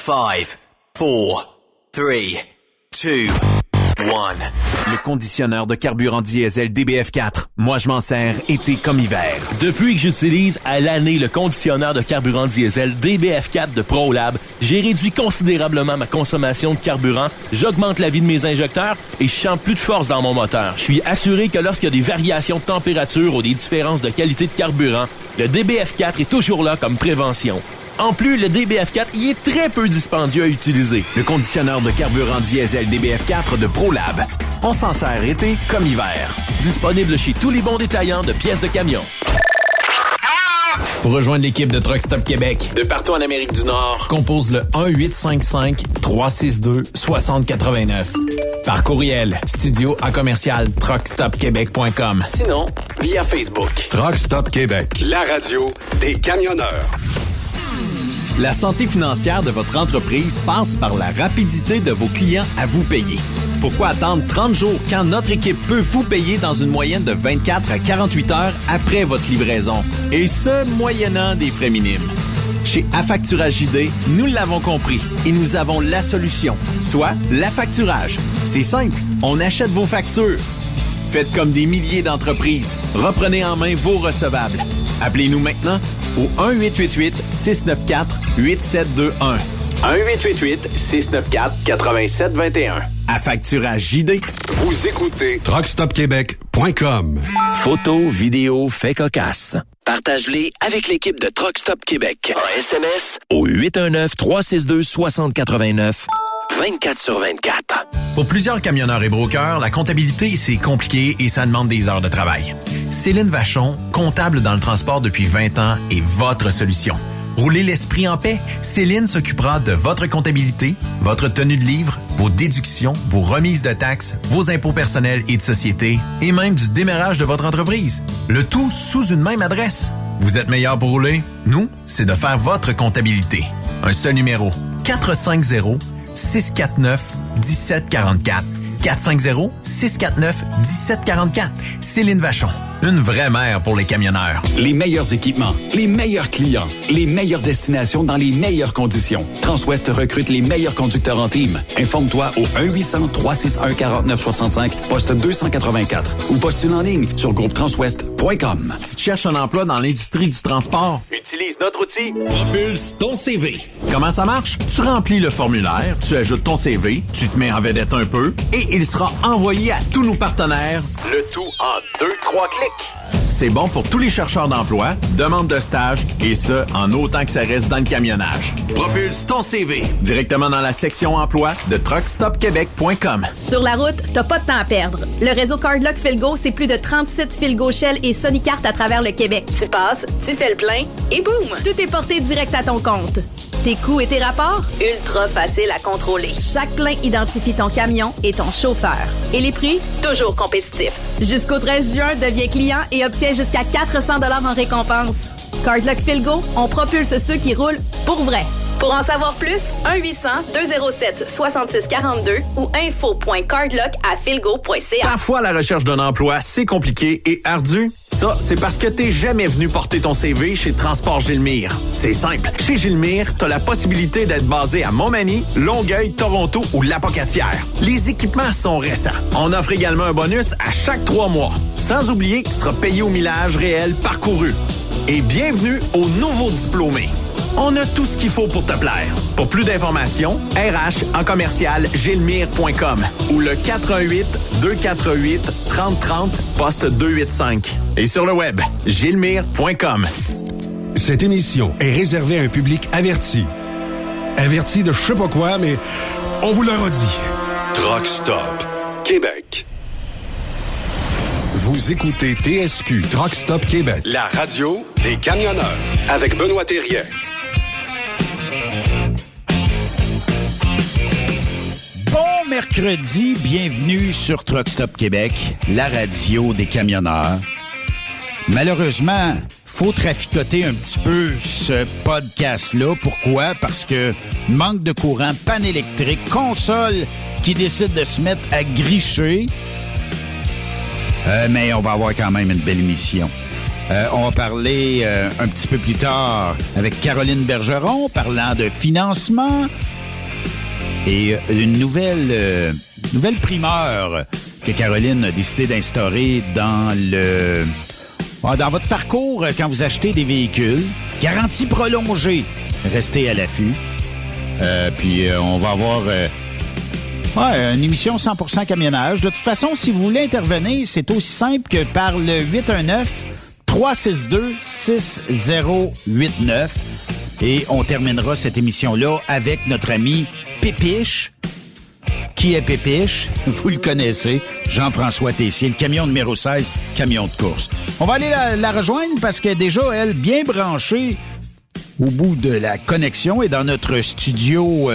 5, 4, 3, 2, 1. Le conditionneur de carburant diesel DBF4. Moi, je m'en sers été comme hiver. Depuis que j'utilise à l'année le conditionneur de carburant diesel DBF4 de ProLab, j'ai réduit considérablement ma consommation de carburant, j'augmente la vie de mes injecteurs et je sens plus de force dans mon moteur. Je suis assuré que lorsqu'il y a des variations de température ou des différences de qualité de carburant, le DBF4 est toujours là comme prévention. En plus, le DBF4 y est très peu dispendieux à utiliser. Le conditionneur de carburant diesel DBF4 de ProLab. On s'en sert été comme hiver. Disponible chez tous les bons détaillants de pièces de camion. Pour rejoindre l'équipe de Truck Stop Québec, de partout en Amérique du Nord, compose le 1-855-362-6089. Par courriel, studio@truckstopquebec.com. Sinon, via Facebook. Truck Stop Québec, la radio des camionneurs. La santé financière de votre entreprise passe par la rapidité de vos clients à vous payer. Pourquoi attendre 30 jours quand notre équipe peut vous payer dans une moyenne de 24 à 48 heures après votre livraison? Et ce, moyennant des frais minimes. Chez Affacturage JD, nous l'avons compris et nous avons la solution, soit l'affacturage. C'est simple, on achète vos factures. Faites comme des milliers d'entreprises. Reprenez en main vos recevables. Appelez-nous maintenant au 1-888-694-8721. 1-888-694-8721. Affacturage JD. Vous écoutez TruckStopQuébec.com. Photos, vidéos, faits cocasses. Partage-les avec l'équipe de Truck Stop Québec. En SMS au 819-362-6089. 24/24. Pour plusieurs camionneurs et brokers, la comptabilité, c'est compliqué et ça demande des heures de travail. Céline Vachon, comptable dans le transport depuis 20 ans, est votre solution. Roulez l'esprit en paix. Céline s'occupera de votre comptabilité, votre tenue de livre, vos déductions, vos remises de taxes, vos impôts personnels et de société, et même du démarrage de votre entreprise. Le tout sous une même adresse. Vous êtes meilleur pour rouler? Nous, c'est de faire votre comptabilité. Un seul numéro. 450-649-1744. 450-649-1744. Céline Vachon. Une vraie mère pour les camionneurs. Les meilleurs équipements, les meilleurs clients, les meilleures destinations dans les meilleures conditions. Transwest recrute les meilleurs conducteurs en team. Informe-toi au 1-800-361-4965, poste 284 ou postule en ligne sur groupetranswest.com. Tu te cherches un emploi dans l'industrie du transport? Utilise notre outil Propulse ton CV. Comment ça marche? Tu remplis le formulaire, tu ajoutes ton CV, tu te mets en vedette un peu et il sera envoyé à tous nos partenaires. Le tout en 2-3 clics. C'est bon pour tous les chercheurs d'emploi, demandes de stage et ce, en autant que ça reste dans le camionnage. Propulse ton CV directement dans la section emploi de truckstopquebec.com. Sur la route, t'as pas de temps à perdre. Le réseau Cardlock Philgo, c'est plus de 30 sites Philgo Shell et Sonicart à travers le Québec. Tu passes, tu fais le plein et boum! Tout est porté direct à ton compte. Tes coûts et tes rapports? Ultra facile à contrôler. Chaque plein identifie ton camion et ton chauffeur. Et les prix? Toujours compétitifs. Jusqu'au 13 juin, deviens client et obtiens jusqu'à 400 $ en récompense. Cardlock Philgo, on propulse ceux qui roulent pour vrai. Pour en savoir plus, 1-800-207-6642 ou info.cardlock@philgo.ca. Parfois, la recherche d'un emploi, c'est compliqué et ardu. Ça, c'est parce que t'es jamais venu porter ton CV chez Transport Gilmire. C'est simple. Chez Gilmire, t'as la possibilité d'être basé à Montmagny, Longueuil, Toronto ou Lapocatière. Les équipements sont récents. On offre également un bonus à chaque 3 mois. Sans oublier que tu seras payé au millage réel parcouru. Et bienvenue aux nouveaux diplômés. On a tout ce qu'il faut pour te plaire. Pour plus d'informations, RH en commercial gilmire.com ou le 418-248-3030 poste 285. Et sur le web, gilmire.com. Cette émission est réservée à un public averti. Averti de je sais pas quoi, mais on vous le redit. Truck Stop Québec. Vous écoutez TSQ Truck Stop Québec, la radio des camionneurs avec Benoît Thérien. Bon mercredi, bienvenue sur Truck Stop Québec, la radio des camionneurs. Malheureusement, faut traficoter un petit peu ce podcast-là. Pourquoi? Parce que manque de courant, panne électrique, console qui décide de se mettre à gricher. Mais on va avoir quand même une belle émission. On va parler un petit peu plus tard avec Caroline Bergeron, parlant de financement. Et une nouvelle primeur que Caroline a décidé d'instaurer dans votre parcours quand vous achetez des véhicules. Garantie prolongée. Restez à l'affût. Puis on va avoir une émission 100% camionnage. De toute façon, si vous voulez intervenir, c'est aussi simple que par le 819-362-6089. Et on terminera cette émission-là avec notre ami Pépiche. Qui est Pépiche? Vous le connaissez. Jean-François Tessier, le camion numéro 16, camion de course. On va aller la rejoindre parce qu'elle est déjà, elle, bien branchée au bout de la connexion et dans notre studio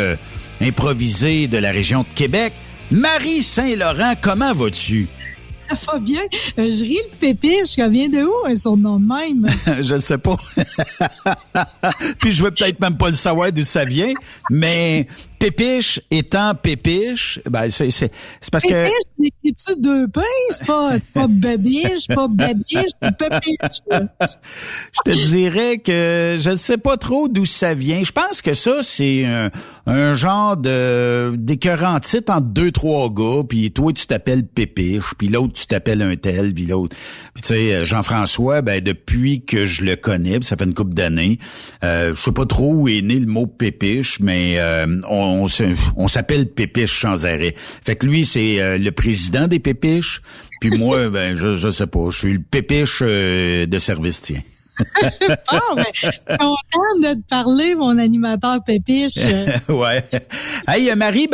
improvisé de la région de Québec. Marie Saint-Laurent, comment vas-tu? Ça va bien. Je ris le Pépiche. Ça vient de où, un surnom de même? Je ne sais pas. Puis je veux peut-être même pas le savoir d'où ça vient, mais Pépiche étant Pépiche, ben c'est parce que... Pépiche, écris-tu 2 P? C'est pas Babiche, pas Babiche, c'est Pépiche. Je te dirais que je ne sais pas trop d'où ça vient. Je pense que ça, c'est un genre d'écœurant titre entre 2-3 gars, puis toi, tu t'appelles Pépiche, puis l'autre, tu t'appelles un tel, puis l'autre. Puis tu sais, Jean-François, ben depuis que je le connais, ça fait une couple d'années, je sais pas trop où est né le mot Pépiche, mais on s'appelle Pépiche sans arrêt. Fait que lui, c'est le président des Pépiches, puis moi, ben je sais pas, je suis le Pépiche de service, tiens. Ben, je suis contente de te parler, mon animateur Pépiche. Ouais. Hey, Marie,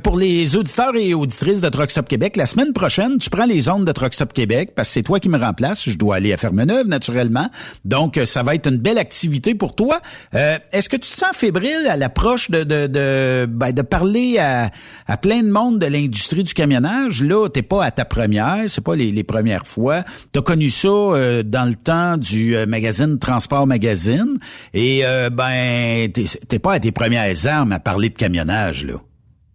pour les auditeurs et auditrices de Truck Stop Québec, la semaine prochaine, tu prends les ondes de Truck Stop Québec parce que c'est toi qui me remplaces. Je dois aller à Fermeneuve, naturellement. Donc, ça va être une belle activité pour toi. Est-ce que tu te sens fébrile à l'approche de parler à plein de monde de l'industrie du camionnage? Là, t'es pas à ta première, c'est pas les premières fois. T'as connu ça dans le temps du magazine Transport Magazine et t'es pas à tes premières armes à parler de camionnage, là.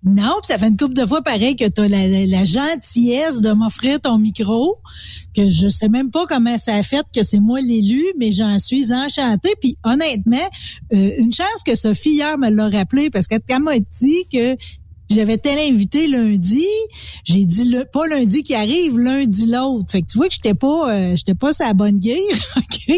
Non, pis ça fait une couple de fois pareil que t'as la gentillesse de m'offrir ton micro, que je sais même pas comment ça a fait que c'est moi l'élu, mais j'en suis enchantée. Puis honnêtement, une chance que Sophie hier me l'a rappelé, parce que quand elle m'a dit que j'avais tel invité lundi, j'ai dit pas lundi qui arrive, lundi l'autre. Fait que tu vois que j'étais pas sur la bonne guerre, OK?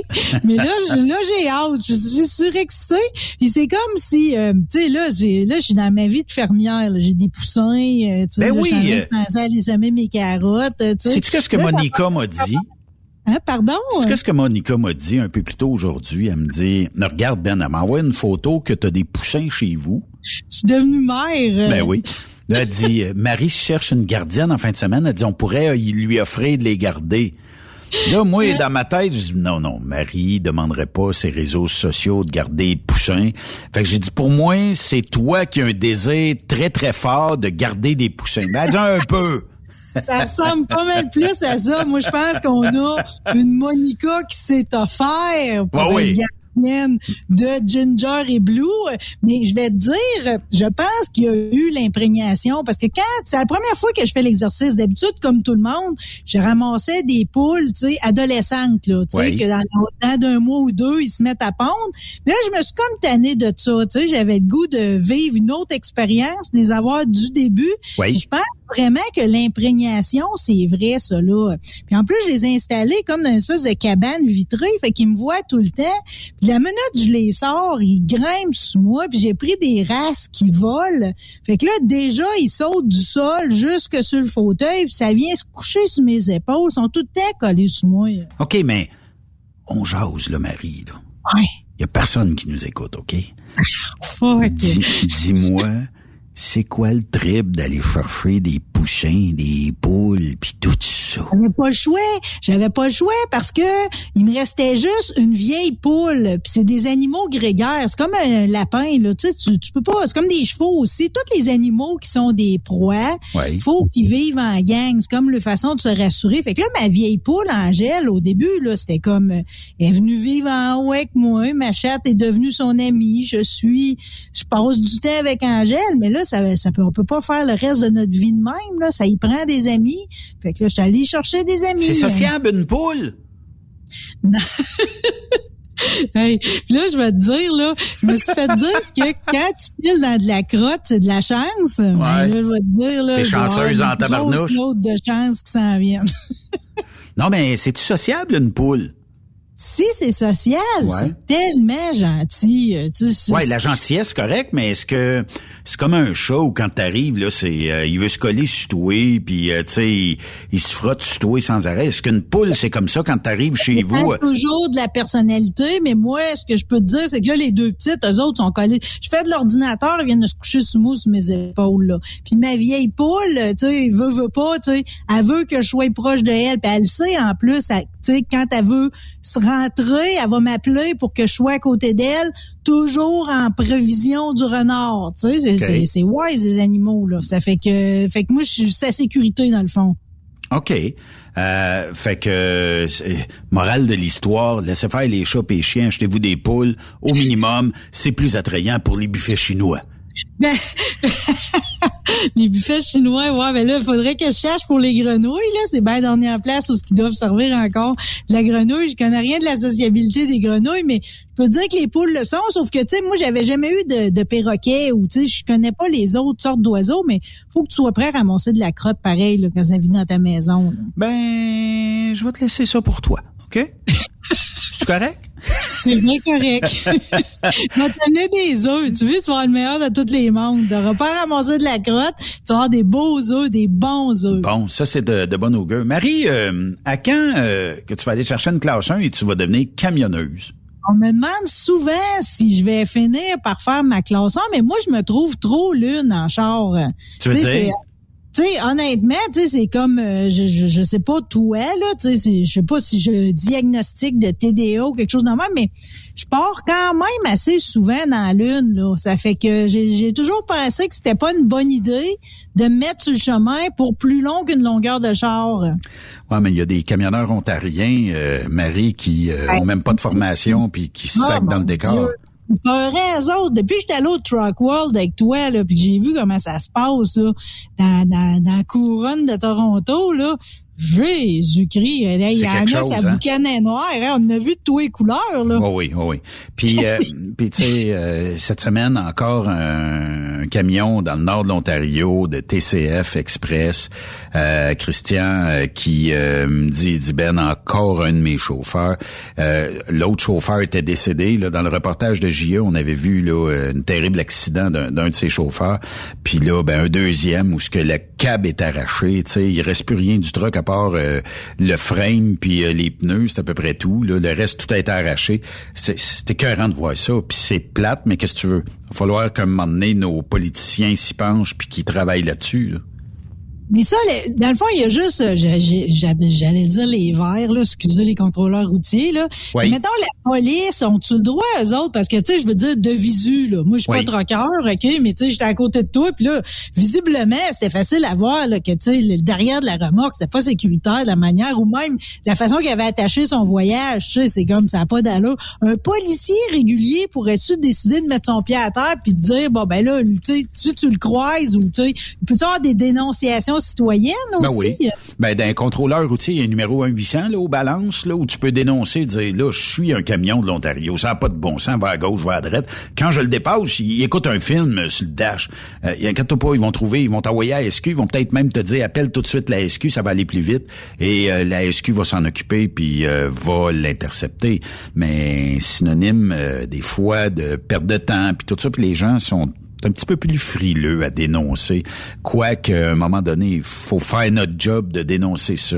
Mais là j'ai hâte, je suis surexcitée. Puis c'est comme si tu sais là je suis dans ma vie de fermière, là. J'ai des poussins, tu sais, oui. Je pensais à aller semer mes carottes, tu sais. Sais-tu ce que Monica m'a dit? Hein, pardon? C'est ce que Monica m'a dit un peu plus tôt aujourd'hui. Elle me dit, regarde Ben, elle m'envoie une photo que t'as des poussins chez vous. Je suis devenue mère. Ben oui. Là, elle dit, Marie cherche une gardienne en fin de semaine. Elle dit, on pourrait lui offrir de les garder. Là, moi, dans ma tête, je dis, non, Marie demanderait pas ses réseaux sociaux de garder poussins. Fait que j'ai dit, pour moi, c'est toi qui as un désir très, très fort de garder des poussins. Mais elle dit un peu. Ça ressemble pas mal plus à ça. Moi, je pense qu'on a une Monica qui s'est offert pour oui. de Ginger et Blue, mais je vais te dire, je pense qu'il y a eu l'imprégnation, parce que c'est la première fois que je fais l'exercice, d'habitude, comme tout le monde, je ramassais des poules, tu sais, adolescentes, là, tu sais, que dans d'un mois ou deux, ils se mettent à pondre. Mais là, je me suis comme tannée de ça, tu sais, j'avais le goût de vivre une autre expérience, de les avoir du début. Oui. Je pense vraiment que l'imprégnation, c'est vrai, ça, là. Puis en plus, je les ai installés comme dans une espèce de cabane vitrée, fait qu'ils me voient tout le temps. Puis la minute je les sors, ils grimpent sous moi, puis j'ai pris des races qui volent. Fait que là, déjà, ils sautent du sol jusque sur le fauteuil, puis ça vient se coucher sur mes épaules. Ils sont tout le temps collés sur moi. OK, mais on jase, là, Marie, là. Ouais. Il y a personne qui nous écoute, OK? Fuck. Dis-moi, c'est quoi le trip d'aller chercher des poussins, des poules, puis tout ça? J'avais pas le choix parce que il me restait juste une vieille poule. Puis c'est des animaux grégaires. C'est comme un lapin, là. Tu sais, tu peux pas. C'est comme des chevaux aussi. Tous les animaux qui sont des proies, il faut qu'ils vivent en gang. C'est comme la façon de se rassurer. Fait que là, ma vieille poule, Angèle, au début, là, c'était comme, elle est venue vivre en haut avec moi. Ma chatte est devenue son amie. Je passe du temps avec Angèle, mais là, on peut pas faire le reste de notre vie de même, là. Ça y prend des amis. Fait que là, je suis allée chercher des amis. C'est sociable, une poule? Non. Hey, puis là, je vais te dire, là, je me suis fait dire que quand tu piles dans de la crotte, c'est de la chance. Ouais. Là, je vais te dire, là. T'es chanceuse en tabarnouche. D'autres de chance qui s'en viennent. Non, mais c'est-tu sociable, une poule? Si c'est social, c'est tellement gentil. Ouais, la gentillesse, correct, mais est-ce que c'est comme un chat où quand t'arrives, là, c'est il veut se coller sur toi, puis tu sais, il se frotte sur toi sans arrêt. Est-ce qu'une poule, c'est comme ça quand t'arrives chez vous? Toujours de la personnalité, mais moi, ce que je peux te dire, c'est que là, les deux petites, eux autres sont collés. Je fais de l'ordinateur, ils viennent de se coucher sous moi, sur mes épaules, là. Puis ma vieille poule, tu sais, veut pas, tu sais, elle veut que je sois proche de elle, puis elle le sait en plus, tu sais, quand elle veut se rentrer, elle va m'appeler pour que je sois à côté d'elle, toujours en prévision du renard. Tu sais, c'est wise, les animaux, là. Ça fait que moi, je suis sa sécurité, dans le fond. OK. Fait que, morale de l'histoire, laissez faire les chats et les chiens, achetez-vous des poules. Au minimum, c'est plus attrayant pour les buffets chinois. Ben, les buffets chinois, ouais, ben là, il faudrait que je cherche pour les grenouilles, là. C'est bien dernière place où ils doivent servir encore de la grenouille. Je connais rien de la sociabilité des grenouilles, mais je peux dire que les poules le sont, sauf que, tu sais, moi, j'avais jamais eu de perroquet ou, tu sais, je connais pas les autres sortes d'oiseaux, mais faut que tu sois prêt à ramasser de la crotte pareil, là, quand ça vient dans ta maison, là. Ben, je vais te laisser ça pour toi, OK? C'est correct? C'est bien correct. Je vais t'amener des œufs. Tu veux, tu vas avoir le meilleur de tous les mondes. Tu n'auras pas ramasser de la crotte. Tu vas avoir des beaux œufs, des bons œufs. Bon, ça, c'est de bon augure. Marie, à quand que tu vas aller chercher une classe 1 et tu vas devenir camionneuse? On me demande souvent si je vais finir par faire ma classe 1, mais moi, je me trouve trop lune en char. Tu veux dire? Tu sais, honnêtement, tu sais, c'est comme, je sais pas toi, là, tu sais, je sais pas si je diagnostique de TDA ou quelque chose de même, mais je pars quand même assez souvent dans la lune, là. Ça fait que j'ai toujours pensé que c'était pas une bonne idée de me mettre sur le chemin pour plus long qu'une longueur de char. Ouais, mais il y a des camionneurs ontariens, Marie, qui ont même pas de formation puis qui se sacent dans le décor. Dieu. Eux autres, depuis que j'étais allé au Truck World avec toi, là, puis j'ai vu comment ça se passe, là, dans la couronne de Toronto, là, Jésus-Christ, il y en a, ça boucanait noir, hein, on a vu de tous les couleurs, là. Oh oui. Puis, tu sais, cette semaine, encore un camion dans le nord de l'Ontario de TCF Express, Christian, qui me dit, Ben, encore un de mes chauffeurs. L'autre chauffeur était décédé, là, dans le reportage de JE, on avait vu, là, un terrible accident d'un de ses chauffeurs. Puis là, ben, un deuxième où ce que le cab est arraché, tu sais, il reste plus rien du truck à part le frame puis les pneus, c'est à peu près tout. Là, le reste, tout a été arraché. C'est écœurant de voir ça. Puis c'est plate, mais qu'est-ce que tu veux? Il va falloir qu'à un moment donné, nos politiciens s'y penchent puis qu'ils travaillent là-dessus, là. Mais ça, dans le fond, il y a juste, j'allais dire les verts, là, excusez les contrôleurs routiers, là. Oui. Mais mettons, la police, ont-tu le droit, eux autres? Parce que, tu sais, je veux dire, de visu, là. Moi, je suis pas troqueur, OK? Mais, tu sais, j'étais à côté de toi, puis là, visiblement, c'était facile à voir, là, que, tu sais, le derrière de la remorque, c'était pas sécuritaire, la manière, ou même la façon qu'il avait attaché son voyage, tu sais, c'est comme, ça n'a pas d'allure. Un policier régulier pourrait-tu décider de mettre son pied à terre puis de dire, bon, ben là, tu sais, tu le croises, ou, tu sais, peut-tu avoir des dénonciations citoyenne aussi? Ben oui. Ben, d'un contrôleur routier, il y a un numéro 1-800, là, aux balances, là, où tu peux dénoncer, dire, là, je suis un camion de l'Ontario, ça n'a pas de bon sens, va à gauche, va à droite. Quand je le dépasse, il écoute un film sur le dash. Inquiète-toi pas, ils vont t'envoyer à la SQ, ils vont peut-être même te dire, appelle tout de suite la SQ, ça va aller plus vite. Et la SQ va s'en occuper, puis va l'intercepter. Mais synonyme, des fois, de perte de temps, puis tout ça, puis les gens sont un petit peu plus frileux à dénoncer. Quoique, à un moment donné, il faut faire notre job de dénoncer ça,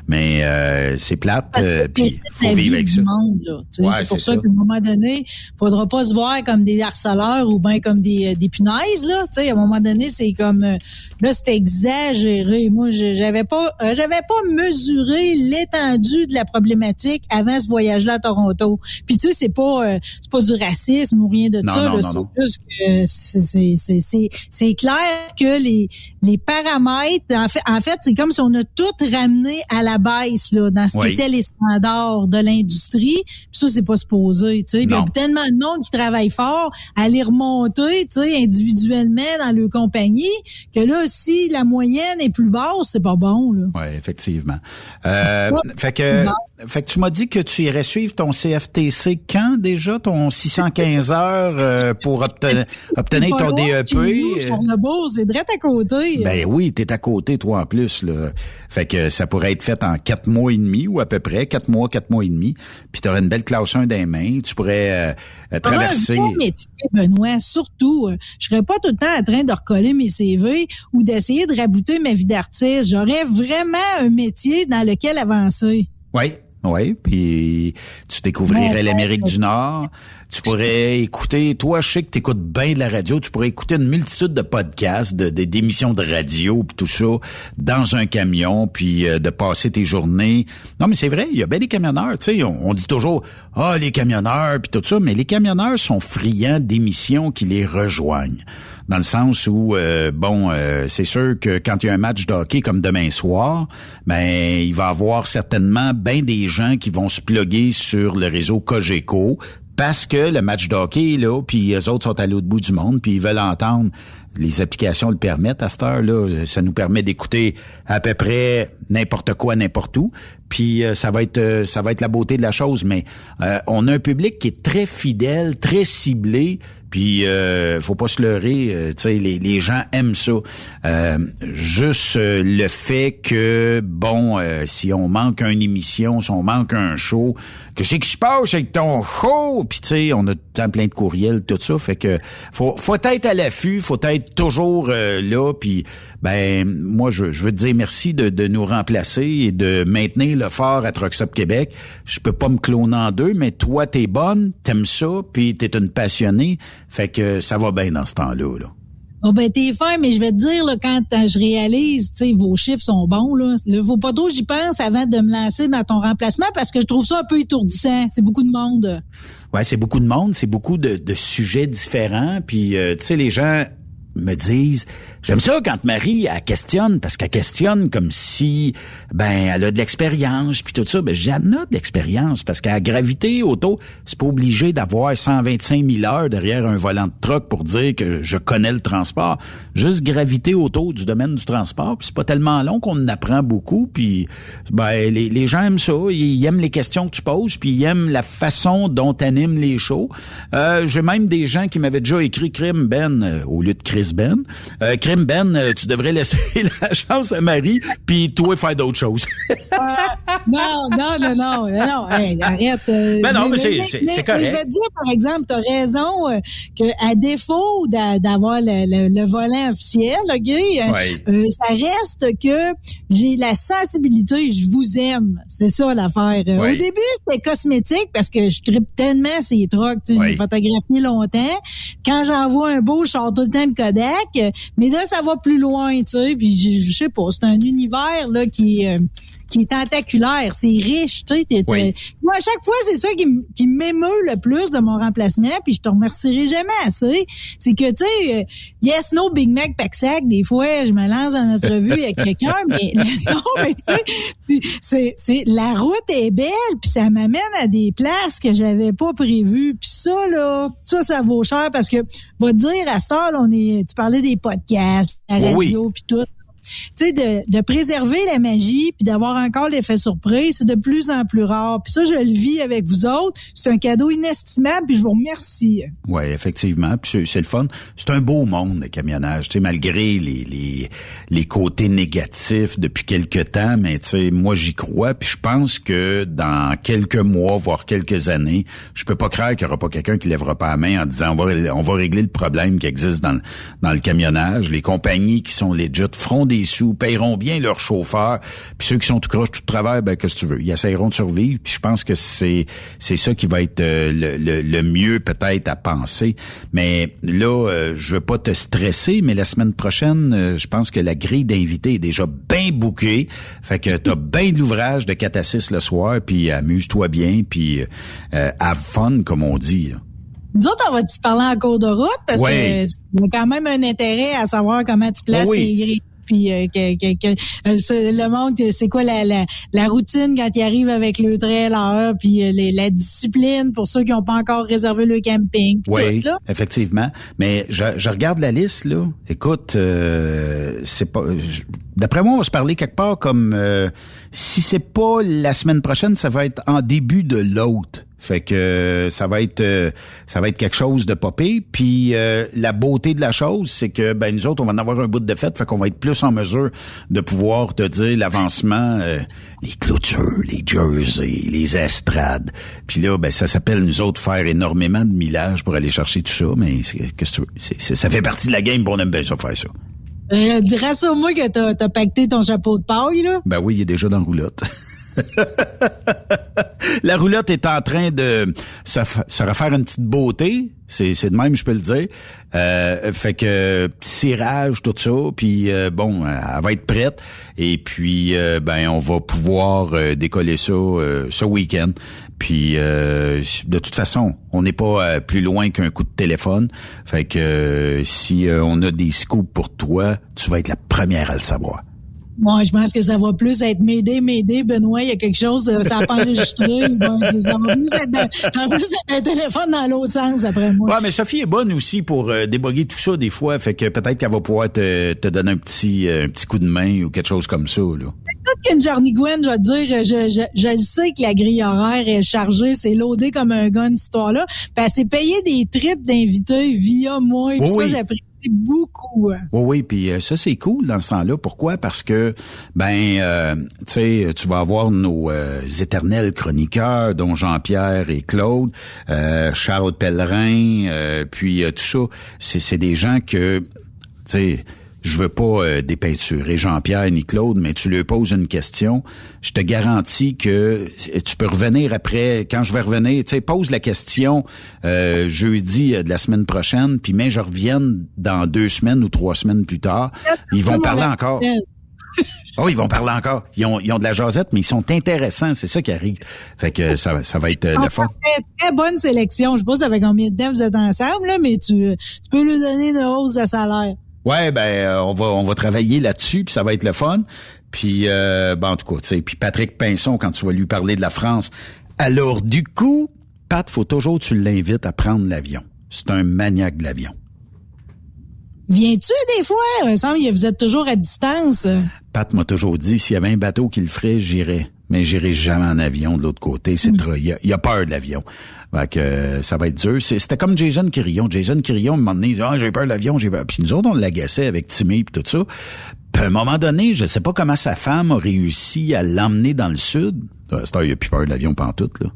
mais c'est plate, puis il faut vivre avec ça. C'est pour ça qu'à un moment donné, faudra pas se voir comme des harceleurs ou bien comme des punaises, là. Tu sais, à un moment donné, c'est comme là, c'est exagéré. Moi, j'avais pas mesuré l'étendue de la problématique avant ce voyage-là à Toronto. Puis tu sais, c'est pas du racisme ou rien de ça. C'est juste que c'est clair que les paramètres, en fait, c'est comme si on a tout ramené à la baisse, là, dans ce qui était les standards de l'industrie. Puis ça, c'est pas supposé, tu sais. Il y a tellement de monde qui travaille fort à les remonter, tu sais, individuellement dans leur compagnie, que là, si la moyenne est plus basse, c'est pas bon, là. Oui, effectivement. Fait que tu m'as dit que tu irais suivre ton CFTC quand déjà, ton 615 heures pour obtenir ton DEP? C'est direct à côté. Ben oui, t'es à côté, toi, en plus, là. Fait que ça pourrait être fait en 4 mois et demi, ou à peu près, 4 mois et demi. Puis t'aurais une belle classe 1 dans les mains. Tu pourrais traverser... Un métier, Benoît, surtout. Je serais pas tout le temps en train de recoller mes CV ou d'essayer de rabouter ma vie d'artiste. J'aurais vraiment un métier dans lequel avancer. Oui, puis tu découvrirais l'Amérique du Nord. Tu pourrais écouter, toi, je sais que tu écoutes bien de la radio, tu pourrais écouter une multitude de podcasts, d'émissions de radio, puis tout ça, dans un camion, puis de passer tes journées. Non, mais c'est vrai, il y a bien des camionneurs, tu sais, on dit toujours, les camionneurs, puis tout ça, mais les camionneurs sont friands d'émissions qui les rejoignent. Dans le sens où, c'est sûr que quand il y a un match de hockey comme demain soir, ben il va y avoir certainement bien des gens qui vont se plugger sur le réseau Cogeco parce que le match de hockey est là, puis eux autres sont à l'autre bout du monde, puis ils veulent entendre. Les applications le permettent à cette heure-là. Ça nous permet d'écouter à peu près n'importe quoi, n'importe où. Puis ça va être la beauté de la chose. Mais on a un public qui est très fidèle, très ciblé. Puis faut pas se leurrer. Tu sais, les gens aiment ça. Juste le fait que si on manque une émission, si on manque un show, que c'est qui se passe avec ton show. Puis tu sais, on a tout le temps plein de courriels, tout ça. Fait que faut être à l'affût, faut être toujours là. Puis moi je veux te dire merci de nous remplacer et de maintenir le fort à Truck Stop Québec. Je peux pas me cloner en deux, mais toi t'es bonne, t'aimes ça, puis t'es une passionnée. Fait que ça va bien dans ce temps-là, là. T'es fin, mais je vais te dire, là, quand je réalise, tu sais, vos chiffres sont bons, là. Faut pas trop j'y pense avant de me lancer dans ton remplacement parce que je trouve ça un peu étourdissant. C'est beaucoup de monde. Ouais, c'est beaucoup de monde, c'est beaucoup de sujets différents. Puis, tu sais, les gens me disent, j'aime ça quand Marie, elle questionne, parce qu'elle questionne comme si, elle a de l'expérience, puis tout ça. J'en ai de l'expérience, parce qu'à gravité auto, c'est pas obligé d'avoir 125 000 heures derrière un volant de truck pour dire que je connais le transport. Juste gravité auto du domaine du transport, puis c'est pas tellement long qu'on en apprend beaucoup, puis les gens aiment ça, ils aiment les questions que tu poses, puis ils aiment la façon dont t'animes les shows. J'ai même des gens qui m'avaient déjà écrit Crime Ben au lieu de Chris Ben. Crime Ben, tu devrais laisser la chance à Marie, puis toi faire d'autres choses. Non, hey, arrête. Mais c'est correct. Je vais te dire, par exemple, t'as raison que à défaut d'avoir le volant officiel, ça reste que j'ai la sensibilité, je vous aime. C'est ça l'affaire. Au début, c'était cosmétique parce que je trippe tellement ces trucks. J'ai photographié longtemps. Quand j'envoie un beau, je sors tout le temps le Kodak. Mais là, ça va plus loin, tu sais. Puis je sais pas, c'est un univers là qui est tentaculaire, c'est riche, tu sais. Moi, à chaque fois, c'est ça qui m'émeut le plus de mon remplacement, puis je te remercierai jamais assez. C'est que, tu sais, yes, no, Big Mac, Pack-Sac, des fois, je me lance en entrevue avec quelqu'un, mais non, mais tu sais, c'est la route est belle, puis ça m'amène à des places que j'avais pas prévues. Puis ça, là, ça vaut cher, parce que, va te dire, à cette heure, tu parlais des podcasts, la radio, puis tout. Tu sais, de préserver la magie puis d'avoir encore l'effet surprise, c'est de plus en plus rare. Puis ça, je le vis avec vous autres. C'est un cadeau inestimable, puis je vous remercie. Oui, effectivement. Puis c'est le fun. C'est un beau monde, le camionnage. Tu sais, malgré les côtés négatifs depuis quelque temps, mais tu sais, moi, j'y crois. Puis je pense que dans quelques mois, voire quelques années, je peux pas croire qu'il y aura pas quelqu'un qui lèvera pas la main en disant on va régler le problème qui existe dans le camionnage. Les compagnies qui sont legit feront des sous, paieront bien leurs chauffeurs, puis ceux qui sont tout croche, tout de travers, qu'est-ce que tu veux? Ils essayeront de survivre, puis je pense que c'est ça qui va être le mieux peut-être à penser. Mais là, je veux pas te stresser, mais la semaine prochaine, je pense que la grille d'invités est déjà bien bookée, fait que t'as bien de l'ouvrage de 4 à 6 le soir, puis amuse-toi bien, puis have fun, comme on dit. Nous autres, on va-tu parler en cours de route? Parce que il y a quand même un intérêt à savoir comment tu places tes grilles. Puis le monde, c'est quoi la routine quand ils arrivent avec le trailer, puis la discipline pour ceux qui n'ont pas encore réservé le camping. Oui, tout, là. Effectivement. Mais je regarde la liste, là. Écoute, c'est pas... D'après moi, on va se parler quelque part comme... si c'est pas la semaine prochaine, ça va être en début de l'autre. Fait que ça va être quelque chose de popé. Puis la beauté de la chose, c'est que nous autres, on va en avoir un bout de fête, fait qu'on va être plus en mesure de pouvoir te dire l'avancement, les clôtures, les jerseys, les estrades. Puis là, ça s'appelle nous autres faire énormément de millage pour aller chercher tout ça. Mais qu'est-ce que tu veux? Ça fait partie de la game, on aime bien ça faire ça. Dirais ça au moins que t'as pacté ton chapeau de paille, là. Ben oui, il est déjà dans la roulotte. La roulotte est en train de se refaire une petite beauté. C'est de même, je peux le dire. Fait que petit cirage, tout ça, puis elle va être prête. Et puis on va pouvoir décoller ça ce week-end. Puis de toute façon, on n'est pas plus loin qu'un coup de téléphone. Fait que si on a des scoops pour toi, tu vas être la première à le savoir. Moi, je pense que ça va plus être m'aider, Benoît, il y a quelque chose, ça n'a pas enregistré. Ça va plus être un téléphone dans l'autre sens, d'après moi. Ouais, mais Sophie est bonne aussi pour déboguer tout ça des fois, fait que peut-être qu'elle va pouvoir te donner un petit coup de main ou quelque chose comme ça, là. Peut-être qu'une Journey Gwen, je vais te dire, je sais que la grille horaire est chargée, c'est loadé comme un gun, cette histoire-là. Puis elle s'est payé des trips d'invités via moi, puis ça, j'apprécie beaucoup. Oui, puis ça, c'est cool dans ce temps-là. Pourquoi? Parce que, tu sais, tu vas avoir nos éternels chroniqueurs, dont Jean-Pierre et Claude, Charles Pellerin, puis tout ça. C'est des gens que, tu sais... Je veux pas dépeinturer Jean-Pierre ni Claude, mais tu leur poses une question. Je te garantis que tu peux revenir après. Quand je vais revenir, tu sais, pose la question jeudi de la semaine prochaine, puis mais je revienne dans 2 semaines ou 3 semaines plus tard. Ils vont parler encore. Oh, ils vont parler encore. Ils ont de la jasette, mais ils sont intéressants. C'est ça qui arrive. Fait que ça va être le fun. Très bonne sélection. Je sais pas ça fait combien de temps vous êtes ensemble, là, mais tu peux lui donner une hausse de salaire. Ouais, on va travailler là-dessus, puis ça va être le fun. Puis en tout cas, tu sais, puis Patrick Pinson, quand tu vas lui parler de la France. Alors du coup, Pat, faut toujours que tu l'invites à prendre l'avion. C'est un maniaque de l'avion. Viens-tu des fois? Il me semble que vous êtes toujours à distance. Pat m'a toujours dit, s'il y avait un bateau qui le ferait, j'irais. Mais j'irai jamais en avion de l'autre côté. C'est trop. Il a peur de l'avion. Fait que ça va être dur. C'était comme Jason Quirillon. Jason Quirillon, à un moment donné, il dit, j'ai peur de l'avion, j'ai peur. Puis nous autres, on l'agaçait avec Timmy et tout ça. Puis à un moment donné, je sais pas comment sa femme a réussi à l'emmener dans le sud. Il a plus peur de l'avion pantoute, là.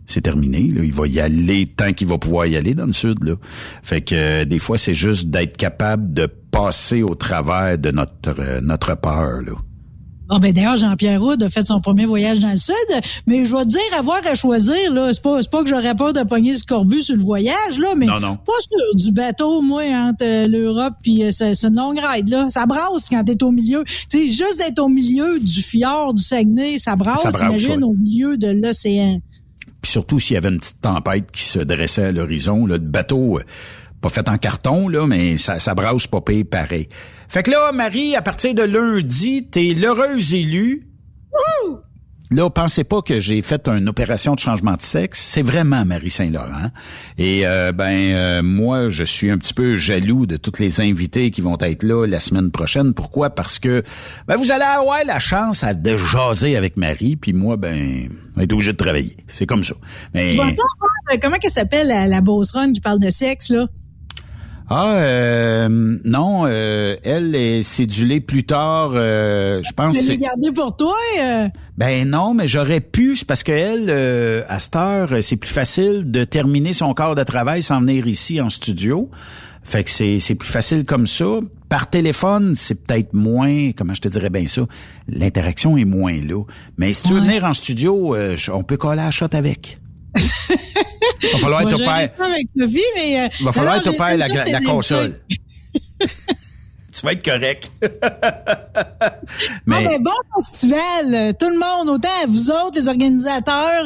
C'est terminé, là. Il va y aller tant qu'il va pouvoir y aller dans le sud, là. Fait que des fois, c'est juste d'être capable de passer au travers de notre peur, là. Ah d'ailleurs, Jean-Pierre Roud a fait son premier voyage dans le sud, mais je vais te dire, avoir à choisir, là, c'est pas que j'aurais peur de pogner le scorbut sur le voyage, là, mais non. Pas sur du bateau, moi, entre l'Europe puis c'est une longue ride, là. Ça brasse quand t'es au milieu. Tu sais, juste d'être au milieu du fjord du Saguenay, ça brasse, imagine, au milieu de l'océan. Puis surtout s'il y avait une petite tempête qui se dressait à l'horizon, là, le bateau... pas fait en carton, là, mais ça brasse pas pire pareil. Fait que là, Marie, à partir de lundi, t'es l'heureuse élue. Ouh! Là, pensez pas que j'ai fait une opération de changement de sexe. C'est vraiment Marie Saint-Laurent. Et moi, je suis un petit peu jaloux de tous les invités qui vont être là la semaine prochaine. Pourquoi? Parce que vous allez avoir la chance de jaser avec Marie, puis moi, on est obligé de travailler. C'est comme ça. Mais... Comment qu'elle s'appelle, la bosseronne qui parle de sexe, là? Non, elle est cédulée plus tard, je pense. Je l'ai gardée pour toi? Non, mais j'aurais pu, c'est parce qu'elle, à cette heure, c'est plus facile de terminer son corps de travail sans venir ici en studio. Fait que c'est plus facile comme ça. Par téléphone, c'est peut-être moins, comment je te dirais bien ça, l'interaction est moins là. Mais si tu veux venir en studio, on peut coller à la shot avec. Va falloir être au père. Avec Sophie, mais va falloir être au père la console. Tu tu vas être correct. Mais bon festival, tout le monde, autant vous autres, les organisateurs,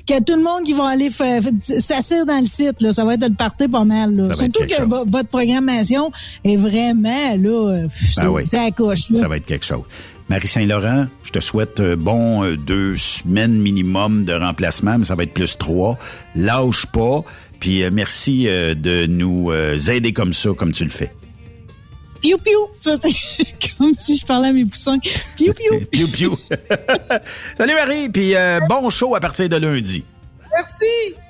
que tout le monde qui va aller s'asseoir dans le site, là, ça va être le party pas mal. Là. Surtout que votre programmation est vraiment là, c'est à couche. Là. Ça va être quelque chose. Marie Saint-Laurent, je te souhaite 2 semaines minimum de remplacement, mais ça va être plus 3. Lâche pas, puis merci de nous aider comme ça, comme tu le fais. Piou piou, ça c'est comme si je parlais à mes poussins. Piou piou. Piou piou. Salut Marie, puis bon show à partir de lundi.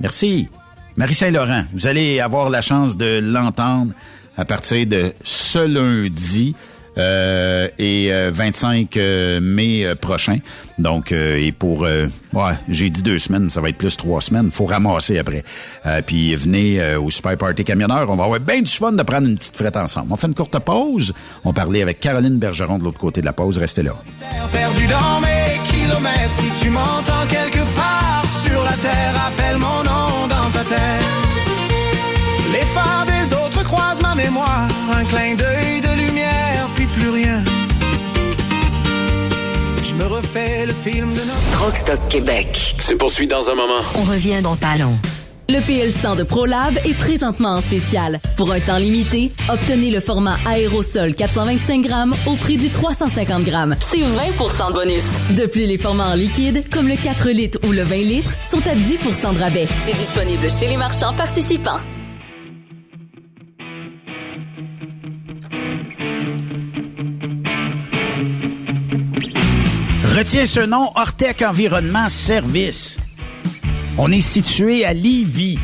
Merci. Marie Saint-Laurent, vous allez avoir la chance de l'entendre à partir de ce lundi. Et 25 mai prochain. Donc, et pour, j'ai dit 2 semaines, ça va être plus 3 semaines. Faut ramasser après. Puis venez au Super Party Camionneur. On va avoir bien du fun de prendre une petite frette ensemble. On fait une courte pause. On parlait avec Caroline Bergeron de l'autre côté de la pause. Restez là. Perdu dans mes kilomètres, si tu m'entends quelque part sur la terre, appelle mon nom dans ta tête. Les phares des autres croisent ma mémoire, un clin d'œil de lumière, puis plus rien. Je me refais le film de notre... Truck Stop Québec se poursuit dans un moment. On revient dans Talon. Le PL100 de ProLab est présentement en spécial. Pour un temps limité, obtenez le format aérosol 425 grammes au prix du 350 grammes. C'est 20% de bonus. De plus, les formats en liquide, comme le 4 litres ou le 20 litres, sont à 10% de rabais. C'est disponible chez les marchands participants. Retiens ce nom, Ortec Environnement Service. On est situé à Lévis.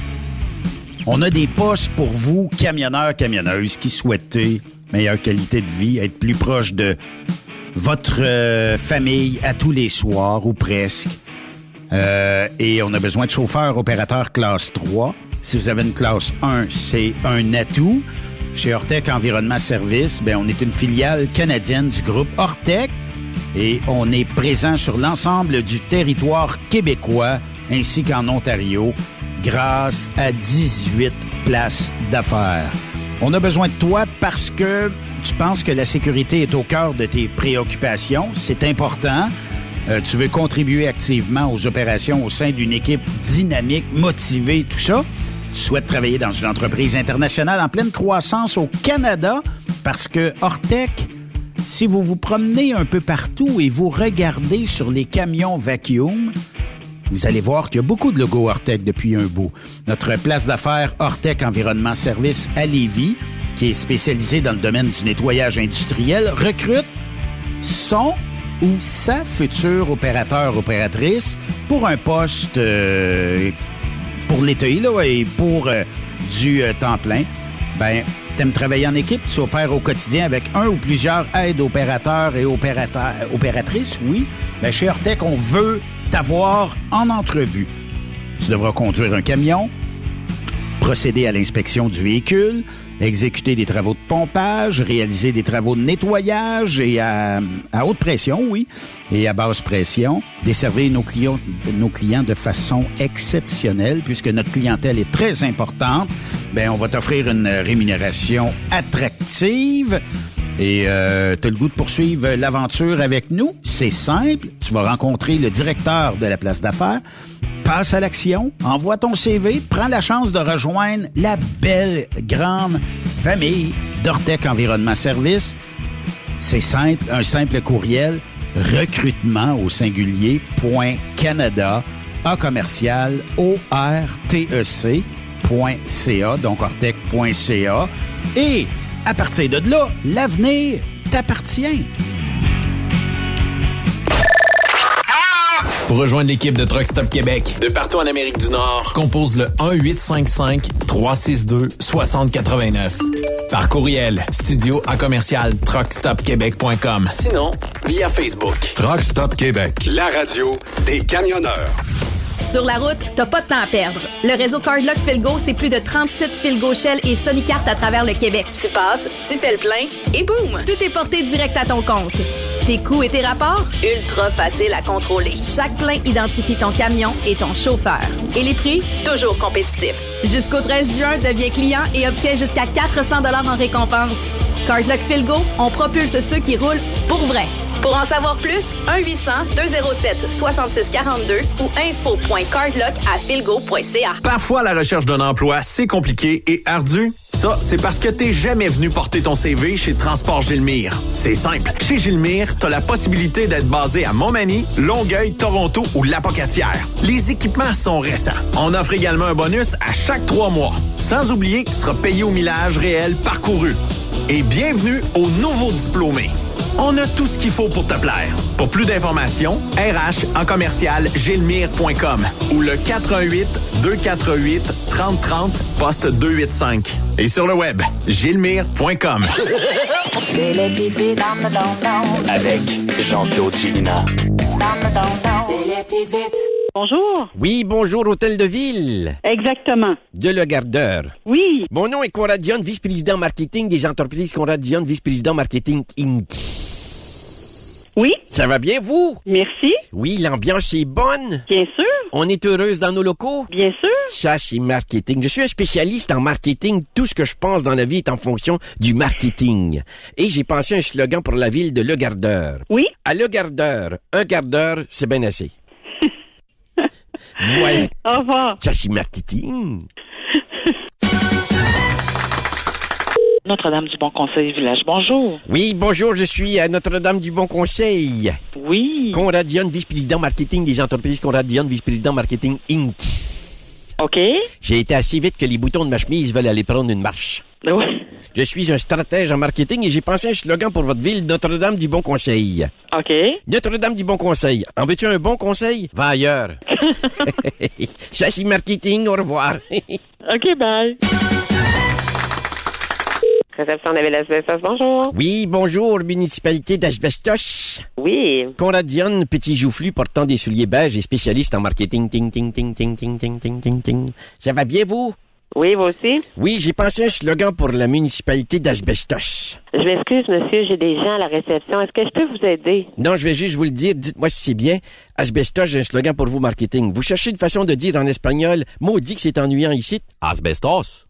On a des postes pour vous, camionneurs, camionneuses, qui souhaitez meilleure qualité de vie, être plus proche de votre famille à tous les soirs ou presque. Et on a besoin de chauffeurs opérateurs classe 3. Si vous avez une classe 1, c'est un atout. Chez Ortec Environnement Service, on est une filiale canadienne du groupe Ortec et on est présent sur l'ensemble du territoire québécois ainsi qu'en Ontario grâce à 18 places d'affaires. On a besoin de toi parce que tu penses que la sécurité est au cœur de tes préoccupations. C'est important. Tu veux contribuer activement aux opérations au sein d'une équipe dynamique, motivée, tout ça. Tu souhaites travailler dans une entreprise internationale en pleine croissance au Canada parce que Ortec, si vous vous promenez un peu partout et vous regardez sur les camions vacuum, vous allez voir qu'il y a beaucoup de logos Ortec depuis un bout. Notre place d'affaires Ortec Environnement Service à Lévis, qui est spécialisée dans le domaine du nettoyage industriel, recrute son ou sa future opérateur-opératrice pour un poste pour l'été là, et pour du temps plein. T'aimes travailler en équipe, tu opères au quotidien avec un ou plusieurs aides opérateurs et opératrices, oui. Chez Ortec, on veut t'avoir en entrevue. Tu devras conduire un camion, procéder à l'inspection du véhicule, exécuter des travaux de pompage, réaliser des travaux de nettoyage et à haute pression, oui, et à basse pression, desservir nos clients de façon exceptionnelle, puisque notre clientèle est très importante. On va t'offrir une rémunération attractive. Et t'as le goût de poursuivre l'aventure avec nous? C'est simple. Tu vas rencontrer le directeur de la place d'affaires. Passe à l'action, envoie ton CV, prends la chance de rejoindre la belle, grande famille d'Ortec Environnement Service. C'est simple, un simple courriel, recrutement au singulier.canada @ortec.ca, donc ortec.ca. Et à partir de là, l'avenir t'appartient. Pour rejoindre l'équipe de Truck Stop Québec, de partout en Amérique du Nord, compose le 1-855-362-6089. Par courriel, studio@truckstopquebec.com. Sinon, via Facebook. Truck Stop Québec, la radio des camionneurs. Sur la route, t'as pas de temps à perdre. Le réseau Cardlock Philgo, c'est plus de 37 Philgo Shell et Sonicart à travers le Québec. Tu passes, tu fais le plein et boum! Tout est porté direct à ton compte. Tes coûts et tes rapports, ultra facile à contrôler. Chaque plein identifie ton camion et ton chauffeur. Et les prix, toujours compétitifs. Jusqu'au 13 juin, deviens client et obtiens jusqu'à 400 $ en récompense. Cardlock Philgo, on propulse ceux qui roulent pour vrai. Pour en savoir plus, 1-800-207-6642 ou info.cardlock@philgo.ca. Parfois, la recherche d'un emploi, c'est compliqué et ardu. Ça, c'est parce que t'es jamais venu porter ton CV chez Transport Gilmire. C'est simple. Chez Gilmire, t'as la possibilité d'être basé à Montmagny, Longueuil, Toronto ou Lapocatière. Les équipements sont récents. On offre également un bonus à chaque 3 mois. Sans oublier que tu seras payé au millage réel parcouru. Et bienvenue aux nouveaux diplômés. On a tout ce qu'il faut pour te plaire. Pour plus d'informations, RH en commercial gilmire.com ou le 418-248-3030 poste 285. Et sur le web, gilmire.com. C'est les petites vites Avec Jean-Claude Chilina. C'est les petites vites. Bonjour. Oui, bonjour, Hôtel de Ville. Exactement. De Le Gardeur. Oui. Mon nom est Conrad Dionne, vice-président marketing des entreprises Conrad Dionne, vice-président marketing Inc. Oui. Ça va bien, vous? Merci. Oui, l'ambiance est bonne. Bien sûr. On est heureuse dans nos locaux? Bien sûr. Ça, c'est marketing. Je suis un spécialiste en marketing. Tout ce que je pense dans la vie est en fonction du marketing. Et j'ai pensé à un slogan pour la ville de Le Gardeur. Oui. À Le Gardeur, un quart d'heure, c'est bien assez. Voilà. Au revoir. Ça, c'est marketing. Notre-Dame du Bon Conseil Village, bonjour. Oui, bonjour, je suis à Notre-Dame du Bon Conseil. Oui. Conrad Dionne, vice-président marketing des entreprises Conrad Dionne, vice-président marketing Inc. OK. J'ai été assez vite que les boutons de ma chemise veulent aller prendre une marche. Oui. Je suis un stratège en marketing et j'ai pensé un slogan pour votre ville, Notre-Dame du Bon Conseil. OK. Notre-Dame du Bon Conseil. En veux-tu un bon conseil? Va ailleurs. Ça, c'est marketing. Au revoir. OK, bye. Réception de la ville d'Asbestos, bonjour. Oui, bonjour, municipalité d'Asbestos. Oui. Conrad Dionne, petit joufflu portant des souliers beiges et spécialiste en marketing. Ting, ting, ting, ting, ting, ting, ting, ting, ting. Ça va bien, vous? Oui, vous aussi? Oui, j'ai pensé un slogan pour la municipalité d'Asbestos. Je m'excuse, monsieur, j'ai des gens à la réception. Est-ce que je peux vous aider? Non, je vais juste vous le dire. Dites-moi si c'est bien. Asbestos, j'ai un slogan pour vous, marketing. Vous cherchez une façon de dire en espagnol, maudit que c'est ennuyant ici. Asbestos.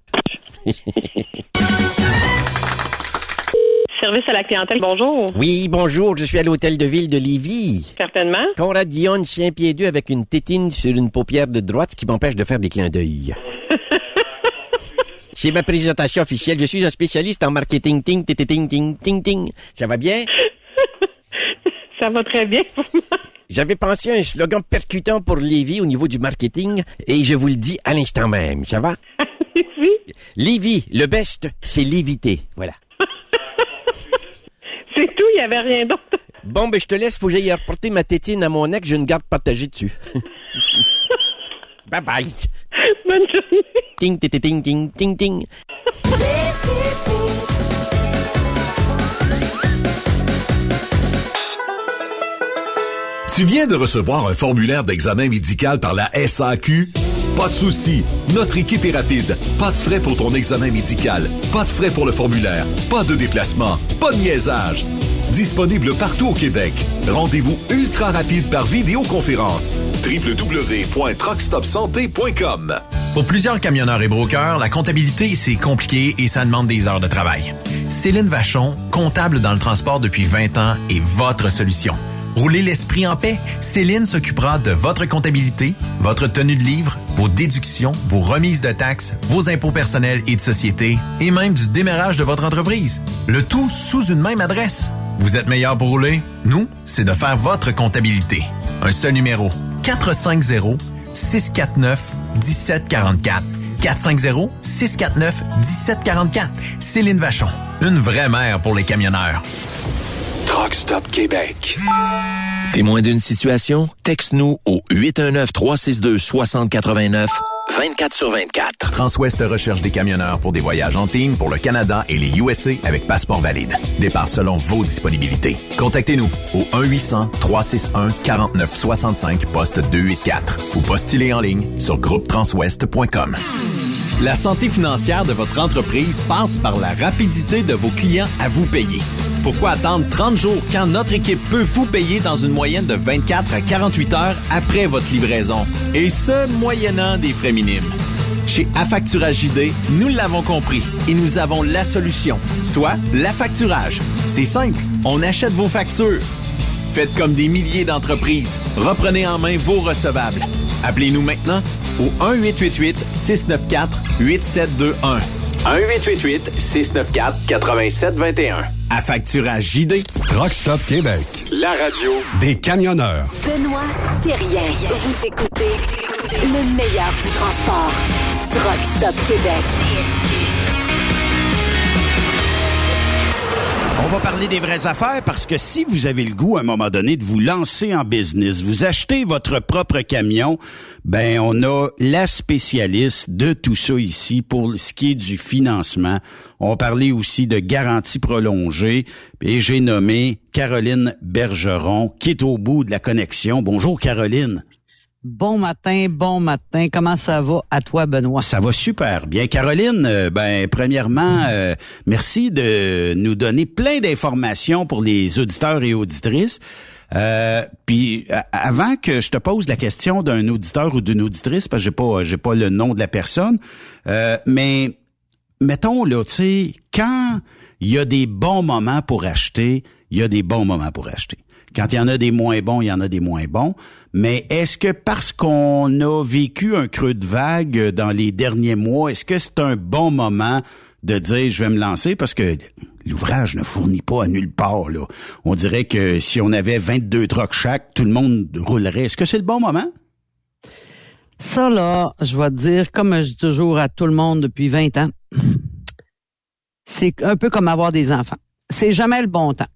Service à la clientèle, bonjour. Oui, bonjour, je suis à l'hôtel de ville de Lévis. Certainement. Conrad Dionne, 5 pieds 2 avec une tétine sur une paupière de droite, ce qui m'empêche de faire des clins d'œil. C'est ma présentation officielle. Je suis un spécialiste en marketing. Ting, ting, ting, ting, ting, ting. Ça va bien? Ça va très bien pour moi. J'avais pensé à un slogan percutant pour Lévis au niveau du marketing et je vous le dis à l'instant même. Ça va? Oui. Lévis, le best, c'est l'éviter. Voilà. C'est tout, il n'y avait rien d'autre. Bon, ben je te laisse, faut que j'aille reporter ma tétine à mon ex, j'ai une garde partagée dessus. Bye bye. Bonne journée. Ting, ting, ting, ting, ting, ting. Tu viens de recevoir un formulaire d'examen médical par la SAQ? Pas de souci, notre équipe est rapide. Pas de frais pour ton examen médical, pas de frais pour le formulaire, pas de déplacement, pas de niaisage. Disponible partout au Québec. Rendez-vous ultra rapide par vidéoconférence. www.truckstopsanté.com. Pour plusieurs camionneurs et brokers, la comptabilité, c'est compliqué et ça demande des heures de travail. Céline Vachon, comptable dans le transport depuis 20 ans, est votre solution. Roulez l'esprit en paix. Céline s'occupera de votre comptabilité, votre tenue de livre, vos déductions, vos remises de taxes, vos impôts personnels et de société, et même du démarrage de votre entreprise. Le tout sous une même adresse. Vous êtes meilleur pour rouler? Nous, c'est de faire votre comptabilité. Un seul numéro. 450-649-1744. 450-649-1744. Céline Vachon. Une vraie mère pour les camionneurs. Truck Stop Québec. Témoin d'une situation? Texte-nous au 819-362-6089, 24/24. Transwest recherche des camionneurs pour des voyages en team pour le Canada et les USA avec passeport valide. Départ selon vos disponibilités. Contactez-nous au 1-800-361-4965, poste 284 ou postulez en ligne sur groupetranswest.com. La santé financière de votre entreprise passe par la rapidité de vos clients à vous payer. Pourquoi attendre 30 jours quand notre équipe peut vous payer dans une moyenne de 24 à 48 heures après votre livraison? Et ce, moyennant des frais minimes. Chez Affacturage JD, nous l'avons compris et nous avons la solution, soit l'affacturage. C'est simple, on achète vos factures. Faites comme des milliers d'entreprises. Reprenez en main vos recevables. Appelez-nous maintenant au 1-888-694-8721. 1-888-694-8721. Affacturage JD. Truck Stop Québec. La radio des camionneurs. Benoît Thérien. Vous écoutez le meilleur du transport. Truck Stop Québec. On va parler des vraies affaires parce que si vous avez le goût à un moment donné de vous lancer en business, vous achetez votre propre camion, ben on a la spécialiste de tout ça ici pour ce qui est du financement. On va parler aussi de garantie prolongée et j'ai nommé Caroline Bergeron qui est au bout de la connexion. Bonjour Caroline. Bon matin. Comment ça va à toi, Benoît? Ça va super bien. Caroline, premièrement, merci de nous donner plein d'informations pour les auditeurs et auditrices. Puis avant que je te pose la question d'un auditeur ou d'une auditrice, parce que j'ai pas le nom de la personne, mais mettons là, tu sais, quand il y a des bons moments pour acheter, il y a des bons moments pour acheter. Quand il y en a des moins bons, il y en a des moins bons. Mais est-ce que parce qu'on a vécu un creux de vague dans les derniers mois, est-ce que c'est un bon moment de dire je vais me lancer? Parce que l'ouvrage ne fournit pas à nulle part, là. On dirait que si on avait 22 trucks chaque, tout le monde roulerait. Est-ce que c'est le bon moment? Ça, là, je vais te dire, comme je dis toujours à tout le monde depuis 20 ans, c'est un peu comme avoir des enfants. C'est jamais le bon temps.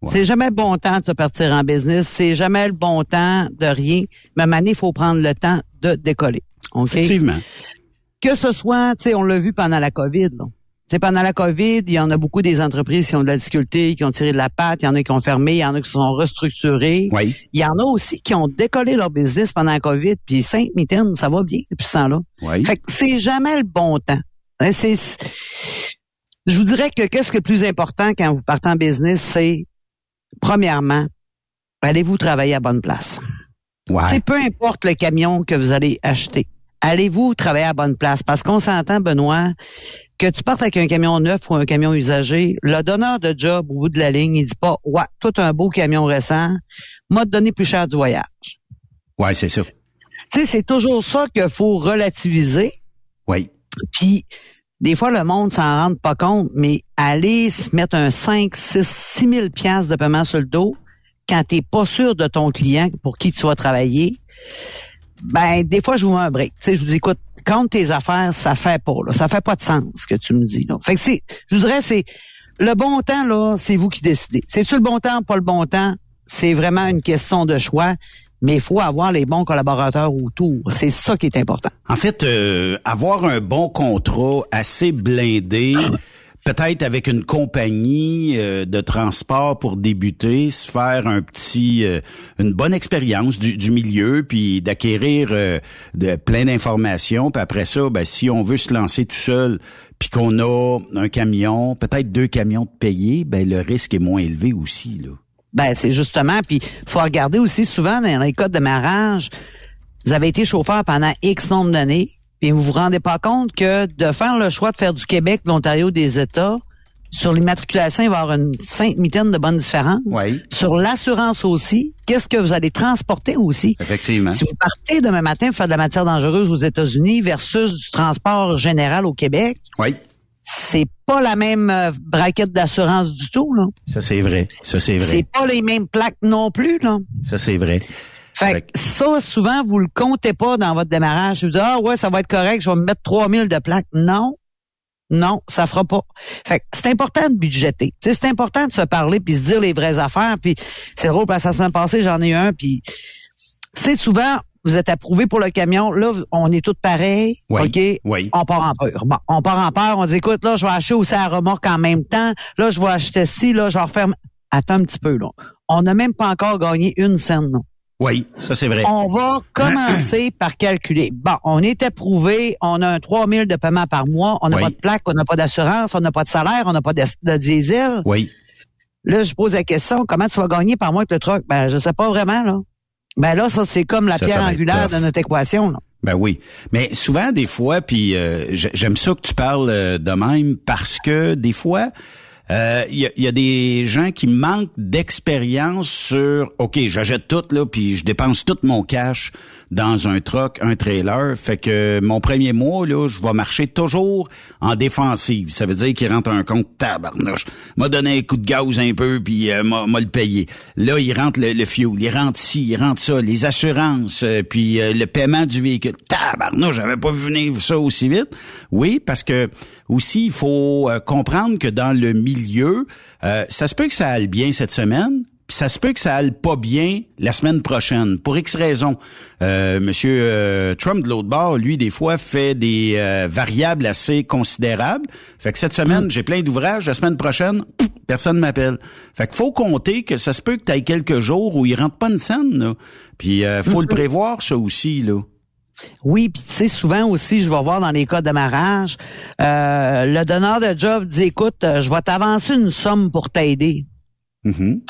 Ouais. C'est jamais le bon temps de se partir en business. C'est jamais le bon temps de rien. Mais à un moment donné, il faut prendre le temps de décoller. Okay? Effectivement. Que ce soit, tu sais, on l'a vu pendant la COVID, là. T'sais, pendant la COVID, il y en a beaucoup des entreprises qui ont de la difficulté, qui ont tiré de la patte, il y en a qui ont fermé, il y en a qui se sont restructurés. Oui. Il y en a aussi qui ont décollé leur business pendant la COVID, puis Sainte-Mitaine, ça va bien depuis ce temps-là. Oui. Fait que c'est jamais le bon temps. Je vous dirais que qu'est-ce qui est le plus important quand vous partez en business, c'est, premièrement, allez-vous travailler à bonne place. Ouais. C'est peu importe le camion que vous allez acheter. Allez-vous travailler à bonne place? Parce qu'on s'entend, Benoît, que tu partes avec un camion neuf ou un camion usagé, le donneur de job au bout de la ligne, il dit pas, ouais, toi, t'as un beau camion récent, m'a donné plus cher du voyage. Ouais, c'est ça. Tu sais, c'est toujours ça qu'il faut relativiser. Oui. Puis, des fois, le monde s'en rend pas compte, mais aller se mettre un 5, 6, 6 000 piastres de paiement sur le dos quand t'es pas sûr de ton client pour qui tu vas travailler, ben, des fois, je vous mets un break. Tu sais, je vous dis, écoute, compte tes affaires, ça fait pas, là. Ça fait pas de sens, ce que tu me dis, là. Fait que je vous dirais, c'est, le bon temps, là, c'est vous qui décidez. C'est-tu le bon temps, pas le bon temps? C'est vraiment une question de choix. Mais il faut avoir les bons collaborateurs autour. C'est ça qui est important. En fait, avoir un bon contrat assez blindé, peut-être avec une compagnie de transport pour débuter, se faire une bonne expérience du milieu, puis d'acquérir de plein d'informations. Puis après ça, ben si on veut se lancer tout seul, puis qu'on a un camion, peut-être 2 camions de payer, ben le risque est moins élevé aussi, là. Ben, c'est justement, puis faut regarder aussi souvent dans les cas de démarrage, vous avez été chauffeur pendant X nombre d'années, puis vous vous rendez pas compte que de faire le choix de faire du Québec, de l'Ontario, des États, sur l'immatriculation, il va y avoir une Sainte-Mitaine de bonne différence. Oui. Sur l'assurance aussi, qu'est-ce que vous allez transporter aussi? Effectivement. Si vous partez demain matin faire de la matière dangereuse aux États-Unis versus du transport général au Québec, oui. C'est pas la même braquette d'assurance du tout, là. Ça, c'est vrai. C'est pas les mêmes plaques non plus, là. Ça, c'est vrai. Fait que ça, souvent, vous le comptez pas dans votre démarrage. Vous dites, ah ouais, ça va être correct, je vais me mettre 3000 de plaques. Non, ça fera pas. Fait que c'est important de budgéter. T'sais, c'est important de se parler puis se dire les vraies affaires. Puis c'est drôle, parce que la semaine passée, j'en ai eu un, puis c'est souvent... Vous êtes approuvé pour le camion. Là, on est tous pareils. Oui, OK? Oui. On part en peur. Bon, on part en peur. On dit, écoute, là, je vais acheter aussi la remorque en même temps. Là, je vais acheter ci. Là, je vais refaire... Attends un petit peu, là. On n'a même pas encore gagné une scène, non? Oui, ça, c'est vrai. On va commencer par calculer. Bon, on est approuvé. On a un 3000 de paiement par mois. On n'a pas de plaque. On n'a pas d'assurance. On n'a pas de salaire. On n'a pas de diesel. Oui. Là, je pose la question, comment tu vas gagner par mois avec le truck? Ben, je sais pas vraiment, là. Ben là, ça, c'est comme la pierre angulaire de notre équation, là. Ben oui. Mais souvent, des fois, puis j'aime ça que tu parles de même parce que des fois, il y a des gens qui manquent d'expérience sur OK, j'achète tout là puis je dépense tout mon cash dans un truck, un trailer, fait que mon premier mois là, je vais marcher toujours en défensive. Ça veut dire qu'il rentre un compte tabarnouche. M'a donné un coup de gaz un peu puis m'a le payé. Là, il rentre le fuel, il rentre ci, il rentre ça, les assurances puis le paiement du véhicule. Tabarnouche, j'avais pas vu venir ça aussi vite. Oui, parce que aussi il faut comprendre que dans le milieu, ça se peut que ça aille bien cette semaine. Puis ça se peut que ça aille pas bien la semaine prochaine, pour X raisons. Monsieur Trump, de l'autre bord, lui, des fois, fait des variables assez considérables. Fait que cette semaine, j'ai plein d'ouvrages. La semaine prochaine, personne m'appelle. Fait qu'il faut compter que ça se peut que tu aies quelques jours où il rentre pas une scène, là. Puis faut le prévoir, ça aussi, là. Oui, puis tu sais, souvent aussi, je vais voir dans les cas de démarrage, le donneur de job dit, écoute, je vais t'avancer une somme pour t'aider. Mm-hmm.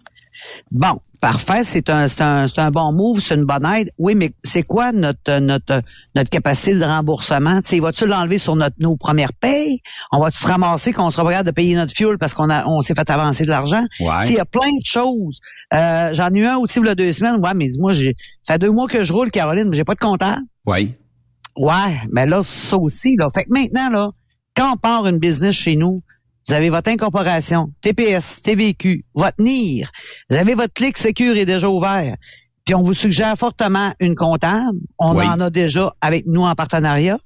Bon, parfait, c'est un bon move, c'est une bonne aide. Oui, mais c'est quoi notre capacité de remboursement? Tu sais, vas-tu l'enlever sur nos premières payes? On va-tu se ramasser qu'on sera pas capable de payer notre fuel parce qu'on s'est fait avancer de l'argent? Ouais. Tu sais, il y a plein de choses. J'en ai eu un aussi il y a 2 semaines. Ouais, mais dis-moi, ça fait 2 mois que je roule, Caroline, mais j'ai pas de comptable. Oui. Ouais, mais là, ça aussi, là. Fait que maintenant, là, quand on part une business chez nous, vous avez votre incorporation, TPS, TVQ, votre NIR, vous avez votre clic Sécure est déjà ouvert. Puis on vous suggère fortement une comptable. On en a déjà avec nous en partenariat.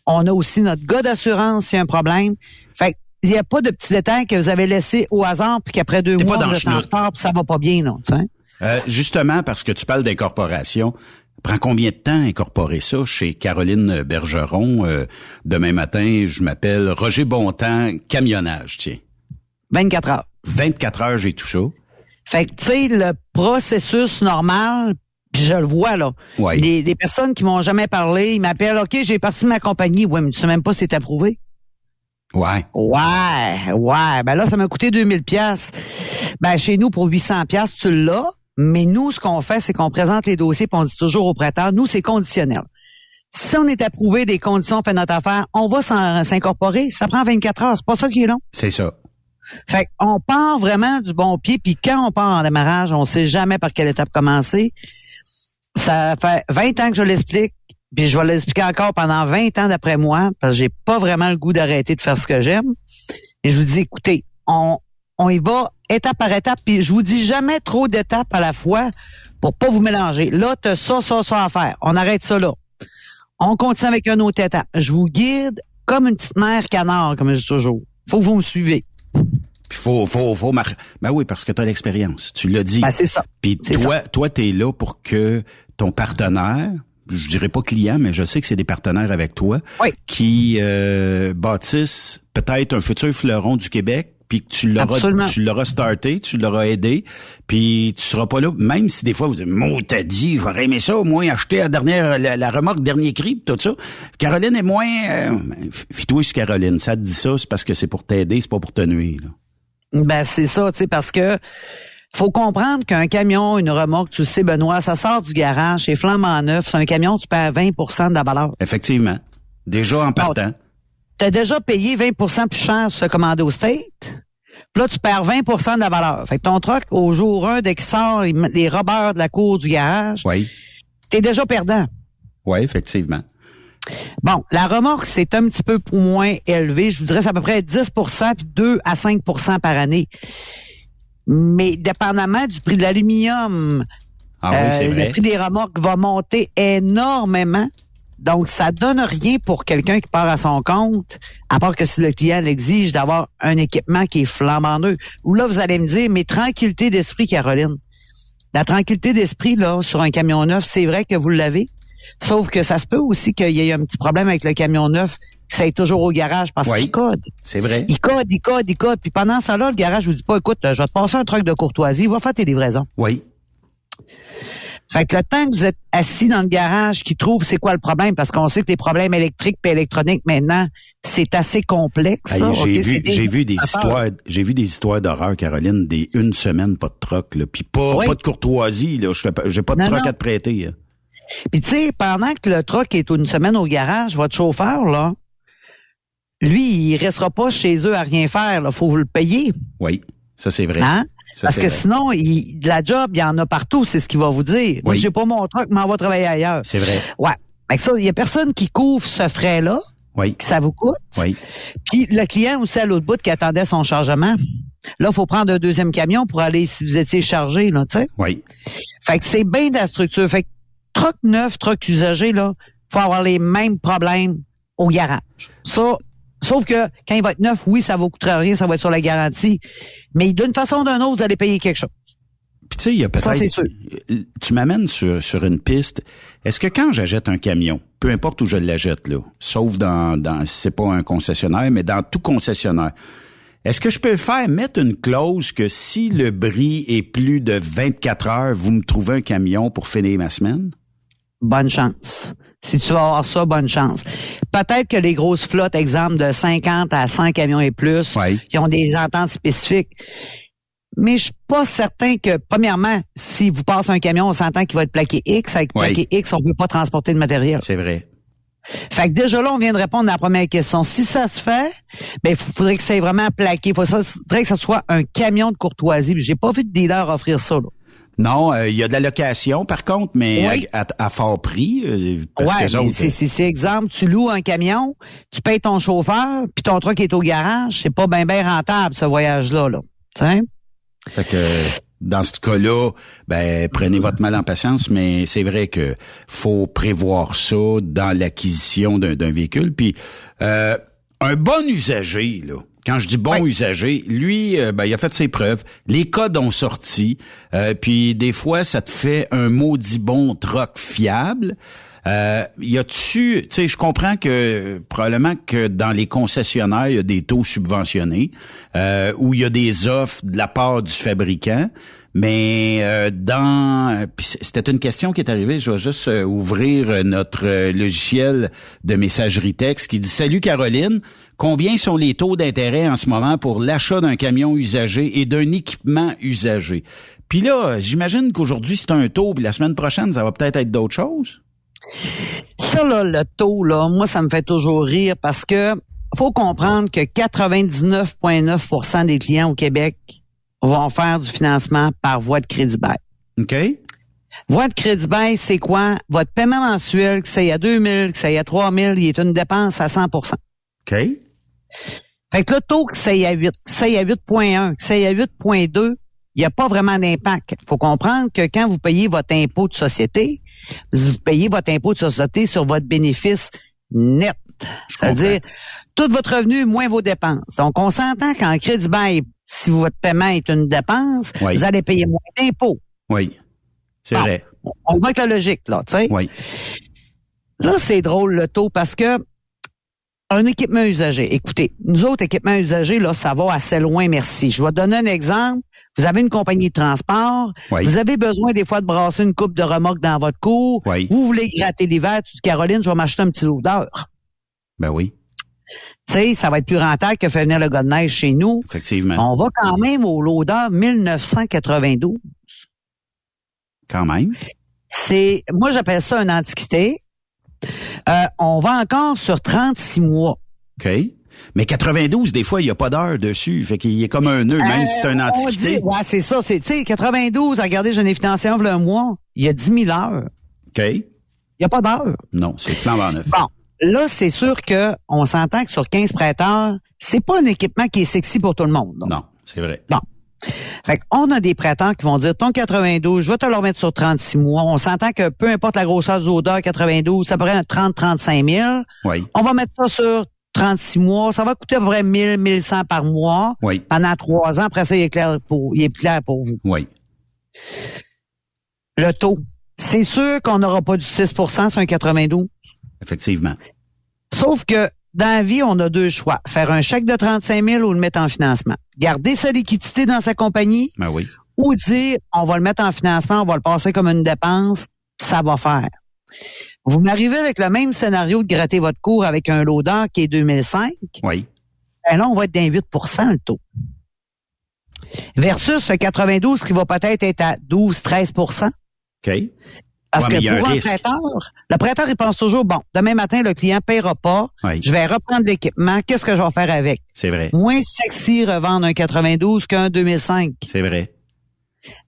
On a aussi notre gars d'assurance s'il y a un problème. Fait qu'il n'y a pas de petits détails que vous avez laissés au hasard puis qu'après 2 mois, vous êtes en retard puis ça va pas bien, non, tu sais. Justement, parce que tu parles d'incorporation, prend combien de temps incorporer ça chez Caroline Bergeron? Demain matin, je m'appelle Roger Bontemps, camionnage, tiens. 24 heures. 24 heures, j'ai tout ça. Fait que, tu sais, le processus normal, puis je le vois, là. Ouais. Les personnes qui m'ont jamais parlé, ils m'appellent, OK, j'ai parti de ma compagnie. Ouais, mais tu sais même pas si c'est approuvé. Ouais. Ben là, ça m'a coûté 2000 $. Ben, chez nous, pour 800 $, tu l'as. Mais nous, ce qu'on fait, c'est qu'on présente les dossiers puis on dit toujours au prêteur, nous, c'est conditionnel. Si on est approuvé des conditions, on fait notre affaire, on va s'incorporer. Ça prend 24 heures. C'est pas ça qui est long. C'est ça. Fait qu'on part vraiment du bon pied. Puis quand on part en démarrage, on sait jamais par quelle étape commencer. Ça fait 20 ans que je l'explique. Puis je vais l'expliquer encore pendant 20 ans d'après moi, parce que j'ai pas vraiment le goût d'arrêter de faire ce que j'aime. Et je vous dis, écoutez, on y va étape par étape, puis je vous dis jamais trop d'étapes à la fois pour pas vous mélanger. Là, t'as ça à faire. On arrête ça là. On continue avec une autre étape. Je vous guide comme une petite mère canard, comme je dis toujours. Faut que vous me suivez. Puis ben oui, parce que t'as l'expérience. Tu l'as dit. Ben, c'est ça. Puis toi, t'es là pour que ton partenaire, je dirais pas client, mais je sais que c'est des partenaires avec toi, qui bâtissent peut-être un futur fleuron du Québec, puis que tu l'auras starté, tu l'auras aidé, puis tu seras pas là, même si des fois vous dites, t'as dit, j'aurais aimé ça, au moins acheter la remorque dernier cri, tout ça. Caroline est moins, fie-toi sur Caroline, ça te dit ça, c'est parce que c'est pour t'aider, c'est pas pour te nuire, là. Ben, c'est ça, tu sais, parce que faut comprendre qu'un camion, une remorque, tu sais, Benoît, ça sort du garage, c'est flambant neuf, c'est un camion, tu perds 20% de la valeur. Effectivement. Déjà en partant. T'as déjà payé 20% plus cher sur ce commandé au State. Puis là, tu perds 20% de la valeur. Fait que ton truck, au jour 1, dès qu'il sort les robeurs de la cour du garage, t'es déjà perdant. Oui, effectivement. Bon, la remorque, c'est un petit peu moins élevé. Je vous dirais, c'est à peu près 10%, puis 2 à 5% par année. Mais dépendamment du prix de l'aluminium, le prix des remorques va monter énormément. Donc, ça donne rien pour quelqu'un qui part à son compte, à part que si le client l'exige d'avoir un équipement qui est flambant neuf. Ou là, vous allez me dire, mais tranquillité d'esprit, Caroline. La tranquillité d'esprit, là, sur un camion neuf, c'est vrai que vous l'avez. Sauf que ça se peut aussi qu'il y ait un petit problème avec le camion neuf, que ça est toujours au garage parce qu'il code. C'est vrai. Il code. Puis pendant ça, là, le garage vous dit pas, écoute, je vais te passer un truc de courtoisie, va faire tes livraisons. Oui. Fait que le temps que vous êtes assis dans le garage, qui trouve c'est quoi le problème, parce qu'on sait que les problèmes électriques et électroniques maintenant, c'est assez complexe. Ça. J'ai vu des histoires d'horreur, Caroline, des 1 semaine, pas de troc, là, puis pas de courtoisie, là. J'ai pas de troc à te prêter. Là. Puis tu sais, pendant que le truck est une semaine au garage, votre chauffeur, là, lui, il restera pas chez eux à rien faire. Il faut vous le payer. Oui, ça c'est vrai. Hein? Ça, parce que vrai. sinon, la job, il y en a partout, c'est ce qu'il va vous dire. Moi, j'ai pas mon truck, m'en va travailler ailleurs. C'est vrai. Ouais. Fait que ça, il y a personne qui couvre ce frais-là. Oui. Que ça vous coûte. Oui. Puis le client aussi à l'autre bout qui attendait son chargement. Là, il faut prendre un deuxième camion pour aller si vous étiez chargé, là, tu sais. Oui. Fait que c'est bien de la structure. Fait que truck neuf, truck usagé, là, faut avoir les mêmes problèmes au garage. Ça, sauf que quand il va être neuf, oui, ça vous coûtera rien, ça va être sur la garantie. Mais d'une façon ou d'une autre, vous allez payer quelque chose. Puis tu sais, il y a peut-être... Ça, c'est sûr. Tu m'amènes sur une piste. Est-ce que quand j'achète un camion, peu importe où je l'achète, là, sauf dans c'est pas un concessionnaire, mais dans tout concessionnaire, est-ce que je peux mettre une clause que si le bris est plus de 24 heures, vous me trouvez un camion pour finir ma semaine? Bonne chance. Si tu vas avoir ça, bonne chance. Peut-être que les grosses flottes, exemple de 50 à 100 camions et plus, qui ont des ententes spécifiques. Mais je suis pas certain que, premièrement, si vous passez un camion, on s'entend qu'il va être plaqué X. Avec plaqué X, on peut pas transporter de matériel. C'est vrai. Fait que déjà là, on vient de répondre à la première question. Si ça se fait, ben, il faudrait que ça ait vraiment plaqué. Il faudrait que ça soit un camion de courtoisie. J'ai pas vu de dealer offrir ça, là. Non, il y a de la location, par contre, mais à fort prix. Parce que c'est exemple, tu loues un camion, tu payes ton chauffeur, puis ton truck est au garage, c'est pas bien rentable, ce voyage-là, là. T'sais? Fait que dans ce cas-là, ben prenez votre mal en patience, mais c'est vrai que faut prévoir ça dans l'acquisition d'un véhicule. Puis un bon usager, là. Quand je dis bon usager, lui, il a fait ses preuves. Les codes ont sorti. Puis des fois, ça te fait un maudit bon troc fiable. Tu sais, je comprends que probablement que dans les concessionnaires, il y a des taux subventionnés, où il y a des offres de la part du fabricant. Mais c'était une question qui est arrivée. Je vais juste ouvrir notre logiciel de messagerie texte qui dit « Salut Caroline, combien sont les taux d'intérêt en ce moment pour l'achat d'un camion usagé et d'un équipement usagé? » Puis là, j'imagine qu'aujourd'hui, c'est un taux, puis la semaine prochaine, ça va peut-être être d'autres choses. Ça, là, le taux, là, moi, ça me fait toujours rire parce que faut comprendre que 99,9% des clients au Québec vont faire du financement par voie de crédit bail. OK. Voie de crédit bail, c'est quoi? Votre paiement mensuel, que ça y a 2 000, que ça y a 3 000, il est une dépense à 100%. OK. Fait que le taux, que ça y a 8, que ça y a 8,1, que ça y a 8,2, il n'y a pas vraiment d'impact. Il faut comprendre que quand vous payez votre impôt de société, vous payez votre impôt de société sur votre bénéfice net. C'est-à-dire, tout votre revenu moins vos dépenses. Donc, on s'entend qu'en crédit bail, si votre paiement est une dépense, vous allez payer moins d'impôts. Oui, c'est vrai. On voit que la logique, là, tu sais. Oui. Là, c'est drôle, le taux, parce que un équipement usagé. Écoutez, nous autres, équipements usagés, là, ça va assez loin, merci. Je vais te donner un exemple. Vous avez une compagnie de transport. Vous avez besoin des fois de brasser une coupe de remorque dans votre cour. Vous voulez gratter l'hiver. Tu dis, Caroline, je vais m'acheter un petit loader. Ben oui. Tu sais, ça va être plus rentable que faire venir le gars de neige chez nous. Effectivement. On va quand même au loader 1992. Quand même. Moi, j'appelle ça une antiquité. On va encore sur 36 mois. OK. Mais 92, des fois, il n'y a pas d'heure dessus. Fait qu'il est comme un nœud, même si c'est un antiquité. C'est ça. Tu sais, 92, regardez, j'en ai financé un mois. Il y a 10 000 heures. OK. Il n'y a pas d'heure. Non, c'est flambant neuf. Bon. Là, c'est sûr que on s'entend que sur 15 prêteurs, c'est pas un équipement qui est sexy pour tout le monde. Non, c'est vrai. Bon. Fait qu'on a des prêteurs qui vont dire, ton 92, je vais te le remettre sur 36 mois. On s'entend que peu importe la grosseur du odeur, 92, ça pourrait être 30-35 000. Oui. On va mettre ça sur 36 mois. Ça va coûter à peu près 1 100 par mois. Oui. Pendant 3 ans. Après ça, il est clair pour vous. Oui. Le taux. C'est sûr qu'on n'aura pas du 6% sur un 92. Effectivement. Sauf que dans la vie, on a 2 choix. Faire un chèque de 35 000 ou le mettre en financement. Garder sa liquidité dans sa compagnie. Ben oui. Ou dire, on va le mettre en financement, on va le passer comme une dépense, ça va faire. Vous m'arrivez avec le même scénario de gratter votre cours avec un loader qui est 2005. Oui. Ben là, on va être d'un 8% le taux. Versus le 92 qui va peut-être être à 12-13%. OK. Parce que pour un prêteur, le prêteur, il pense toujours, bon, demain matin, le client paiera pas, je vais reprendre l'équipement, qu'est-ce que je vais faire avec? C'est vrai. Moins sexy revendre un 92 qu'un 2005. C'est vrai.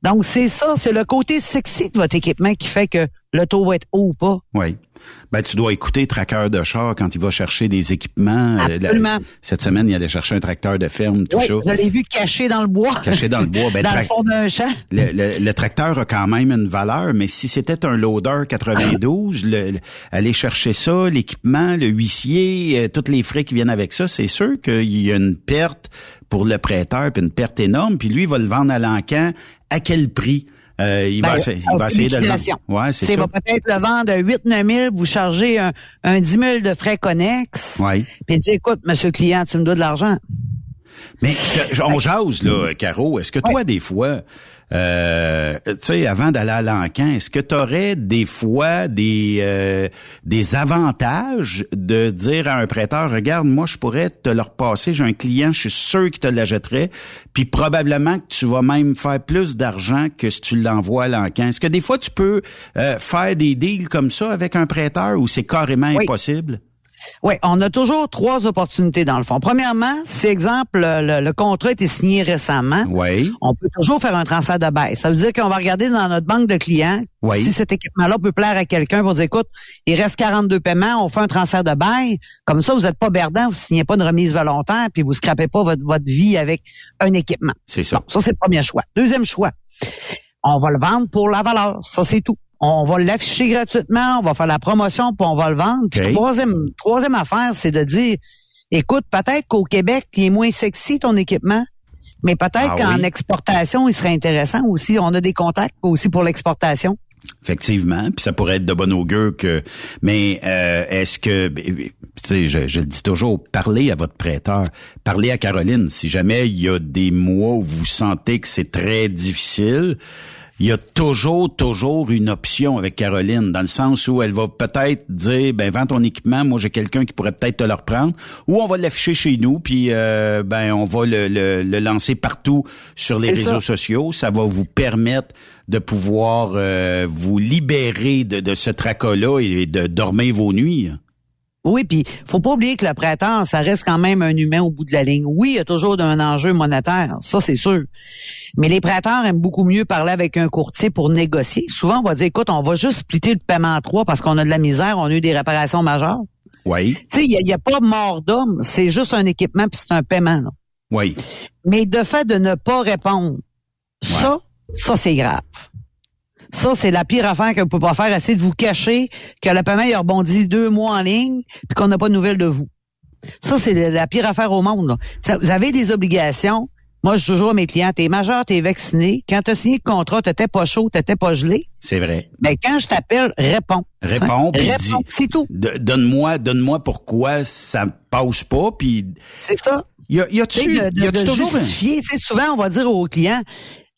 Donc, c'est ça, c'est le côté sexy de votre équipement qui fait que le taux va être haut ou pas. Oui. Ben, tu dois écouter Traqueur de char quand il va chercher des équipements. Absolument. Cette semaine, il allait chercher un tracteur de ferme, tout ça. Je l'ai vu caché dans le bois. Caché dans le bois. Ben, dans le fond d'un champ. Le tracteur a quand même une valeur, mais si c'était un loader 92, aller chercher ça, l'équipement, le huissier, tous les frais qui viennent avec ça, c'est sûr qu'il y a une perte pour le prêteur, puis une perte énorme, puis lui, il va le vendre à l'encan. À quel prix? Il va essayer de le vendre. Ouais, c'est ça. Il va peut-être le vendre à 8-9 000, vous chargez un 10 000 de frais connexes. Ouais. Puis il dit, écoute, monsieur le client, tu me dois de l'argent. Mais on jase, là, Caro. Est-ce que toi, des fois, tu sais, avant d'aller à l'encan, est-ce que tu aurais des fois des avantages de dire à un prêteur, regarde, moi, je pourrais te le repasser, j'ai un client, je suis sûr qu'il te l'achèterait, puis probablement que tu vas même faire plus d'argent que si tu l'envoies à l'encan. Est-ce que des fois, tu peux faire des deals comme ça avec un prêteur ou c'est carrément impossible? Oui, on a toujours 3 opportunités dans le fond. Premièrement, si exemple le contrat a été signé récemment, on peut toujours faire un transfert de bail. Ça veut dire qu'on va regarder dans notre banque de clients si cet équipement-là peut plaire à quelqu'un pour dire, écoute, il reste 42 paiements, on fait un transfert de bail. Comme ça, vous n'êtes pas perdant, vous signez pas une remise volontaire, puis vous scrapez pas votre vie avec un équipement. C'est ça. Bon, ça, c'est le premier choix. Deuxième choix, on va le vendre pour la valeur. Ça, c'est tout. On va l'afficher gratuitement, on va faire la promotion, puis on va le vendre. Puis troisième affaire, c'est de dire, écoute, peut-être qu'au Québec, il est moins sexy ton équipement, mais peut-être qu'en exportation, il serait intéressant aussi. On a des contacts aussi pour l'exportation. Effectivement, puis ça pourrait être de bon augure que... Mais est-ce que... Tu sais, je le dis toujours, parlez à votre prêteur, parlez à Caroline. Si jamais il y a des mois où vous sentez que c'est très difficile... Il y a toujours une option avec Caroline, dans le sens où elle va peut-être dire, ben, vends ton équipement, moi j'ai quelqu'un qui pourrait peut-être te le reprendre, ou on va l'afficher chez nous, puis on va le lancer partout sur les réseaux sociaux. Ça va vous permettre de pouvoir vous libérer de ce tracas-là et de dormir vos nuits. Oui, puis faut pas oublier que le prêteur, ça reste quand même un humain au bout de la ligne. Oui, il y a toujours un enjeu monétaire, ça c'est sûr. Mais les prêteurs aiment beaucoup mieux parler avec un courtier pour négocier. Souvent, on va dire, écoute, on va juste splitter le paiement en 3 parce qu'on a de la misère, on a eu des réparations majeures. Oui. Tu sais, il y a pas mort d'homme, c'est juste un équipement puis c'est un paiement. Là. Oui. Mais de fait de ne pas répondre, ça c'est grave. Ça, c'est la pire affaire que vous pouvez pas faire, essayer de vous cacher que le paiement il a rebondi 2 mois en ligne puis qu'on n'a pas de nouvelles de vous. Ça, c'est la pire affaire au monde. Là. Vous avez des obligations. Moi, je dis toujours à mes clients, t'es majeur, t'es vacciné. Quand t'as signé le contrat, t'étais pas chaud, t'étais pas gelé. C'est vrai. Mais quand je t'appelle, réponds. Réponds, puis dis. C'est tout. Donne-moi pourquoi ça passe pas, puis... C'est ça. Y a-tu toujours justifier, souvent, on va dire aux clients,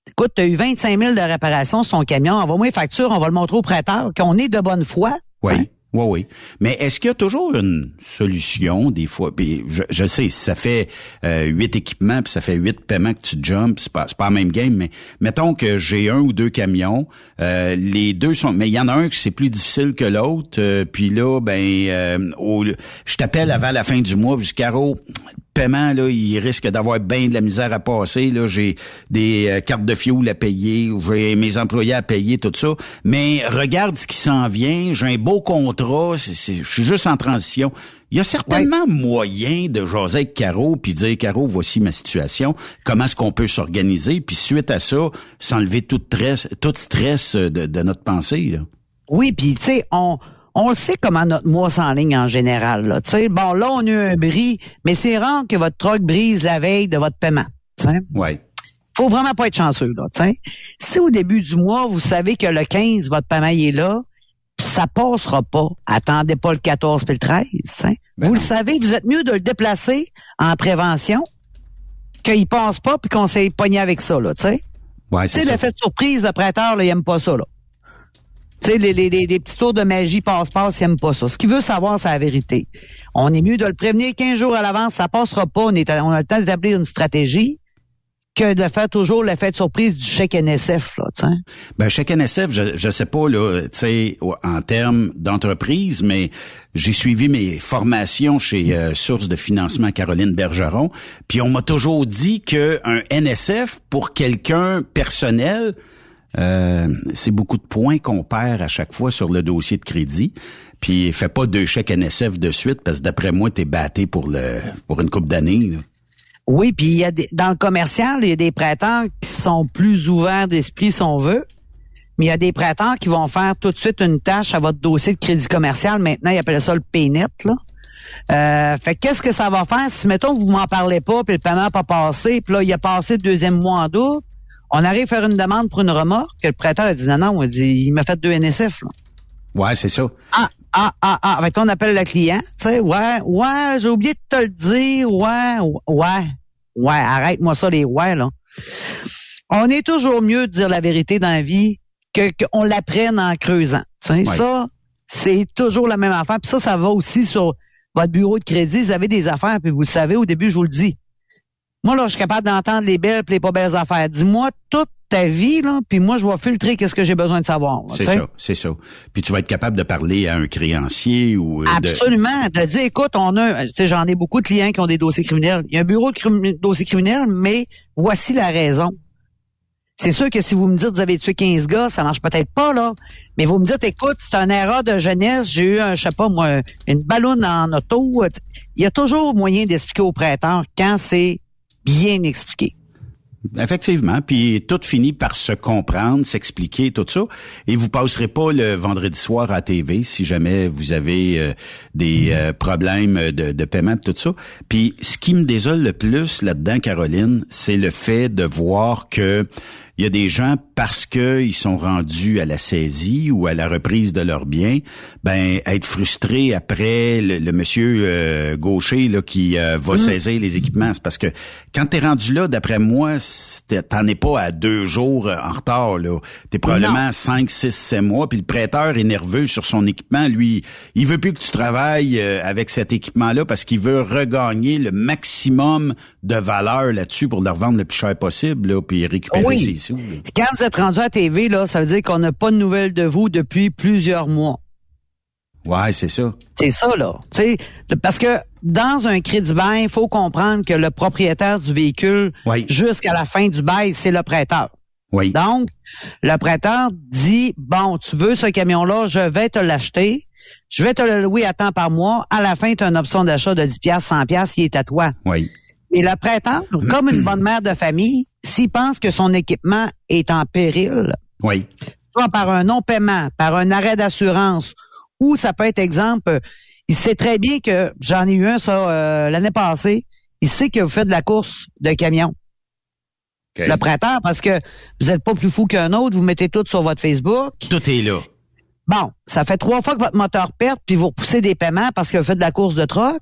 écoute, tu as eu 25 000 de réparation sur ton camion, envoie-moi une facture, on va le montrer au prêteur, qu'on est de bonne foi. Oui. Mais est-ce qu'il y a toujours une solution, des fois? Puis je sais, si ça fait 8 équipements, puis ça fait 8 paiements que tu jumps, c'est pas la même game, mais mettons que j'ai 1 ou 2 camions, les 2 sont... Mais il y en a un qui c'est plus difficile que l'autre, puis là, je t'appelle avant la fin du mois, puis je dis, Caro, paiement, là, il risque d'avoir bien de la misère à passer. Là, j'ai des cartes de fioul à payer, j'ai mes employés à payer, tout ça. Mais regarde ce qui s'en vient. J'ai un beau contrat. Je suis juste en transition. Il y a certainement moyen de jaser avec Caro puis dire, Caro, voici ma situation. Comment est-ce qu'on peut s'organiser? Puis suite à ça, s'enlever tout stress de notre pensée. Là. Oui, puis tu sais, on le sait comment notre mois s'enligne en général. Là. Bon, là, on a eu un bris, mais c'est rare que votre truck brise la veille de votre paiement. Oui. Faut vraiment pas être chanceux. Là, si au début du mois, vous savez que le 15, votre paiement est là, ça passera pas. Attendez pas le 14 puis le 13. Vous le savez, vous êtes mieux de le déplacer en prévention qu'il passe pas puis qu'on s'est pogné avec ça. Là, ouais, c'est ça. L'effet de surprise, le prêteur, là, il aime pas ça. Là. Tu sais, les petits tours de magie passe-passe, il aime pas ça. Ce qu'il veut savoir, c'est la vérité. On est mieux de le prévenir 15 jours à l'avance, ça passera pas. On a le temps d'établir une stratégie que de faire toujours l'effet de surprise du chèque NSF, là, tu sais? Ben, chèque NSF, je sais pas, là, tu sais, en termes d'entreprise, mais j'ai suivi mes formations chez Source de financement Caroline Bergeron, puis on m'a toujours dit que un NSF, pour quelqu'un personnel, c'est beaucoup de points qu'on perd à chaque fois sur le dossier de crédit. Puis fais pas 2 chèques NSF de suite, parce que d'après moi, t'es batté pour une couple d'années, là. Oui, puis il y a dans le commercial, il y a des prêteurs qui sont plus ouverts d'esprit, si on veut. Mais il y a des prêteurs qui vont faire tout de suite une tâche à votre dossier de crédit commercial. Maintenant, ils appellent ça le PayNet, là. Fait qu'est-ce que ça va faire si, mettons, vous m'en parlez pas, puis le paiement n'a pas passé, puis là, il a passé le 2e mois en double, on arrive à faire une demande pour une remorque, que le prêteur a dit non, il m'a fait 2 NSF, là. Ouais, c'est ça. Fait on appelle le client, tu sais, ouais, j'ai oublié de te le dire, ouais, arrête-moi ça, les ouais, là. On est toujours mieux de dire la vérité dans la vie qu'on l'apprenne en creusant. Ouais. Ça, c'est toujours la même affaire. Puis ça va aussi sur votre bureau de crédit. Vous avez des affaires, puis vous le savez, au début, je vous le dis. Moi, là, je suis capable d'entendre les belles et les pas belles affaires. Dis-moi toute ta vie, là, puis moi, je vais filtrer qu'est-ce que j'ai besoin de savoir. Là, c'est ça. Puis tu vas être capable de parler à un créancier ou... Absolument. De dire, écoute, j'en ai beaucoup de clients qui ont des dossiers criminels. Il y a un bureau de dossiers criminels, mais voici la raison. C'est sûr que si vous me dites, vous avez tué 15 gars, ça marche peut-être pas, là. Mais vous me dites, écoute, c'est une erreur de jeunesse, j'ai eu une balloune en auto. Il y a toujours moyen d'expliquer au prêteur quand c'est bien expliqué. Effectivement, puis tout finit par se comprendre, s'expliquer, tout ça. Et vous passerez pas le vendredi soir à la TV si jamais vous avez des problèmes de paiement, tout ça. Puis ce qui me désole le plus là-dedans, Caroline, c'est le fait de voir que il y a des gens, parce que ils sont rendus à la saisie ou à la reprise de leurs biens, être frustrés après le monsieur gaucher là qui va saisir les équipements. C'est parce que quand t'es rendu là, d'après moi, t'en es pas à 2 jours en retard, là. T'es probablement 5, 6, 7 mois, puis le prêteur est nerveux sur son équipement. Lui, il veut plus que tu travailles avec cet équipement-là parce qu'il veut regagner le maximum de valeur là-dessus pour le revendre le plus cher possible, là, puis récupérer ses sous. Quand vous êtes rendu à la TV, là, ça veut dire qu'on n'a pas de nouvelles de vous depuis plusieurs mois. Ouais, c'est ça. C'est ça, là. T'sais, parce que dans un crédit bail, il faut comprendre que le propriétaire du véhicule, jusqu'à la fin du bail, c'est le prêteur. Oui. Donc, le prêteur dit, bon, tu veux ce camion-là, je vais te l'acheter, je vais te le louer à temps par mois, à la fin, tu as une option d'achat de 10$, 100$, il est à toi. Oui. Et le prêteur, comme une bonne mère de famille, s'il pense que son équipement est en péril, soit par un non-paiement, par un arrêt d'assurance, ou ça peut être exemple, il sait très bien que, j'en ai eu un l'année passée, il sait que vous faites de la course de camion. Okay. Le prêteur, parce que vous n'êtes pas plus fou qu'un autre, vous mettez tout sur votre Facebook. Tout est là. Bon, ça fait 3 fois que votre moteur perd, puis vous repoussez des paiements parce que vous faites de la course de troc.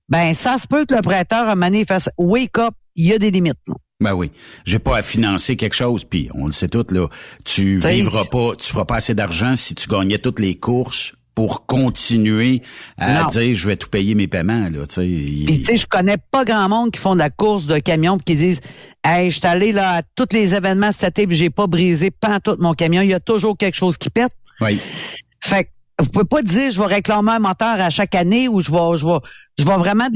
Ben, ça se peut que le prêteur, à un moment donné, fasse wake up, il y a des limites, là. Ben oui. J'ai pas à financer quelque chose, puis on le sait tout, là. Tu vivras pas, tu feras pas assez d'argent si tu gagnais toutes les courses pour continuer à dire je vais tout payer mes paiements, là, tu sais. Puis tu sais, je connais pas grand monde qui font de la course de camion puis qui disent hey, je suis allé là à tous les événements cet été puis j'ai pas brisé pantoute mon camion, il y a toujours quelque chose qui pète. Oui. Fait que vous pouvez pas dire je vais réclamer un moteur à chaque année ou je vais vraiment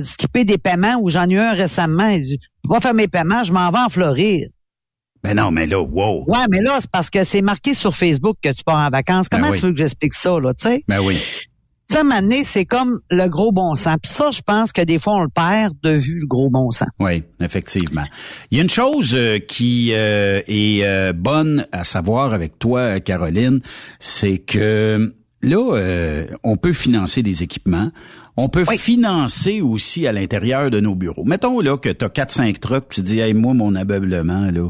skipper des paiements ou j'en ai eu un récemment. Je vais pas faire mes paiements, je m'en vais en Floride. Ben non, mais là, wow. Ouais, mais là, c'est parce que c'est marqué sur Facebook que tu pars en vacances. Comment tu veux que j'explique ça, là, tu sais? Ben oui. Ça, maintenant, c'est comme le gros bon sens. Puis ça, je pense que des fois, on le perd de vue, le gros bon sens. Oui, effectivement. Il y a une chose qui est bonne à savoir avec toi, Caroline, c'est que là, on peut financer des équipements. On peut financer aussi à l'intérieur de nos bureaux. Mettons là que tu as 4-5 trucks, tu dis hey, moi mon ameublement là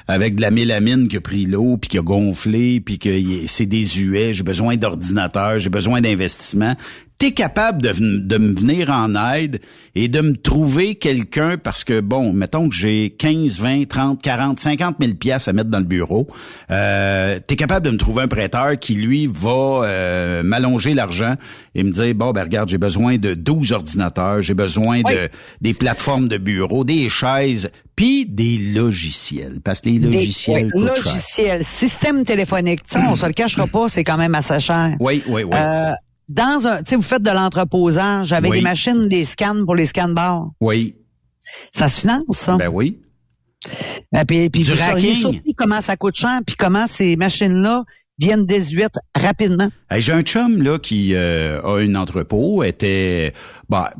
avec de la mélamine qui a pris l'eau puis qui a gonflé puis que c'est désuet, j'ai besoin d'ordinateur, j'ai besoin d'investissement. t'es capable de me venir en aide et de me trouver quelqu'un parce que, bon, mettons que j'ai 15, 20, 30, 40, 50 000 piastres à mettre dans le bureau, t'es capable de me trouver un prêteur qui, lui, va m'allonger l'argent et me dire, bon, ben regarde, j'ai besoin de 12 ordinateurs, j'ai besoin de des plateformes de bureau, des chaises, puis des logiciels, parce que les logiciels coûtent cher. Logiciels, système téléphonique, tu sais, on se le cachera pas, c'est quand même assez cher. Oui. Tu sais, vous faites de l'entreposage avec des machines, des scans pour les scan-bars. Oui. Ça se finance, ça? Ben oui. Puis du vous seriez surpris comment ça coûte cher, puis comment ces machines-là viennent désuètes rapidement. Hey, j'ai un chum là qui a un entrepôt, était pas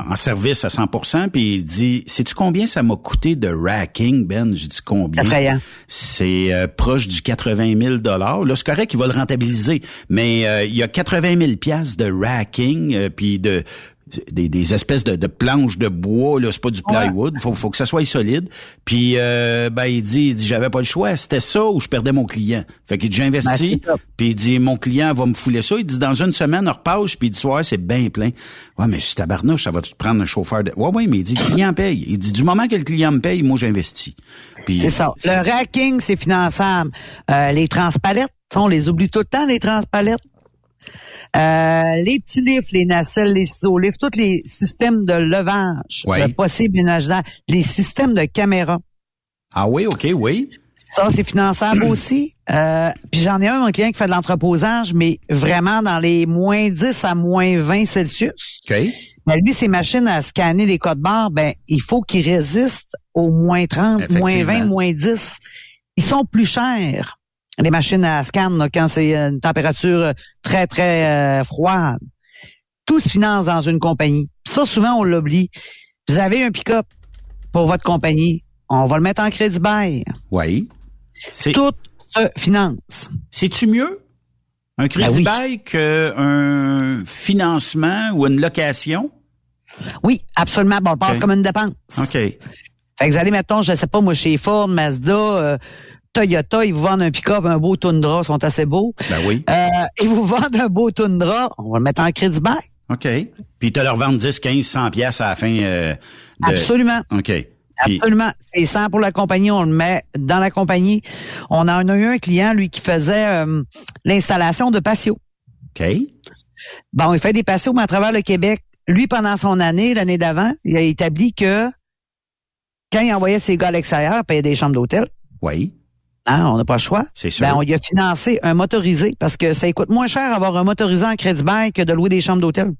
en service à 100%, puis il dit, sais-tu combien ça m'a coûté de racking, Ben? J'ai dit combien? Effrayant. C'est proche du 80 000 $. Là, c'est correct, il va le rentabiliser, mais il y a 80 000 $ de racking, puis des espèces de planches de bois, là, c'est pas du plywood, faut que ça soit solide. Puis il dit j'avais pas le choix, c'était ça ou je perdais mon client. Fait qu'il dit j'ai investi, puis il dit mon client va me fouler ça, il dit dans une semaine on repasse, puis il dit soir c'est bien plein. Ouais, mais si tabarnouche, ça va te prendre un chauffeur de ouais, mais il dit le client paye. Il dit du moment que le client me paye, moi j'investis. Puis c'est ça. Le racking, c'est finançable. Les transpalettes, on les oublie tout le temps, les transpalettes. Les petits livres, les nacelles, les ciseaux livres, tous les systèmes de levage, le possible ménage d'air, les systèmes de caméra. Ah oui, OK, oui. Ça, c'est finançable aussi. Puis j'en ai un client qui fait de l'entreposage, mais vraiment dans les moins 10 à moins 20 Celsius. OK. Mais lui, ses machines à scanner les codes barres, il faut qu'ils résistent aux moins 30, moins 20, moins 10. Ils sont plus chers. Les machines à scan, là, quand c'est une température très, très froide. Tout se finance dans une compagnie. Ça, souvent, on l'oublie. Vous avez un pick-up pour votre compagnie. On va le mettre en crédit bail. Oui. Tout se finance. C'est-tu mieux, un crédit bail qu'un financement ou une location? Oui, absolument. Bon, on le passe comme une dépense. OK. Fait que vous allez, mettons, je sais pas, moi, chez Ford, Mazda, Toyota, ils vous vendent un pick-up, un beau Tundra, sont assez beaux. Ben oui. Ils vous vendent un beau Tundra, on va le mettre en crédit bail. OK. Puis tu leur vendre 10, 15, 100 piastres à la fin Absolument. OK. Absolument. C'est 100 pour la compagnie, on le met dans la compagnie. On en a eu un client, lui, qui faisait l'installation de patios. OK. Bon, il fait des patios, mais à travers le Québec. Lui, pendant son année, l'année d'avant, il a établi que quand il envoyait ses gars à l'extérieur, il payait des chambres d'hôtel. Oui. On n'a pas le choix. C'est sûr. On lui a financé un motorisé parce que ça coûte moins cher avoir un motorisé en crédit bail que de louer des chambres d'hôtel.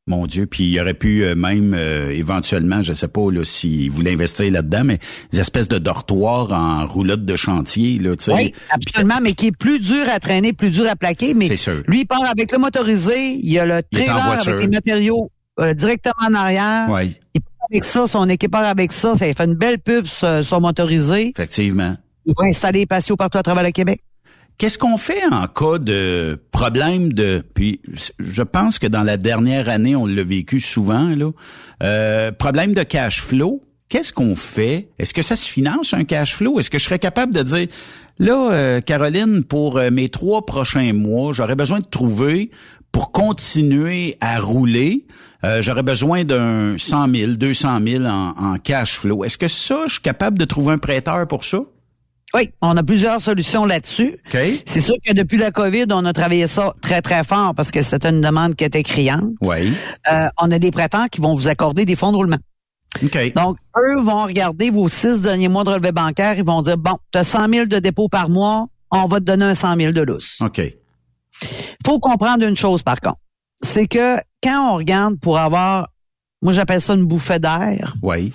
Mon Dieu, puis il aurait pu même éventuellement, je sais pas là s'il voulait investir là-dedans, mais des espèces de dortoirs en roulotte de chantier là, tu sais. Oui, absolument, mais qui est plus dur à traîner, plus dur à plaquer. Mais c'est sûr. Lui, il part avec le motorisé, il y a le trailer avec les matériaux directement en arrière. Oui. Il part avec ça, son équipeur avec ça, ça fait une belle pub sur motorisé. Effectivement. Il va installer les patios partout à travers le Québec. Qu'est-ce qu'on fait en cas de problème puis je pense que dans la dernière année, on l'a vécu souvent, là. Problème de cash flow. Qu'est-ce qu'on fait? Est-ce que ça se finance, un cash flow? Est-ce que je serais capable de dire, là, Caroline, pour mes 3 prochains mois, j'aurais besoin de trouver pour continuer à rouler, j'aurais besoin d'un 100 000, 200 000 en cash flow. Est-ce que ça, je suis capable de trouver un prêteur pour ça? Oui, on a plusieurs solutions là-dessus. Okay. C'est sûr que depuis la COVID, on a travaillé ça très, très fort parce que c'est une demande qui était criante. Oui. On a des prêteurs qui vont vous accorder des fonds de roulement. Okay. Donc, eux vont regarder vos 6 derniers mois de relevé bancaire. Ils vont dire, bon, tu as 100 000 de dépôt par mois, on va te donner un 100 000 de lousse. OK. Faut comprendre une chose, par contre. C'est que quand on regarde pour avoir, moi j'appelle ça une bouffée d'air. Oui.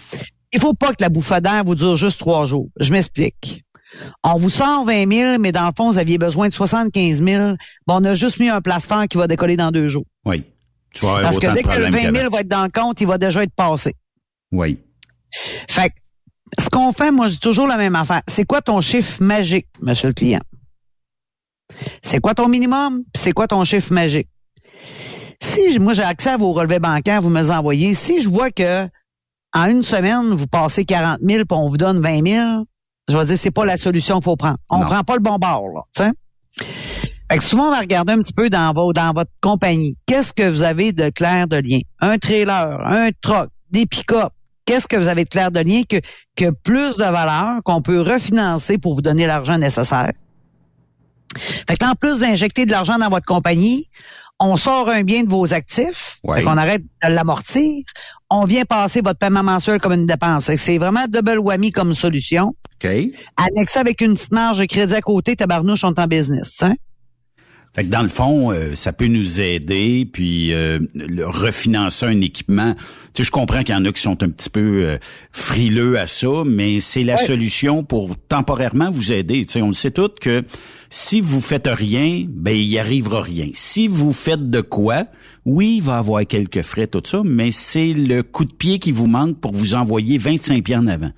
Il faut pas que la bouffée d'air vous dure juste 3 jours. Je m'explique. On vous sort 20 000, mais dans le fond, vous aviez besoin de 75 000. Bon, on a juste mis un plaster qui va décoller dans 2 jours. Oui. Tu vas avoir parce que autant dès de que le 20 000 qu'avant. va être dans le compte, il va déjà être passé. Oui. Fait que, ce qu'on fait, moi, je dis toujours la même affaire. C'est quoi ton chiffre magique, monsieur le client? C'est quoi ton minimum? Puis c'est quoi ton chiffre magique? Si moi, j'ai accès à vos relevés bancaires, vous me les envoyez. Si je vois que en une semaine, vous passez 40 000 puis on vous donne 20 000, je vais dire, c'est pas la solution qu'il faut prendre. On prend pas le bon bord, là, tu sais. Fait que souvent, on va regarder un petit peu dans votre compagnie. Qu'est-ce que vous avez de clair de lien? Un trailer, un truck, des pick-up. Qu'est-ce que vous avez de clair de lien que plus de valeur qu'on peut refinancer pour vous donner l'argent nécessaire? Fait que en plus d'injecter de l'argent dans votre compagnie, on sort un bien de vos actifs, fait qu'on arrête de l'amortir, on vient passer votre paiement mensuel comme une dépense. C'est vraiment double whammy comme solution. OK. Annexé avec une petite marge de crédit à côté, tabarnouche, on est en business, t'sais. Fait que dans le fond, ça peut nous aider, puis refinancer un équipement. Tu sais, je comprends qu'il y en a qui sont un petit peu frileux à ça, mais c'est la solution pour temporairement vous aider. Tu sais, on le sait tous que si vous faites rien, ben il y arrivera rien. Si vous faites de quoi, oui, il va y avoir quelques frais, tout ça, mais c'est le coup de pied qui vous manque pour vous envoyer 25 pieds en avant.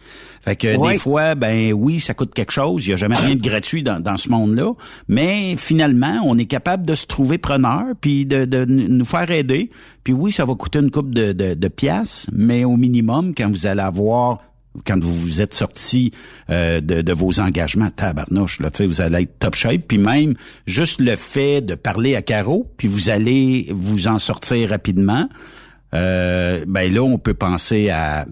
Fait que des fois, ben oui, ça coûte quelque chose. Il n'y a jamais rien de gratuit dans ce monde-là. Mais finalement, on est capable de se trouver preneur, puis de nous faire aider. Puis oui, ça va coûter une couple de piastres, mais au minimum, quand vous allez avoir, quand vous êtes sorti de vos engagements, tabarnouche, là, tu sais, vous allez être top shape. Puis même, juste le fait de parler à Caro, puis vous allez vous en sortir rapidement. Ben là, on peut penser à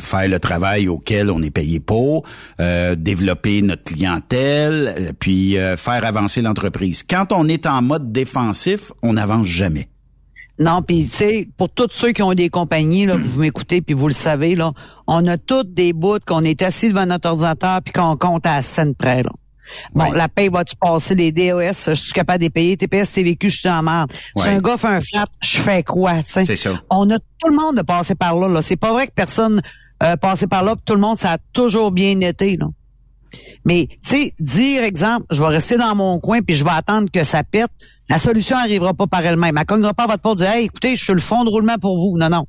faire le travail auquel on est payé pour, développer notre clientèle, puis faire avancer l'entreprise. Quand on est en mode défensif, on n'avance jamais. Non, puis tu sais, pour tous ceux qui ont des compagnies, là, vous m'écoutez, puis vous le savez, là, on a toutes des bouts qu'on est assis devant notre ordinateur puis qu'on compte à la scène près, là. Bon, la paye va-tu passer, les DOS, je suis capable de les payer, TPS, TVQ, je suis en merde. Si un gars fait un flat, je fais quoi, tu sais? C'est ça. On a tout le monde de passer par là, là. C'est pas vrai que personne passé par là, puis tout le monde, ça a toujours bien été, là. Mais, tu sais, dire, exemple, je vais rester dans mon coin puis je vais attendre que ça pète, la solution arrivera pas par elle-même. Elle cognera pas à votre porte et dire, hey, écoutez, je suis le fond de roulement pour vous. Non, non.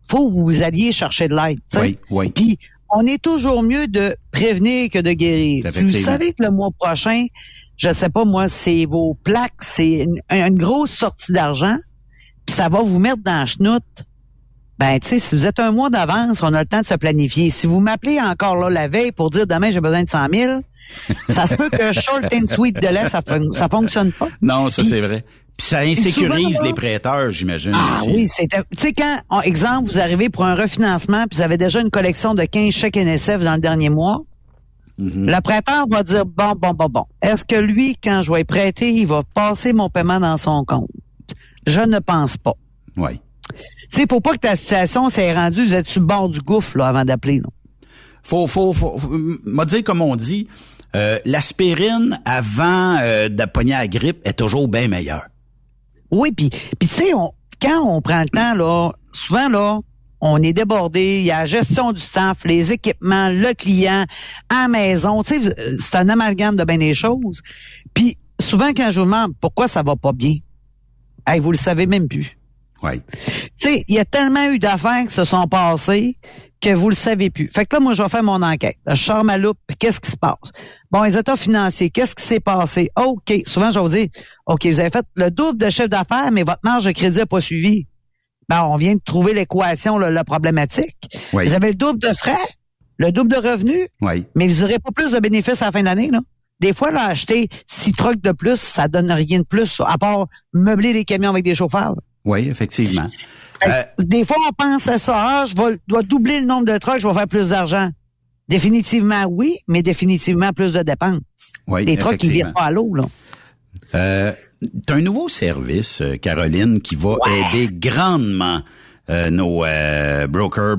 Faut que vous alliez chercher de l'aide, tu sais. Oui. Puis, on est toujours mieux de prévenir que de guérir. Si vous savez que le mois prochain, je sais pas moi, c'est vos plaques, c'est une grosse sortie d'argent, puis ça va vous mettre dans la chenoute, ben, tu sais, si vous êtes un mois d'avance, on a le temps de se planifier. Si vous m'appelez encore là la veille pour dire demain j'ai besoin de 100 000, ça se peut que short and sweet de lait, ça fonctionne pas. Non, ça c'est vrai. Puis ça insécurise souvent, les prêteurs, j'imagine. Ah aussi. Oui, tu sais, quand, exemple, vous arrivez pour un refinancement, puis vous avez déjà une collection de 15 chèques NSF dans le dernier mois, le prêteur va dire, bon. Est-ce que lui, quand je vais prêter, il va passer mon paiement dans son compte? Je ne pense pas. Oui. Tu sais, faut pas que ta situation s'est rendue, vous êtes sur le bord du gouffre, là, avant d'appeler, non? Faut m'a dit, comme on dit, l'aspirine avant de pogner à la grippe est toujours bien meilleure. Oui, puis tu sais, quand on prend le temps, là, souvent, là, on est débordé, il y a la gestion du staff, les équipements, le client, à la maison, tu sais, c'est un amalgame de bien des choses. Puis souvent, quand je vous demande pourquoi ça va pas bien, hey, vous le savez même plus. Oui. Tu sais, il y a tellement eu d'affaires qui se sont passées que vous le savez plus. Fait que là, moi, je vais faire mon enquête. Je sors ma loupe, qu'est-ce qui se passe? Bon, les états financiers, qu'est-ce qui s'est passé? OK. Souvent, je vais vous dire, OK, vous avez fait le double de chiffre d'affaires, mais votre marge de crédit n'a pas suivi. Ben, on vient de trouver l'équation, la problématique. Oui. Vous avez le double de frais, le double de revenus, mais vous n'aurez pas plus de bénéfices à la fin de l'année, là. Des fois, là, acheter 6 trucks de plus, ça donne rien de plus, à part meubler les camions avec des chauffeurs. Oui, effectivement. Des fois, on pense à ça. Je dois doubler le nombre de trucks, je vais faire plus d'argent. Définitivement, oui, mais définitivement plus de dépenses. Oui, les trucks, ils virent pas à l'eau, là. T'as un nouveau service, Caroline, qui va aider grandement nos brokers,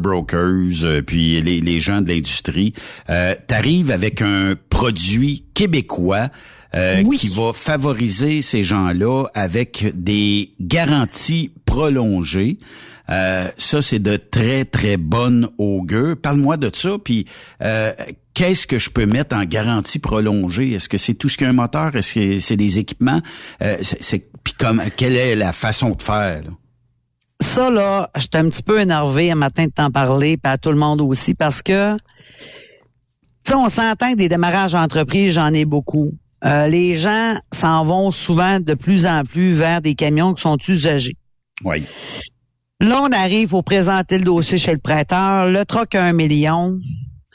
puis les gens de l'industrie. T'arrives avec un produit québécois qui va favoriser ces gens-là avec des garanties prolongées. Ça, c'est de très, très bonne augure. Parle-moi de ça, puis qu'est-ce que je peux mettre en garantie prolongée? Est-ce que c'est tout ce qu'un moteur? Est-ce que c'est des équipements? Puis quelle est la façon de faire, là? Ça, là, j'étais un petit peu énervé un matin de t'en parler, puis à tout le monde aussi, parce que, tu sais, on s'entend que des démarrages d'entreprise, j'en ai beaucoup. Les gens s'en vont souvent de plus en plus vers des camions qui sont usagés. Oui. Là, on arrive pour présenter le dossier chez le prêteur. Le truck a 1 million.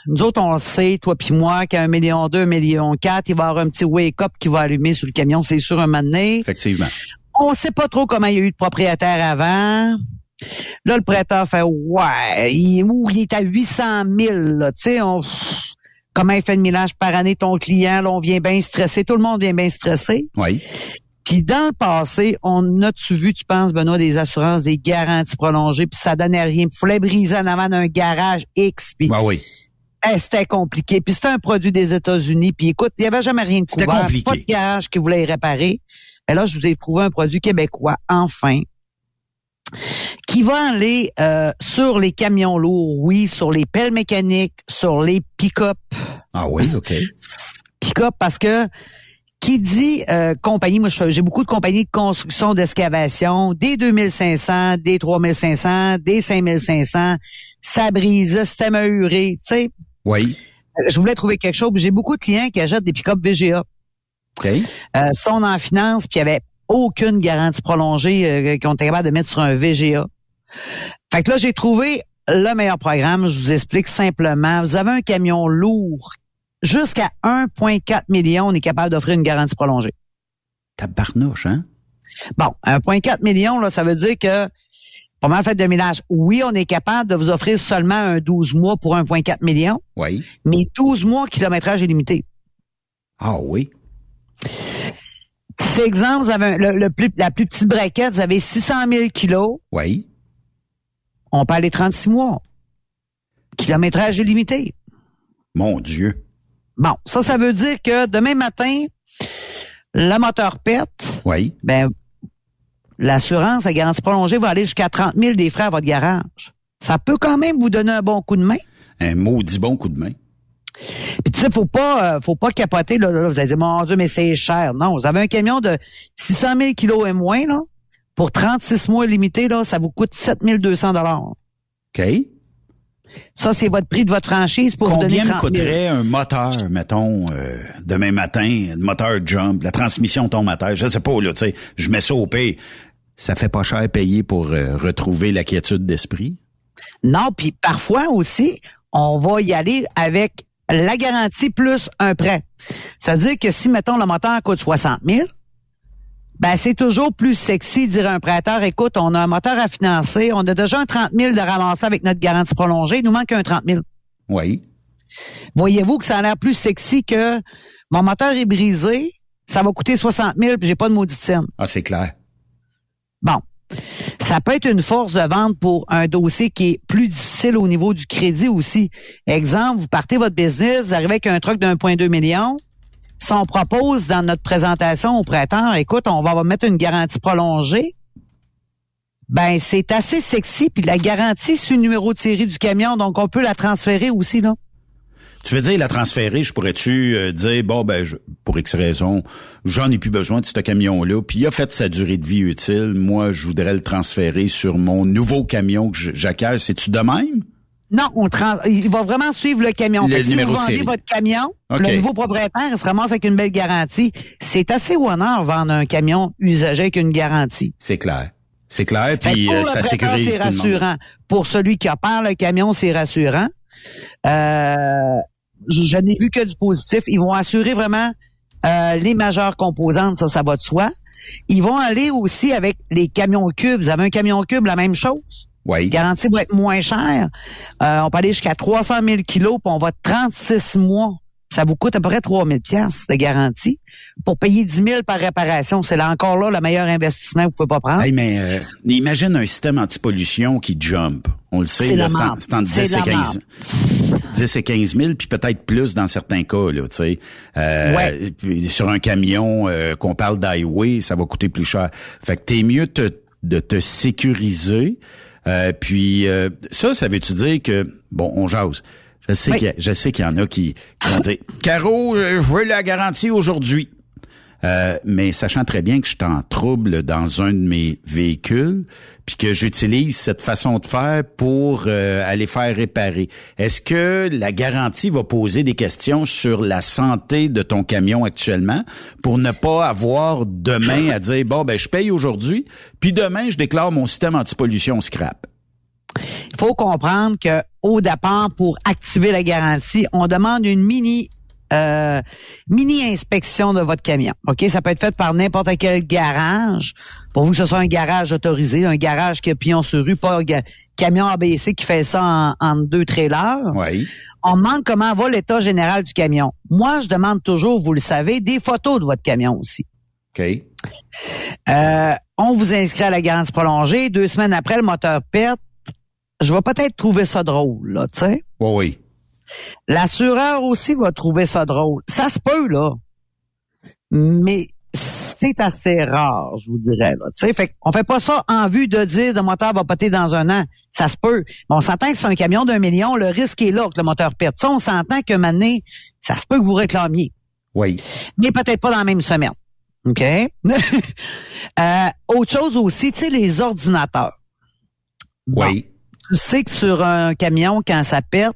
Nous autres, on le sait, toi puis moi, qu'à 1,2 million, 1,4 million, il va y avoir un petit wake-up qui va allumer sur le camion, c'est sûr, un moment donné. Effectivement. On sait pas trop comment il y a eu de propriétaire avant. Là, le prêteur fait, ouais, il est à 800 000, là, tu sais, comment il fait de millage par année ton client, là, on vient bien stressé, tout le monde vient bien stressé. Oui. Puis dans le passé, on a-tu vu, tu penses, Benoît, des assurances, des garanties prolongées, puis ça donnait rien. Il fallait briser en avant d'un garage X, puis oui. C'était compliqué. Puis c'était un produit des États-Unis, puis écoute, il n'y avait jamais rien de couvert. C'était compliqué. Pas de garage qui voulait y réparer. Mais là, je vous ai trouvé un produit québécois, enfin, qui va aller sur les camions lourds, oui, sur les pelles mécaniques, sur les pick-up. Ah oui, OK. Pick-up, parce que qui dit compagnie, moi j'ai beaucoup de compagnies de construction, d'excavation, des 2500, des 3500, des 5500, ça brise, système ahuré, tu sais. Oui. Je voulais trouver quelque chose, j'ai beaucoup de clients qui achètent des pick-up VGA. OK. Sont en finance, puis il n'y avait aucune garantie prolongée qu'on était capable de mettre sur un VGA. Fait que là, j'ai trouvé le meilleur programme. Je vous explique simplement. Vous avez un camion lourd. Jusqu'à 1,4 million, on est capable d'offrir une garantie prolongée. Tabarnouche, hein? Bon, 1,4 million, là, ça veut dire que, pas mal fait de millage. Oui, on est capable de vous offrir seulement un 12 mois pour 1,4 million. Oui. Mais 12 mois, kilométrage illimité. Ah oui. C'est exemple, vous avez la plus petite braquette, vous avez 600 000 kilos. Oui. On peut aller 36 mois. Kilométrage illimité. Mon Dieu. Bon, ça veut dire que demain matin, le moteur pète. Oui. Ben, l'assurance, la garantie prolongée va aller jusqu'à 30 000 des frais à votre garage. Ça peut quand même vous donner un bon coup de main. Un maudit bon coup de main. Puis tu sais, faut pas capoter, là, vous allez dire, mon Dieu, mais c'est cher. Non, vous avez un camion de 600 000 kilos et moins, là, pour 36 mois limités, là, ça vous coûte 7 200 $. OK. Ça, c'est votre prix de votre franchise pour vous donner 30 000. Combien me coûterait un moteur, mettons, demain matin, un moteur jump, la transmission tombe à terre, je sais pas, là, tu sais, je mets ça au paye. Ça fait pas cher à payer pour retrouver la quiétude d'esprit? Non, puis parfois aussi, on va y aller avec la garantie plus un prêt. C'est-à-dire que si, mettons, le moteur coûte 60 000, ben c'est toujours plus sexy de dire à un prêteur, écoute, on a un moteur à financer, on a déjà un 30 000 de ramasser avec notre garantie prolongée, il nous manque un 30 000. Oui. Voyez-vous que ça a l'air plus sexy que mon moteur est brisé, ça va coûter 60 000 puis j'ai pas de maudite scène. Ah, c'est clair. Bon. Ça peut être une force de vente pour un dossier qui est plus difficile au niveau du crédit aussi. Exemple, vous partez votre business, vous arrivez avec un truck d'1,2 million. Si on propose dans notre présentation au prêteur, écoute, on va mettre une garantie prolongée, ben c'est assez sexy, puis la garantie sur le numéro de série du camion, donc on peut la transférer aussi, là. Tu veux dire la transférer, je pourrais-tu dire, bon, ben, pour X raison, j'en ai plus besoin de ce camion-là, puis il a fait sa durée de vie utile, moi, je voudrais le transférer sur mon nouveau camion que j'acquiers. C'est-tu de même? Non, il va vraiment suivre le camion. Fait que si vous vendez votre camion, le nouveau propriétaire, il se ramasse avec une belle garantie. C'est assez au honneur vendre un camion usagé avec une garantie. C'est clair. C'est clair, puis ça sécurise c'est tout le monde. rassurant. Pour celui qui opère le camion, c'est rassurant. Je n'ai vu que du positif. Ils vont assurer vraiment les majeures composantes, ça va de soi. Ils vont aller aussi avec les camions cubes. Vous avez un camion cube, la même chose. Oui. La garantie va être moins chère. On peut aller jusqu'à 300 000 kilos, puis on va 36 mois. Ça vous coûte à peu près 3 000 $ de garantie. Pour payer 10 000 par réparation, c'est là encore là le meilleur investissement que vous pouvez pas prendre. Hey, mais imagine un système anti-pollution qui jump. On le sait, là, c'est entre 10 et 15 000, puis peut-être plus dans certains cas, là, tu sais. Puis sur un camion qu'on parle d'highway, ça va coûter plus cher. Fait que t'es mieux de te sécuriser. Puis ça veut-tu dire que, bon, on jase. Je sais qu'il y en a qui vont dire, Caro, je veux la garantie aujourd'hui. Mais sachant très bien que je suis en trouble dans un de mes véhicules, puis que j'utilise cette façon de faire pour aller faire réparer. Est-ce que la garantie va poser des questions sur la santé de ton camion actuellement pour ne pas avoir demain à dire, bon, ben je paye aujourd'hui, puis demain je déclare mon système anti-pollution scrap? Il faut comprendre que au départ pour activer la garantie. On demande une mini inspection de votre camion. OK? Ça peut être fait par n'importe quel garage. Pour vous que ce soit un garage autorisé, un garage qui a pignon sur rue, pas un camion ABC qui fait ça en 2 trailers. Oui. On demande comment va l'état général du camion. Moi, je demande toujours, vous le savez, des photos de votre camion aussi. OK. On vous inscrit à la garantie prolongée. 2 semaines après, le moteur pète. Je vais peut-être trouver ça drôle, là, tu sais. Oui. L'assureur aussi va trouver ça drôle. Ça se peut, là. Mais c'est assez rare, je vous dirais, là. Tu sais, fait qu'on fait pas ça en vue de dire le moteur va péter dans 1 an. Ça se peut. Mais on s'entend que c'est un camion d'1 million, le risque est là que le moteur pète. Ça, on s'entend que maintenant, ça se peut que vous réclamiez. Oui. Mais peut-être pas dans la même semaine. OK? Autre chose aussi, tu sais, les ordinateurs. Bon, oui. Tu sais que sur un camion, quand ça pète,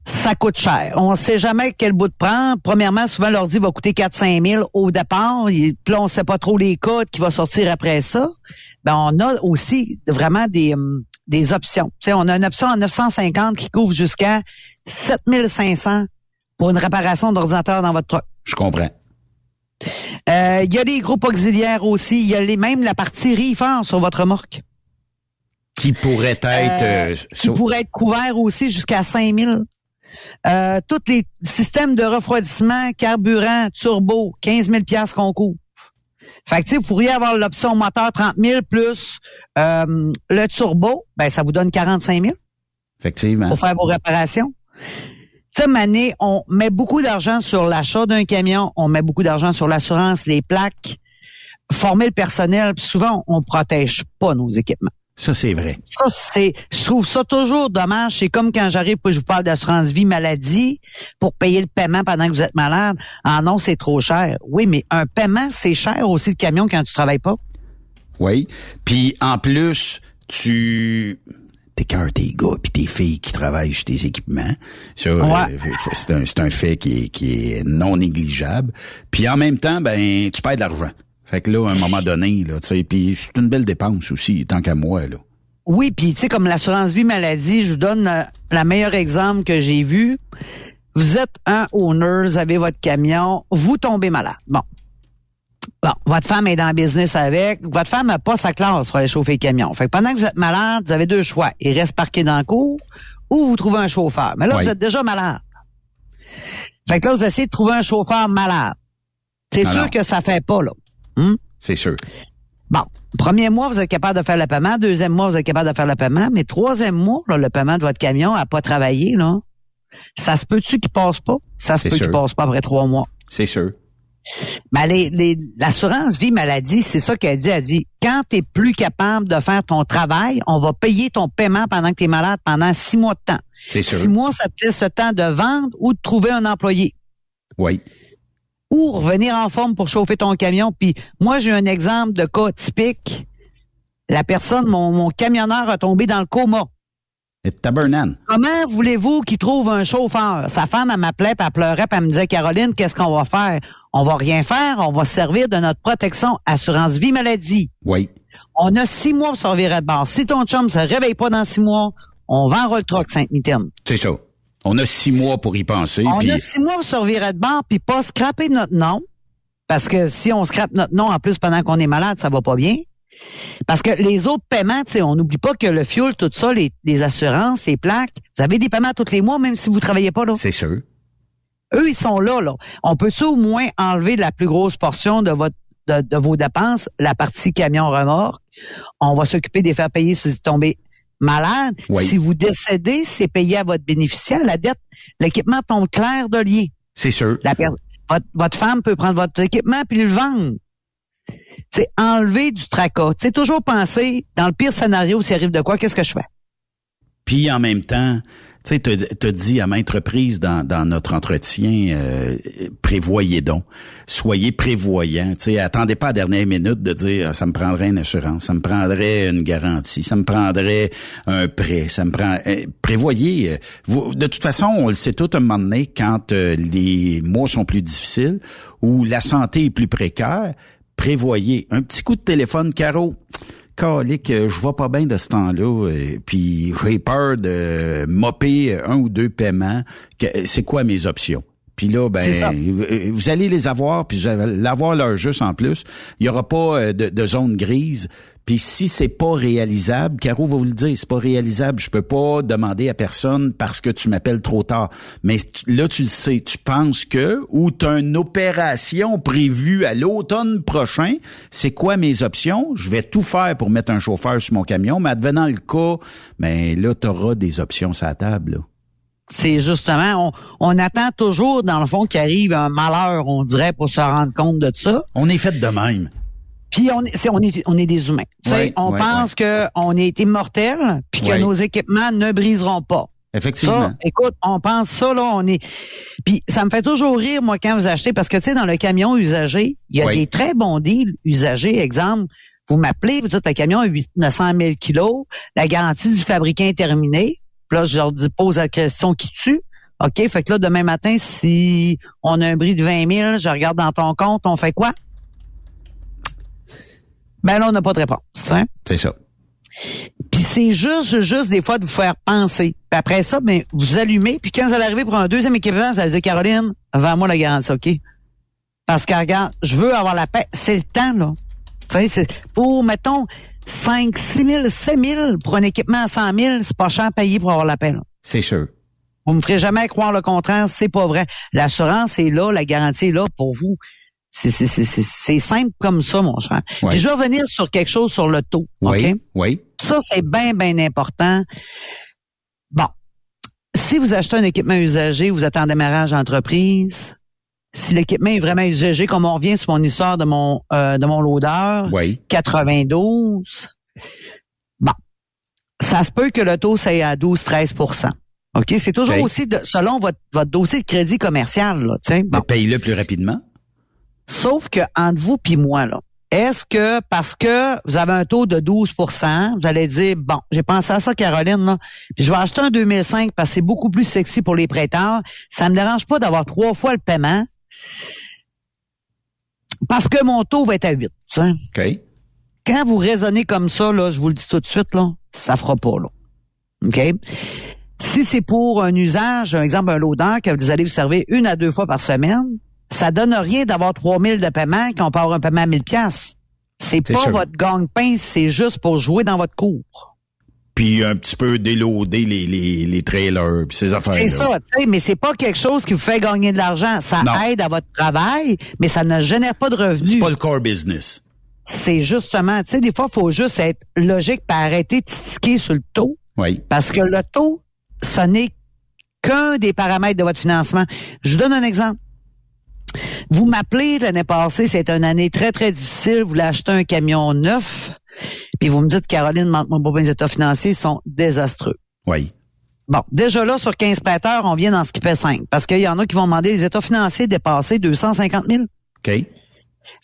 ça coûte cher. On ne sait jamais quel bout de prendre. Premièrement, souvent, l'ordi va coûter 4-5 000 au départ. Puis là, on ne sait pas trop les codes qui vont sortir après ça. Ben, on a aussi vraiment des options. Tu sais, on a une option en 950 qui couvre jusqu'à 7 500 pour une réparation d'ordinateur dans votre truck. Je comprends. Il y a des groupes auxiliaires aussi. Il y a même la partie reefer sur votre remorque. Qui pourrait être... qui pourrait être couvert aussi jusqu'à 5 000. Tous les systèmes de refroidissement, carburant, turbo, 15 000 $ qu'on couvre. Fait que, tu sais, vous pourriez avoir l'option moteur 30 000 plus le turbo, ben ça vous donne 45 000. Effectivement. Pour faire vos réparations. Tu sais, Mané, on met beaucoup d'argent sur l'achat d'un camion, on met beaucoup d'argent sur l'assurance, les plaques, former le personnel, puis souvent, on protège pas nos équipements. Ça, c'est vrai. Ça, je trouve ça toujours dommage. C'est comme quand j'arrive, puis je vous parle d'assurance vie maladie pour payer le paiement pendant que vous êtes malade. Ah non, c'est trop cher. Oui, mais un paiement, c'est cher aussi le camion quand tu travailles pas. Oui. Puis, en plus, t'écœures tes gars puis tes filles qui travaillent sur tes équipements. Ça, ouais. C'est un fait qui est non négligeable. Puis, en même temps, ben, tu perds de l'argent. Fait que là, à un moment donné, là, tu sais, puis c'est une belle dépense aussi, tant qu'à moi, là. Oui, puis tu sais, comme l'assurance vie maladie, je vous donne le meilleur exemple que j'ai vu. Vous êtes un owner, vous avez votre camion, vous tombez malade. Bon, votre femme est dans le business avec, votre femme n'a pas sa classe pour aller chauffer le camion. Fait que pendant que vous êtes malade, vous avez 2 choix. Il reste parqué dans le cours ou vous trouvez un chauffeur. Mais là, Vous êtes déjà malade. Fait que là, vous essayez de trouver un chauffeur malade. C'est sûr que ça fait pas, là. C'est sûr. Bon, premier mois, vous êtes capable de faire le paiement. 2e mois, vous êtes capable de faire le paiement. Mais 3e mois, là, le paiement de votre camion n'a pas travaillé, là. Ça se peut-tu qu'il passe pas? Ça se peut qu'il passe pas après 3 mois. C'est sûr. Ben, l'assurance vie maladie, c'est ça qu'elle dit. Elle dit, quand t'es plus capable de faire ton travail, on va payer ton paiement pendant que t'es malade pendant 6 mois de temps. C'est sûr. 6 mois, ça te laisse le temps de vendre ou de trouver un employé. Oui. Ou revenir en forme pour chauffer ton camion. Puis moi, j'ai un exemple de cas typique. La personne, mon camionneur a tombé dans le coma. Et tabarnane. Comment voulez-vous qu'il trouve un chauffeur? Sa femme, elle m'appelait, puis elle pleurait, puis elle me disait, Caroline, qu'est-ce qu'on va faire? On va rien faire, on va se servir de notre protection assurance vie maladie. Oui. On a 6 mois pour se revirer de bord. Si ton chum se réveille pas dans 6 mois, on vend le truck Sainte-Mitaine. C'est ça. On a 6 mois pour y penser. On a 6 mois pour se revirer de bord, puis pas scraper notre nom. Parce que si on scrape notre nom, en plus, pendant qu'on est malade, ça va pas bien. Parce que les autres paiements, tu sais, on n'oublie pas que le fuel, tout ça, les assurances, les plaques, vous avez des paiements tous les mois, même si vous travaillez pas, là. C'est sûr. Eux, ils sont là. On peut-tu au moins enlever la plus grosse portion de vos dépenses, la partie camion-remorque? On va s'occuper de les faire payer si vous tombez malade. Oui. Si vous décédez, c'est payé à votre bénéficiaire. La dette, l'équipement tombe clair de lié. C'est sûr. Votre femme peut prendre votre équipement puis le vendre. C'est enlever du tracas. C'est toujours penser, dans le pire scénario, s'il arrive de quoi, qu'est-ce que je fais? Puis en même temps, tu sais, t'as dit à maintes reprises dans notre entretien, prévoyez donc. Soyez prévoyants. Tu sais, attendez pas à la dernière minute de dire, ça me prendrait une assurance, ça me prendrait une garantie, ça me prendrait un prêt, prévoyez. De toute façon, on le sait tout à un moment donné, quand les mois sont plus difficiles ou la santé est plus précaire, prévoyez. Un petit coup de téléphone, Caro. calique, je vois pas bien de ce temps-là, puis j'ai peur de mopper 1 ou 2 paiements. C'est quoi mes options? Puis là, vous allez les avoir, puis vous allez l'avoir leur juste en plus. Il y aura pas de zone grise. Puis si c'est pas réalisable, Caro va vous le dire, c'est pas réalisable, je peux pas demander à personne parce que tu m'appelles trop tard. Mais là, tu le sais, tu penses ou tu as une opération prévue à l'automne prochain, c'est quoi mes options? Je vais tout faire pour mettre un chauffeur sur mon camion, mais advenant le cas, là, tu auras des options sur la table, là. C'est justement, on attend toujours, dans le fond, qu'il arrive un malheur, on dirait, pour se rendre compte de ça. On est fait de même. Puis on est des humains. On pense qu'on est immortels, puis que nos équipements ne briseront pas. Effectivement. Ça, écoute, on pense ça, là, Puis ça me fait toujours rire, moi, quand vous achetez, parce que, tu sais, dans le camion usagé, il y a des très bons deals usagés. Exemple, vous m'appelez, vous dites, le camion a 900 000 kilos, la garantie du fabricant est terminée. Puis là, je leur pose la question qui tue. OK, fait que là, demain matin, si on a un bris de 20 000, je regarde dans ton compte, on fait quoi? Ben là, on n'a pas de réponse. Hein? C'est ça. Puis c'est juste des fois de vous faire penser. Puis après ça, vous allumez, puis quand vous allez arriver pour un deuxième équipement, vous allez dire, Caroline, vends-moi la garantie, OK? Parce que, regarde, je veux avoir la paix. C'est le temps, là. Tu sais, c'est pour, mettons, 5, 6 000, 7 000 pour un équipement à 100 000, c'est pas cher à payer pour avoir la paix, là. C'est sûr. Vous me ferez jamais croire le contraire, c'est pas vrai. L'assurance est là, la garantie est là pour vous. C'est simple comme ça, mon cher. Ouais. Puis je vais revenir sur quelque chose sur le taux, OK? Oui. Ça, c'est bien important. Bon. Si vous achetez un équipement usagé, vous êtes en démarrage d'entreprise. Si l'équipement est vraiment usagé, comme on revient sur mon histoire de mon loader, 92, bon, ça se peut que le taux soit à 12-13 OK? C'est toujours aussi selon votre dossier de crédit commercial, là, tu sais. Bon. Paye-le plus rapidement. Sauf que entre vous puis moi, là, est-ce que parce que vous avez un taux de 12 vous allez dire, bon, j'ai pensé à ça, Caroline, là, puis je vais acheter un 2005 parce que c'est beaucoup plus sexy pour les prêteurs. Ça me dérange pas d'avoir 3 fois le paiement parce que mon taux va être à 8. T'sais. OK. Quand vous raisonnez comme ça, là, je vous le dis tout de suite, là, ça fera pas, là. OK? Si c'est pour un usage, un exemple, un loader que vous allez vous servir 1 à 2 fois par semaine, ça donne rien d'avoir 3 000 de paiement quand on peut avoir un paiement à 1 000 $. C'est pas sûr. Votre gagne-pain, c'est juste pour jouer dans votre cours. Puis un petit peu déloader les trailers puis ces affaires-là. C'est ça, tu sais, mais c'est pas quelque chose qui vous fait gagner de l'argent. Ça aide à votre travail, mais ça ne génère pas de revenus. C'est pas le core business. C'est justement, tu sais, des fois, il faut juste être logique et arrêter de tiquer sur le taux. Oui. Parce que le taux, ce n'est qu'un des paramètres de votre financement. Je vous donne un exemple. Vous m'appelez l'année passée, c'est une année très, très difficile. Vous voulez acheter un camion neuf, puis vous me dites, Caroline, mes états financiers sont désastreux. Oui. Bon, déjà là, sur 15 prêteurs, on vient dans ce qui fait 5. Parce qu'il y en a qui vont demander les états financiers dépasser 250 000. OK.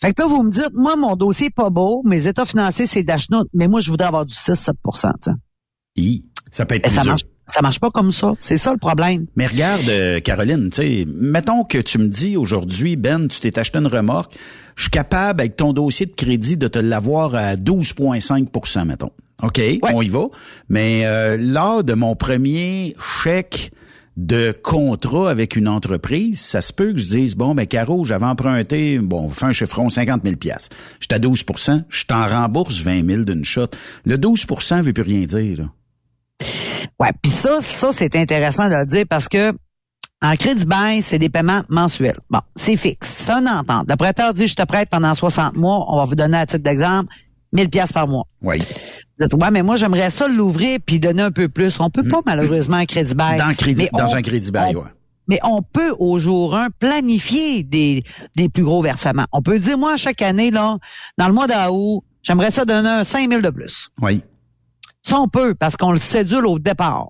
Fait que là, vous me dites, moi, mon dossier est pas beau, mes états financiers, c'est d'achat, mais moi, je voudrais avoir du 6-7 %. Ça peut être plus dur. Ça marche pas comme ça. C'est ça le problème. Mais regarde, Caroline, tu sais, mettons que tu me dis aujourd'hui, Ben, tu t'es acheté une remorque, je suis capable, avec ton dossier de crédit, de te l'avoir à 12,5 %, mettons. OK, on y va. Mais lors de mon premier chèque de contrat avec une entreprise, ça se peut que je dise, bon, ben Caro, j'avais emprunté, fin un chiffron, 50 000 $. J'étais à 12 %, je t'en rembourse 20 000 d'une shot. Le 12 % veut plus rien dire, là. Ouais, puis ça c'est intéressant de le dire parce que en crédit bail, c'est des paiements mensuels. Bon, c'est fixe, c'est une entente. Le prêteur dit je te prête pendant 60 mois, on va vous donner à titre d'exemple 1 000 $ par mois. Oui. Vous dites, ouais, mais moi j'aimerais ça l'ouvrir puis donner un peu plus. On peut pas malheureusement en crédit bail. Dans un crédit bail, ouais. Mais on peut au jour 1 planifier des plus gros versements. On peut dire moi chaque année là, dans le mois d'août, j'aimerais ça donner un 5 000 de plus. Oui. Ça, on peut, parce qu'on le cédule au départ.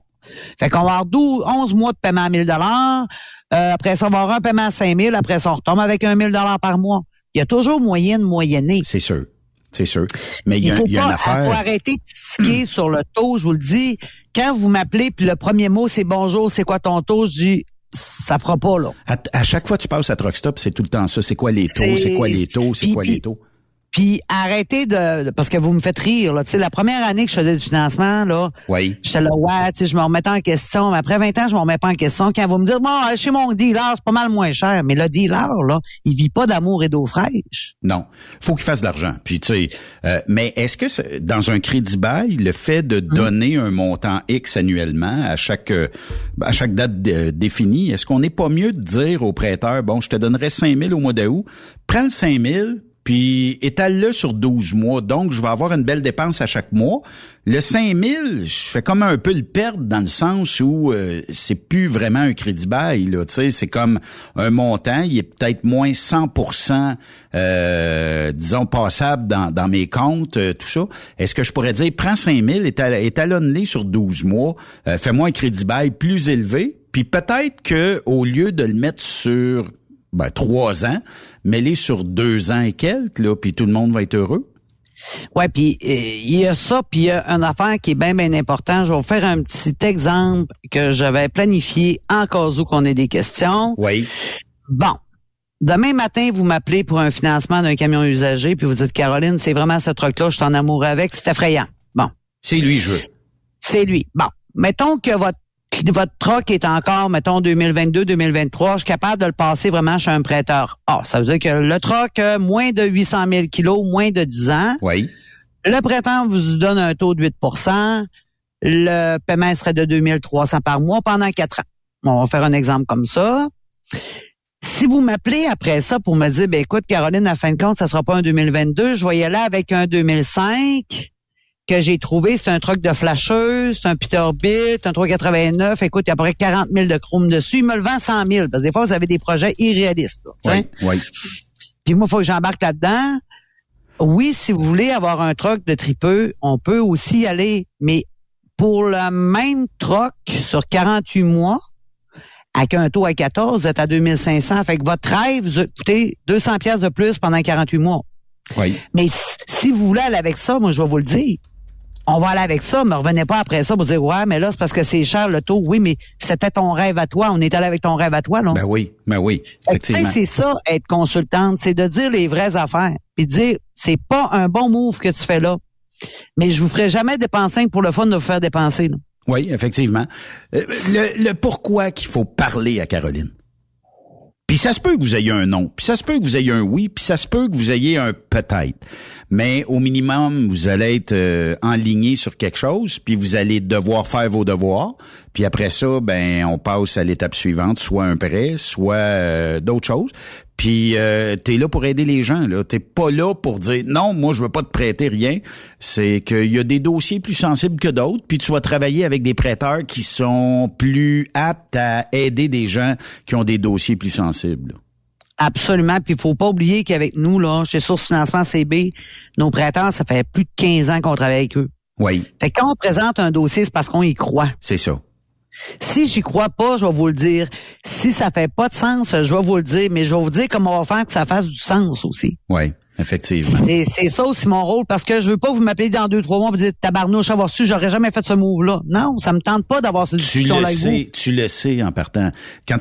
Fait qu'on va avoir 11 mois de paiement à 1 000 $. Après ça, on va avoir un paiement à 5 000 $. Après ça, on retombe avec 1 000 $ par mois. Il y a toujours moyen de moyenner. C'est sûr. C'est sûr. Mais il y a une affaire. Il faut arrêter de tiquer sur le taux. Je vous le dis, quand vous m'appelez, puis le premier mot, c'est bonjour, c'est quoi ton taux? Je dis, ça fera pas, là. À chaque fois que tu passes à Truck Stop, c'est tout le temps ça. C'est quoi les taux? C'est quoi les taux? C'est quoi les taux? Puis arrêtez parce que vous me faites rire, là. Tu sais, la première année que je faisais du financement, là. Oui. J'étais là, ouais, tu sais, je me remettais en question. Mais après 20 ans, je me remets pas en question. Quand vous me dites, bon, chez mon dealer, c'est pas mal moins cher. Mais le dealer, là, il vit pas d'amour et d'eau fraîche. Non. Faut qu'il fasse de l'argent. Puis, tu sais, mais est-ce que dans un crédit bail, le fait de donner un montant X annuellement à chaque date définie, est-ce qu'on n'est pas mieux de dire au prêteur, bon, je te donnerai 5 000 au mois d'août, prends le 5 000, puis étale-le sur 12 mois. Donc, je vais avoir une belle dépense à chaque mois. Le 5 000, je fais comme un peu le perdre dans le sens où c'est plus vraiment un crédit bail, là. Tu sais, c'est comme un montant, il est peut-être moins 100%, disons, passable dans mes comptes, tout ça. Est-ce que je pourrais dire, prends 5 000, étalonne-les sur 12 mois, fais-moi un crédit bail plus élevé, puis peut-être que au lieu de le mettre sur 3 ans, mets-les sur 2 ans et quelques, là, puis tout le monde va être heureux. Ouais, puis il y a ça, puis il y a une affaire qui est bien importante. Je vais vous faire un petit exemple que j'avais planifié en cas où qu'on ait des questions. Oui. Bon. Demain matin, vous m'appelez pour un financement d'un camion usagé, puis vous dites, Caroline, c'est vraiment ce truc-là, je suis en amour avec, c'est effrayant. Bon. C'est lui, je veux. C'est lui. Bon. Mettons que votre truck est encore, mettons, 2022-2023, je suis capable de le passer vraiment chez un prêteur. Ça veut dire que le truck, moins de 800 000 kilos, moins de 10 ans. Oui. Le prêteur vous donne un taux de 8%. Le paiement serait de 2 300 par mois pendant 4 ans. On va faire un exemple comme ça. Si vous m'appelez après ça pour me dire, écoute, Caroline, à fin de compte, ça sera pas un 2022, je vais y aller avec un 2005 que j'ai trouvé, c'est un truck de flasheuse, c'est un Peterbilt, c'est un 389, écoute, il y a à peu près 40 000 de chrome dessus, il me le vend 100 000, parce que des fois, vous avez des projets irréalistes. Oui. Puis moi, il faut que j'embarque là-dedans. Oui, si vous voulez avoir un truck de tripeux, on peut aussi y aller, mais pour le même truck sur 48 mois, avec un taux à 14, vous êtes à 2500, fait que votre rêve vous a coûté 200 pièces de plus pendant 48 mois. Oui. Mais si vous voulez aller avec ça, moi, je vais vous le dire. On va aller avec ça, mais revenez pas après ça pour dire, ouais, mais là, c'est parce que c'est cher le taux. Oui, mais c'était ton rêve à toi. On est allé avec ton rêve à toi, là. Ben oui, effectivement. C'est ça, être consultante, c'est de dire les vraies affaires. Puis de dire, c'est pas un bon move que tu fais là. Mais je vous ferai jamais dépenser pour le fun de vous faire dépenser, là. Oui, effectivement. Le pourquoi qu'il faut parler à Caroline. Puis ça se peut que vous ayez un non, puis ça se peut que vous ayez un oui, puis ça se peut que vous ayez un peut-être. Mais au minimum, vous allez être enligné sur quelque chose, puis vous allez devoir faire vos devoirs. Puis après ça, on passe à l'étape suivante, soit un prêt, soit d'autres choses. Puis t'es là pour aider les gens, là. T'es pas là pour dire non, moi je veux pas te prêter rien. C'est qu'il y a des dossiers plus sensibles que d'autres, puis tu vas travailler avec des prêteurs qui sont plus aptes à aider des gens qui ont des dossiers plus sensibles. Absolument. Puis il faut pas oublier qu'avec nous, là, chez Source Financement CB, nos prêteurs, ça fait plus de 15 ans qu'on travaille avec eux. Oui. Fait que quand on présente un dossier, c'est parce qu'on y croit. C'est ça. Si j'y crois pas, je vais vous le dire. Si ça fait pas de sens, je vais vous le dire, mais je vais vous dire comment on va faire que ça fasse du sens aussi. Oui, effectivement. C'est ça aussi mon rôle, parce que je veux pas vous m'appeler dans 2-3 mois et vous dire tabarnouche, avoir su, j'aurais jamais fait ce move-là. Non, ça me tente pas d'avoir cette discussion-là avec vous. Tu le sais en partant. Quand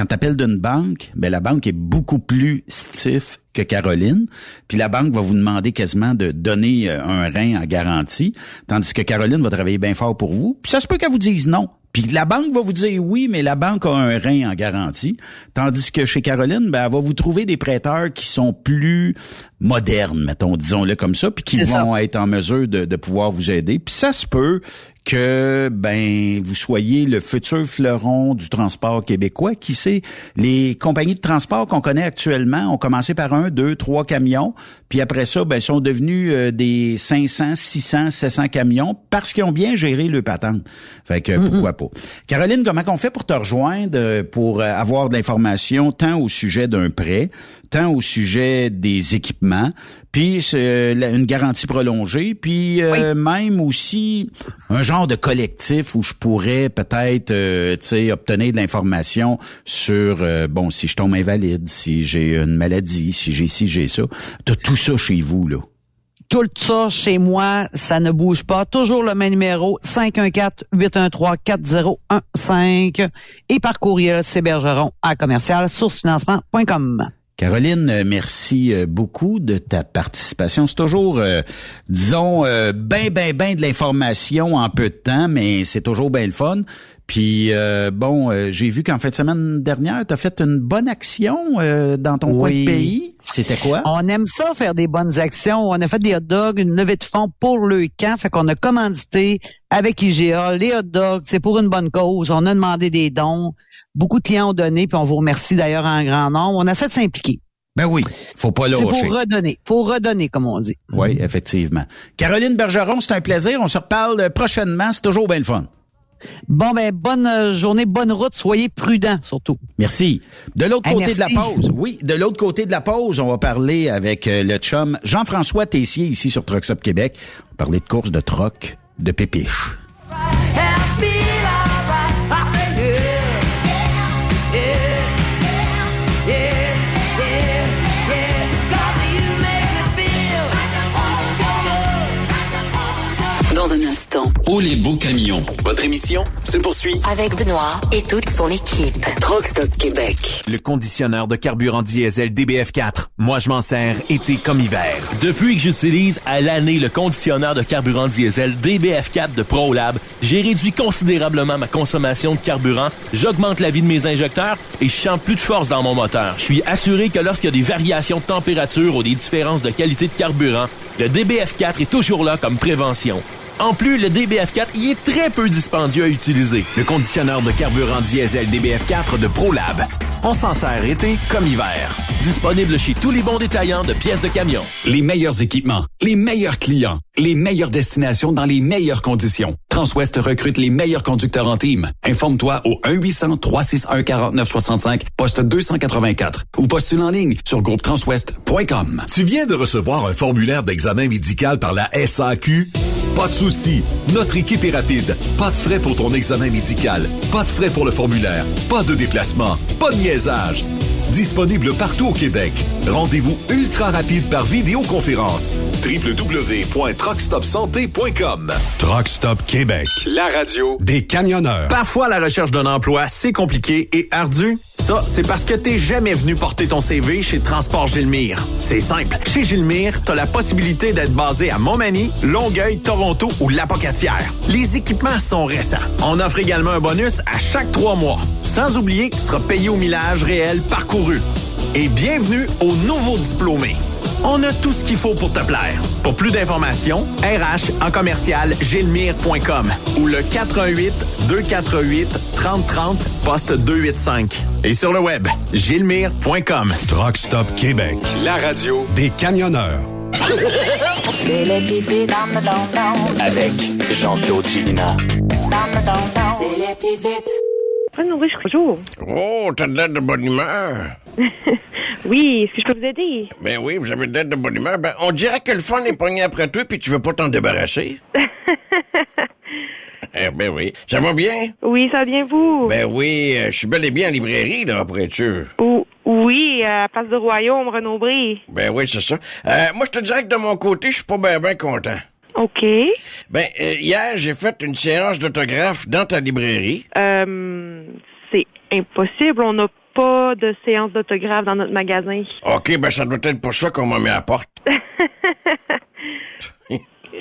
t'appelles d'une banque, la banque est beaucoup plus stiff que Caroline, puis la banque va vous demander quasiment de donner un rein en garantie, tandis que Caroline va travailler bien fort pour vous. Puis ça se peut qu'elle vous dise non. Puis la banque va vous dire oui, mais la banque a un rein en garantie. Tandis que chez Caroline, elle va vous trouver des prêteurs qui sont plus modernes, mettons, disons-le comme ça, puis qui vont être en mesure de pouvoir vous aider. Puis ça se peut que vous soyez le futur fleuron du transport québécois. Qui sait, les compagnies de transport qu'on connaît actuellement ont commencé par 1, 2, 3 camions, puis après ça, sont devenus des 500, 600, 700 camions parce qu'ils ont bien géré le patente. Fait que pourquoi pas. Caroline, comment on fait pour te rejoindre, pour avoir de l'information tant au sujet d'un prêt, tant au sujet des équipements, puis une garantie prolongée, puis même aussi un genre de collectif où je pourrais peut-être obtenir de l'information sur si je tombe invalide, si j'ai une maladie, si j'ai ça. T'as tout ça chez vous, là. Tout ça chez moi, ça ne bouge pas. Toujours le même numéro, 514-813-4015 et par courriel cbergeron@sourcefinancement.com. Caroline, merci beaucoup de ta participation. C'est toujours, disons, ben de l'information en peu de temps, mais c'est toujours bien le fun. Puis, j'ai vu qu'en fin de semaine dernière, tu as fait une bonne action dans ton coin de pays. C'était quoi? On aime ça, faire des bonnes actions. On a fait des hot dogs, une levée de fonds pour le camp. Fait qu'on a commandité avec IGA les hot dogs. C'est pour une bonne cause. On a demandé des dons. Beaucoup de clients ont donné, puis on vous remercie d'ailleurs en grand nombre. On essaie de s'impliquer. Ben oui, faut pas lâcher. C'est pour redonner. Faut redonner, comme on dit. Oui, effectivement. Caroline Bergeron, c'est un plaisir. On se reparle prochainement. C'est toujours bien le fun. Bon, bonne journée, bonne route. Soyez prudents, surtout. Merci. De l'autre côté de la pause, de l'autre côté de la pause, on va parler avec le chum Jean-François Tessier, ici sur Truck Stop Québec. On va parler de course de troc de pépiche. Dans un instant. Oh les beaux camions. Votre émission se poursuit Avec Benoît et toute son équipe. Truck Stop Québec. Le conditionneur de carburant diesel DBF4. Moi, je m'en sers été comme hiver. Depuis que j'utilise à l'année le conditionneur de carburant diesel DBF4 de ProLab, j'ai réduit considérablement ma consommation de carburant, j'augmente la vie de mes injecteurs et je sens plus de force dans mon moteur. Je suis assuré que lorsqu'il y a des variations de température ou des différences de qualité de carburant, le DBF4 est toujours là comme prévention. En plus, le DBF4 y est très peu dispendieux à utiliser. Le conditionneur de carburant diesel DBF4 de ProLab. On s'en sert été comme hiver. Disponible chez tous les bons détaillants de pièces de camion. Les meilleurs équipements, les meilleurs clients, les meilleures destinations dans les meilleures conditions. Transwest recrute les meilleurs conducteurs en team. Informe-toi au 1-800-361-4965, poste 284 ou postule en ligne sur groupetranswest.com. Tu viens de recevoir un formulaire d'examen médical par la SAQ? Pas de souci, notre équipe est rapide. Pas de frais pour ton examen médical, pas de frais pour le formulaire, pas de déplacement, pas de niaisage. Disponible partout au Québec. Rendez-vous ultra rapide par vidéoconférence. www.truckstopsanté.com. Truck Stop Québec. La radio des camionneurs. Parfois, la recherche d'un emploi, c'est compliqué et ardu. Ça, c'est parce que t'es jamais venu porter ton CV chez Transport Gilmire. C'est simple. Chez Gilmire, t'as la possibilité d'être basé à Montmagny, Longueuil, Toronto ou Lapocatière. Les équipements sont récents. On offre également un bonus à chaque 3 mois. Sans oublier que tu seras payé au millage réel parcouru. Et bienvenue aux nouveaux diplômés. On a tout ce qu'il faut pour te plaire. Pour plus d'informations, RH en commercial gilmire.com ou le 418-248-3030 poste 285. Et sur le web, gilmire.com. Truck Stop Québec. La radio des camionneurs. C'est les petites vites. Avec Jean-Claude Chilina. C'est les petites vites. Bonjour. Oh, t'as de l'air de bonne humeur. Oui, est-ce que je peux vous aider? Ben oui, vous avez de l'air de bonne humeur. Ben, on dirait que le fun est pogné après toi puis tu veux pas t'en débarrasser. Ben oui. Ça va bien? Oui, ça va bien, vous? Ben oui, je suis bel et bien en librairie, là, pour être sûr. Oui, à Place de Royaume, Renaud-Bré. Ben oui, c'est ça. Moi, je te dirais que de mon côté, je suis pas ben content. OK. Ben, hier, j'ai fait une séance d'autographe dans ta librairie. C'est impossible, on n'a pas de séance d'autographe dans notre magasin. OK, ben ça doit être pour ça qu'on m'a mis à la porte.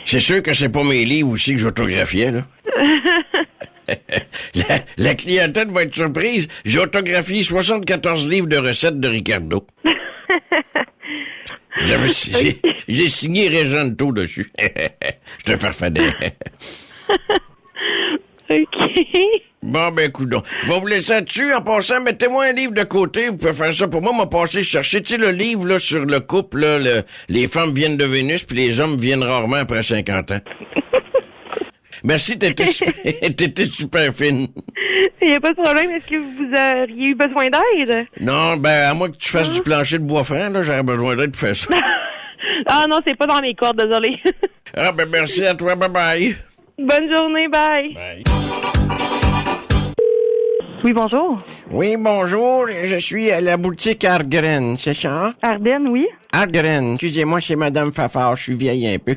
C'est sûr que c'est pas mes livres aussi que j'autographiais, là. La clientèle va être surprise. J'ai autographié 74 livres de recettes de Ricardo. J'ai signé Régento dessus. Je te farfadais. OK. Bon, ben, coudonc. Je vais vous laisser là-dessus. En passant, mettez-moi un livre de côté. Vous pouvez faire ça pour moi. M'a passé chercher, tu sais, le livre, là, sur le couple, là, les femmes viennent de Vénus, puis les hommes viennent rarement après 50 ans. Merci, t'étais super fine. Il n'y a pas de problème. Est-ce que vous auriez eu besoin d'aide? Non, ben, à moins que tu fasses du plancher de bois franc, là, j'aurais besoin d'aide pour faire ça. Ah non, c'est pas dans mes cordes, désolé. Ah, ben, merci à toi. Bye-bye. Bonne journée, bye. Bye. Oui, bonjour. Oui, bonjour. Je suis à la boutique Argren, c'est ça? Ardennes, oui. Argren. Excusez-moi, c'est Madame Fafard. Je suis vieille un peu.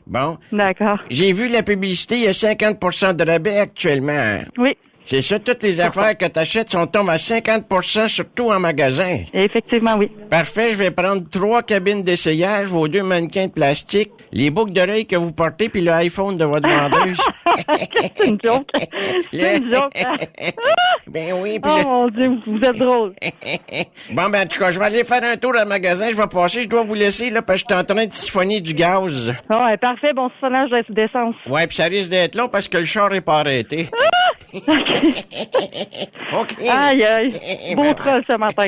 Bon. D'accord. J'ai vu la publicité, il y a 50% de rabais actuellement. Oui. C'est ça, toutes les affaires que t'achètes tombent à 50%, surtout en magasin. Effectivement, oui. Parfait, je vais prendre 3 cabines d'essayage, vos 2 mannequins de plastique, les boucles d'oreilles que vous portez, puis le iPhone de votre vendeuse. C'est une joke. C'est une joke. Ben oui, puis mon Dieu, vous êtes drôle. Bon, ben en tout cas, je vais aller faire un tour dans le magasin, je vais passer, je dois vous laisser, là, parce que je suis en train de siphonner du gaz. Ouais, parfait, bon siphonnage d'essence. Ouais, puis ça risque d'être long parce que le char est pas arrêté. OK. Aïe, aïe. Beau troll ce matin.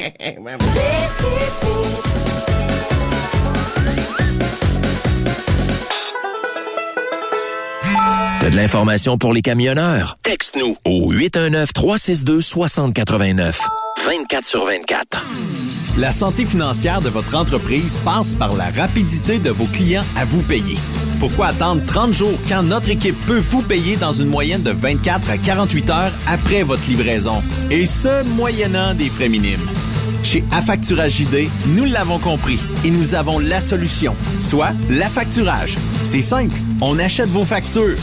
T'as de l'information pour les camionneurs? Texte-nous au 819-362-6089. 24/24. La santé financière de votre entreprise passe par la rapidité de vos clients à vous payer. Pourquoi attendre 30 jours quand notre équipe peut vous payer dans une moyenne de 24 à 48 heures après votre livraison? Et ce, moyennant des frais minimes. Chez Affacturage JD, nous l'avons compris et nous avons la solution, soit l'affacturage. C'est simple, on achète vos factures.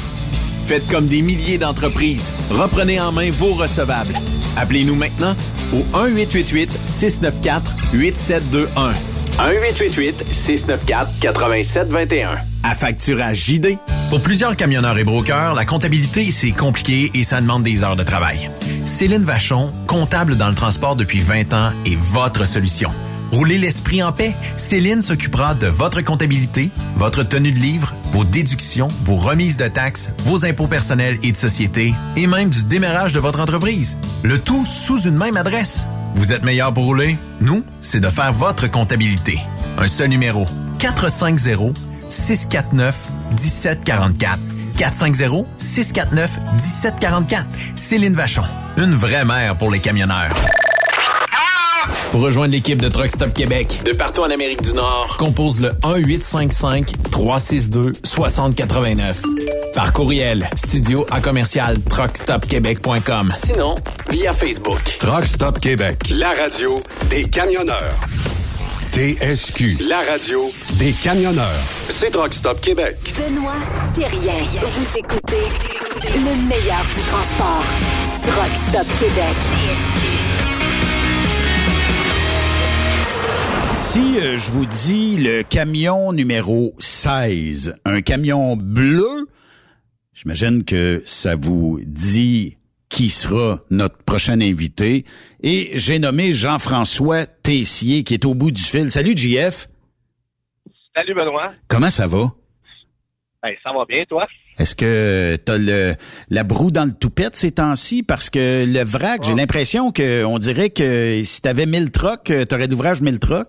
Faites comme des milliers d'entreprises. Reprenez en main vos recevables. Appelez-nous maintenant au 1-888-694-8721. 1-888-694-8721. Affacturage JD. Pour plusieurs camionneurs et brokers, la comptabilité, c'est compliqué et ça demande des heures de travail. Céline Vachon, comptable dans le transport depuis 20 ans, est votre solution. Roulez l'esprit en paix. Céline s'occupera de votre comptabilité, votre tenue de livre, vos déductions, vos remises de taxes, vos impôts personnels et de société, et même du démarrage de votre entreprise. Le tout sous une même adresse. Vous êtes meilleur pour rouler? Nous, c'est de faire votre comptabilité. Un seul numéro. 450-649-1744. 450-649-1744. Céline Vachon. Une vraie mère pour les camionneurs. Pour rejoindre l'équipe de Truck Stop Québec, de partout en Amérique du Nord, compose le 1-855-362-6089. Par courriel, studio@truckstopquebec.com. Sinon, via Facebook. Truck Stop Québec, La radio des camionneurs. TSQ, La radio des camionneurs. C'est Truck Stop Québec. Benoît Thérien. Vous écoutez le meilleur du transport. Truck Stop Québec. Si je vous dis le camion numéro 16, un camion bleu, j'imagine que ça vous dit qui sera notre prochain invité. Et j'ai nommé Jean-François Tessier qui est au bout du fil. Salut JF. Salut Benoît. Comment ça va? Ben, ça va bien, toi? Est-ce que t'as la broue dans le toupette ces temps-ci? Parce que le vrac, j'ai l'impression qu'on dirait que si t'avais 1000 trucks, t'aurais d'ouvrage 1000 trucks.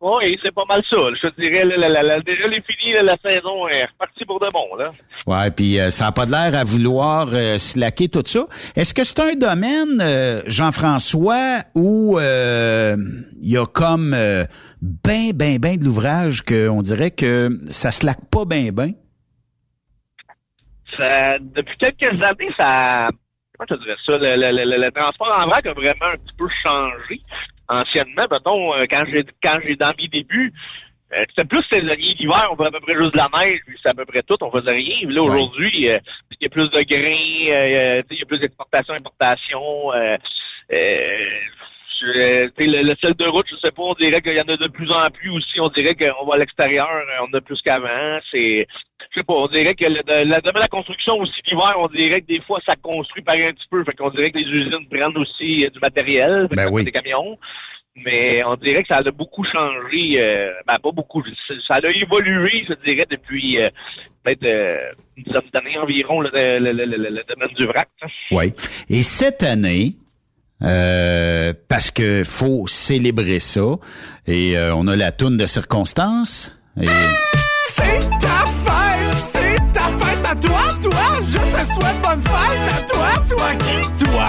Oui, c'est pas mal ça. Je te dirais, déjà les finis, la saison est repartie pour de bon, là. Ouais, puis ça a pas de l'air à vouloir slacker tout ça. Est-ce que c'est un domaine, Jean-François, où il y a comme ben de l'ouvrage qu'on dirait que ça slack pas ben? Depuis quelques années, ça... Comment je dirais ça? Le transport en vrac a vraiment un petit peu changé. Anciennement, mettons, quand j'ai dans mes débuts, c'était plus saisonnier. L'hiver, on faisait à peu près juste de la neige, puis c'est à peu près tout, on faisait rien. Là, aujourd'hui, il y a plus de grains, il y a plus d'exportation, importation. Le sel de route, je sais pas, on dirait qu'il y en a de plus en plus aussi. On dirait qu'on va à l'extérieur, on en a plus qu'avant. Je sais pas, on dirait que la construction aussi l'hiver, on dirait que des fois ça construit pareil un petit peu. Fait qu'on dirait que les usines prennent aussi du matériel, des camions. Mais on dirait que ça a beaucoup changé, pas beaucoup. Ça a évolué, je dirais, depuis peut-être une dizaine d'années environ, le domaine du vrac. Oui. Et cette année, parce que faut célébrer ça, et on a la toune de circonstance. Et... C'est ta fête à toi, je te souhaite bonne fête à toi qui, toi.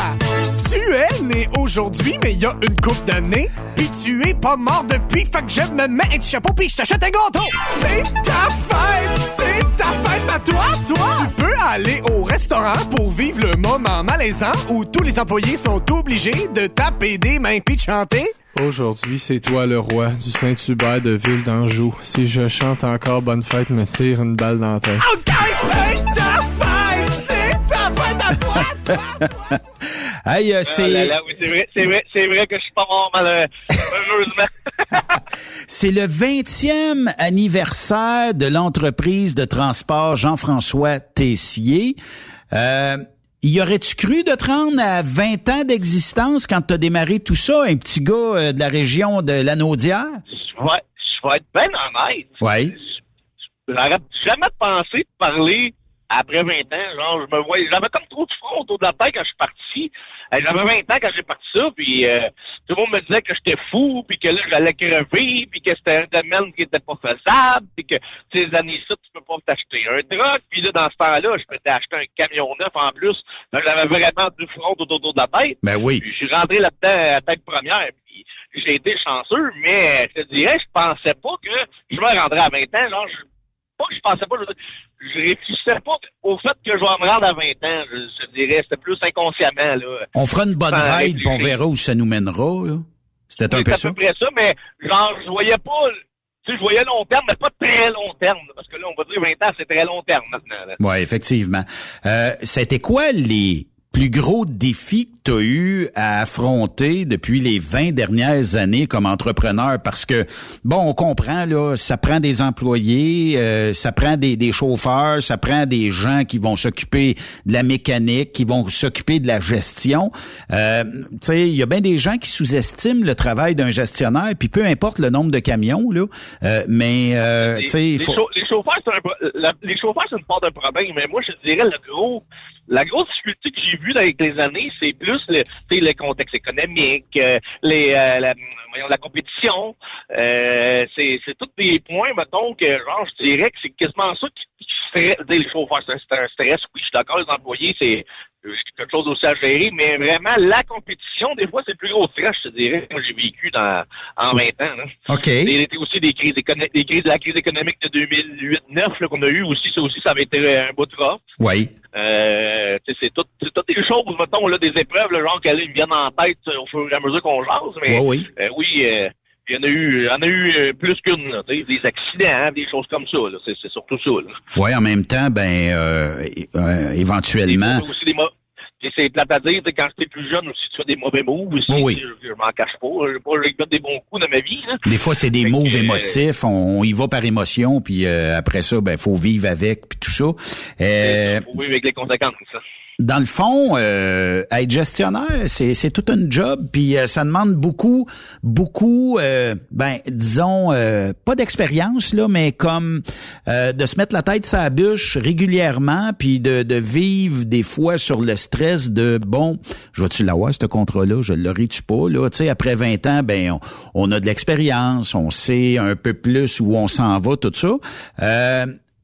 Tu es né aujourd'hui, mais il y a une couple d'années, pis tu es pas mort depuis, fait que je me mets un petit chapeau pis je t'achète un gâteau. C'est ta fête à toi. Tu peux aller au restaurant pour vivre le moment malaisant où tous les employés sont obligés de taper des mains pis de chanter. Aujourd'hui, c'est toi le roi du Saint-Hubert de Ville d'Anjou. Si je chante encore Bonne Fête, me tire une balle dans la tête. OK, c'est ta fête Hey, c'est... oui, c'est vrai que je suis pas mort, malheureusement. C'est le 20e anniversaire de l'entreprise de transport Jean-François Tessier. Y aurais-tu cru de te rendre à 20 ans d'existence quand tu as démarré tout ça, un petit gars de la région de Lanaudière? Je vais être bien honnête. Oui. J'aurais jamais pensé de parler après 20 ans. Genre, j'avais comme trop de front autour de la tête quand je suis parti. J'avais 20 ans quand j'ai parti ça, puis tout le monde me disait que j'étais fou, puis que là, j'allais crever, puis que c'était un domaine qui était pas faisable, puis que ces années-là, tu peux pas t'acheter un truck, puis là, dans ce temps-là, je m'étais acheté un camion neuf en plus. Donc, j'avais vraiment du front autour de la tête. Ben oui. Puis je suis rentré là-dedans à la tête première, puis j'ai été chanceux, mais je te dirais, je pensais pas que je vais rentrer à 20 ans, genre, pas que je pensais pas, je réfléchissais pas au fait que je vais me rendre à 20 ans, je dirais, c'était plus inconsciemment, là. On fera une bonne ride, puis on verra où ça nous mènera, là. C'était un peu ça. C'est à peu près ça, mais genre, je voyais pas, tu sais, je voyais long terme, mais pas très long terme, parce que là, on va dire 20 ans, c'est très long terme maintenant, là. Ouais, effectivement. C'était quoi les plus gros défis que tu as eu à affronter depuis les 20 dernières années comme entrepreneur? Parce que, bon, on comprend, là, ça prend des employés, ça prend des chauffeurs, ça prend des gens qui vont s'occuper de la mécanique, qui vont s'occuper de la gestion. Tu sais, il y a bien des gens qui sous-estiment le travail d'un gestionnaire, puis peu importe le nombre de camions, là, mais, tu sais, il faut... Les chauffeurs, c'est une part d'un problème, mais moi, je dirais la grosse difficulté que j'ai vue avec les années, c'est plus le contexte économique, la compétition. C'est tous des points, mettons, que genre, je dirais que c'est quasiment ça qui ferait, les chauffeurs, c'est un stress. Oui, je suis d'accord, les employés, c'est quelque chose aussi à gérer, mais vraiment, la compétition, des fois, c'est le plus gros stress, je te dirais, que j'ai vécu en 20 ans. Là. OK. C'était aussi la crise économique de 2008-2009 qu'on a eu aussi, ça avait été un bout de rough. Oui. C'est toutes des choses, mettons, là, des épreuves, là, genre qu'elles me viennent en tête au fur et à mesure qu'on jase, mais oui. Il y en a eu plus qu'une, là, des accidents, des choses comme ça, là, c'est surtout ça. Là. Oui, en même temps, éventuellement... C'est plate à dire, quand j'étais plus jeune aussi, tu fais des mauvais moves aussi. Oui. Je m'en cache pas. J'ai fait des bons coups dans ma vie. Là. Des fois, c'est des moves émotifs. On y va par émotion, puis après ça, faut vivre avec, puis tout ça. Faut vivre avec les conséquences, ça. Dans le fond, être gestionnaire, c'est tout un job, puis ça demande beaucoup, disons, pas d'expérience là, mais comme de se mettre la tête sur la bûche régulièrement, puis de vivre des fois sur le stress de je vais-tu l'avoir ce contrat-là, je l'aurai-tu pas là, tu sais, après 20 ans, on a de l'expérience, on sait un peu plus où on s'en va, tout ça.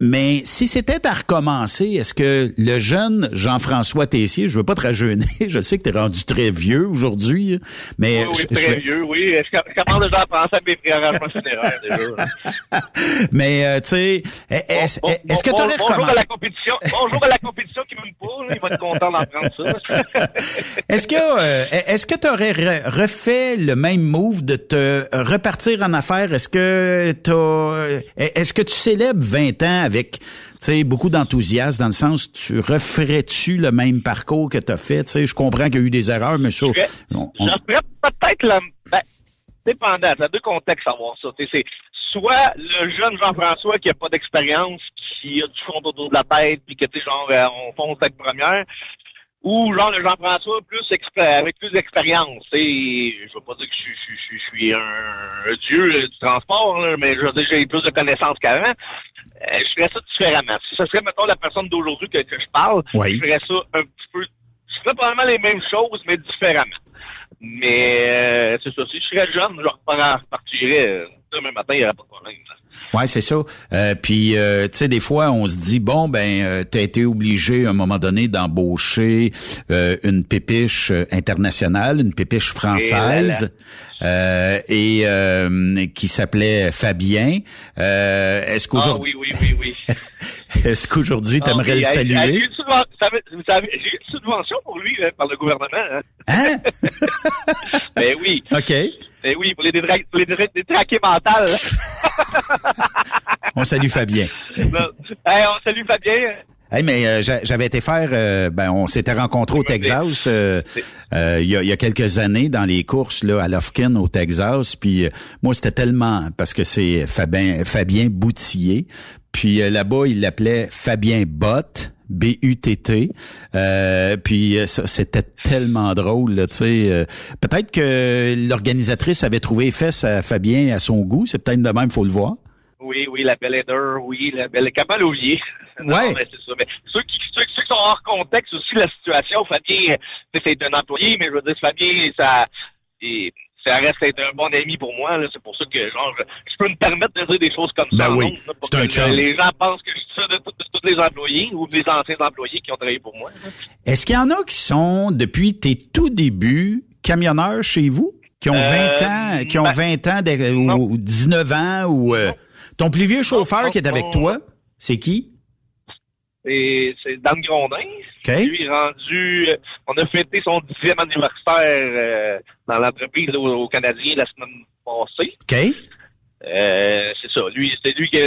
Mais si c'était à recommencer, est-ce que le jeune Jean-François Tessier, je veux pas te rajeunir, je sais que t'es rendu très vieux aujourd'hui, mais... Oui, très vieux, oui. Je commence déjà à penser à mes préarrangements funéraires, déjà. Mais, tu sais, est-ce que t'aurais recommencé... Bonjour à la compétition qui m'aime pas, là, il va être content d'entendre ça. Est-ce que t'aurais refait le même move de te repartir en affaires? Est-ce que tu célèbres 20 ans avec, tu sais, beaucoup d'enthousiasme, dans le sens, tu referais-tu le même parcours que tu as fait? Tu sais, je comprends qu'il y a eu des erreurs, mais ça... Je ferais peut-être dépendant, ça a deux contextes à voir ça. C'est soit le jeune Jean-François qui a pas d'expérience, qui a du fond autour de la tête, puis que, tu sais, genre, on fonce tête première, ou genre le Jean-François avec plus d'expérience. Je veux pas dire que je suis un dieu du transport, là, mais je veux dire j'ai plus de connaissances qu'avant. Je ferais ça différemment. Si ce serait, mettons, la personne d'aujourd'hui que je parle, oui. Je ferais ça un petit peu... Je ferais probablement les mêmes choses, mais différemment. Mais c'est ça. Si je serais jeune, je repartirais demain matin, il n'y aurait pas de problème. Ouais, c'est ça. Puis, tu sais, des fois, on se dit, t'as été obligé à un moment donné d'embaucher une pépiche internationale, une pépiche française, et qui s'appelait Fabien. Est-ce qu'aujourd'hui... oui. Est-ce qu'aujourd'hui, t'aimerais le saluer? J'ai eu une subvention pour lui par le gouvernement. Hein? Ben oui. OK. Ben oui, pour les détraqués mentales. On salue Fabien. On salue Fabien. Hey, mais j'avais été faire, on s'était rencontrés au Texas il y a quelques années dans les courses là à Lufkin au Texas. Puis moi c'était tellement parce que c'est Fabien Boutillier. Puis là-bas il l'appelait Fabien Bott. B-U-T-T. Puis ça, c'était tellement drôle, là, tu sais. Peut-être que l'organisatrice avait trouvé fesses à Fabien à son goût. C'est peut-être de même, faut le voir. Oui, la belle Heather, oui, la belle Camalovier. Ouais. Non, mais c'est ça. Mais ceux qui sont hors contexte aussi de la situation, Fabien, c'est un employé, mais je veux dire, Fabien, ça reste être un bon ami pour moi, là. C'est pour ça que, genre, je peux me permettre de dire des choses comme ça. Ben oui, là, c'est un chum. Les gens pensent que je dis ça de tous les employés ou des anciens employés qui ont travaillé pour moi. Là. Est-ce qu'il y en a qui sont, depuis tes tout débuts, camionneurs chez vous? Qui ont 20 ans, ou 19 ans, ou ton plus vieux chauffeur qui est avec toi, c'est qui? C'est Dan Grondin. Okay. Lui, rendu... on a fêté son 10e anniversaire dans l'entreprise au Canadien la semaine passée. OK. C'est ça. C'est lui qui...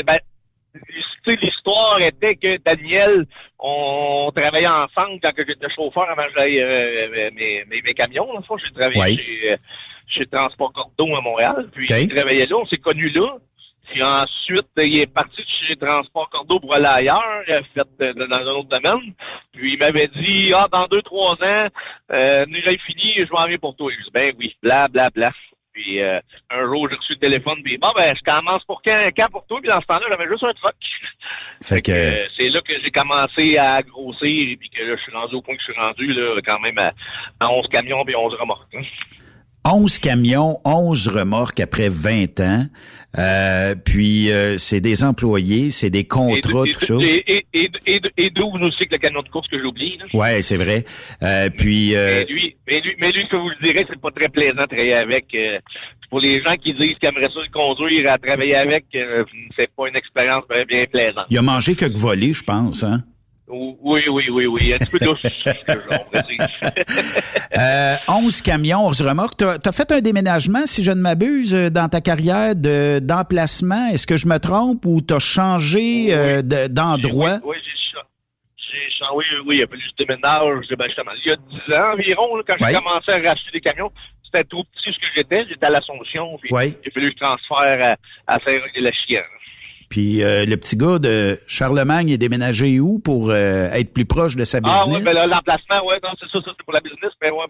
l'histoire était que Daniel, on travaillait ensemble quand j'étais chauffeur avant que j'aille mes camions. Dans le fond, j'ai travaillé chez Transport Cordeau à Montréal. Puis il travaillait là, on s'est connus là. Puis ensuite, il est parti de chez Transport Cordeau pour aller ailleurs, dans un autre domaine. Puis il m'avait dit, dans 2-3 ans, j'ai fini, je vais en venir pour toi. Je dis, ben oui, bla. Puis un jour, j'ai reçu le téléphone, puis je commence pour quand pour toi? Puis dans ce temps-là, j'avais juste un truck. Fait que c'est là que j'ai commencé à grossir, et puis que là, je suis rendu au point que je suis rendu, là, quand même à 11 camions et 11 remorques. 11 camions, 11 remorques après 20 ans. Puis c'est des employés, c'est des contrats, tout ça. Et 12 aussi que le camion de course que j'ai oublié. Là. Ouais, c'est vrai. Puis mais lui, je vous le dirais, c'est pas très plaisant de travailler avec. Pour les gens qui disent qu'ils aimeraient ça le conduire à travailler avec, c'est pas une expérience bien plaisante. Il a mangé que voler, je pense, hein? Oui. Un petit peu douce, on pourrait dire. 11 camions, 11 remorques. T'as fait un déménagement, si je ne m'abuse, dans ta carrière d'emplacement. Est-ce que je me trompe ou t'as changé d'endroit? Oui, il a fallu que je déménage. Justement, il y a 10 ans environ, là, quand j'ai commencé à racheter des camions, c'était trop petit ce que j'étais. J'étais à l'Assomption, puis il a fallu que je transfère à Saint-Roch-de-la-Chienne. Puis le petit gars de Charlemagne est déménagé où pour être plus proche de sa business? Ah oui, ben là, l'emplacement, non, c'est ça, c'est pour la business, mais moi,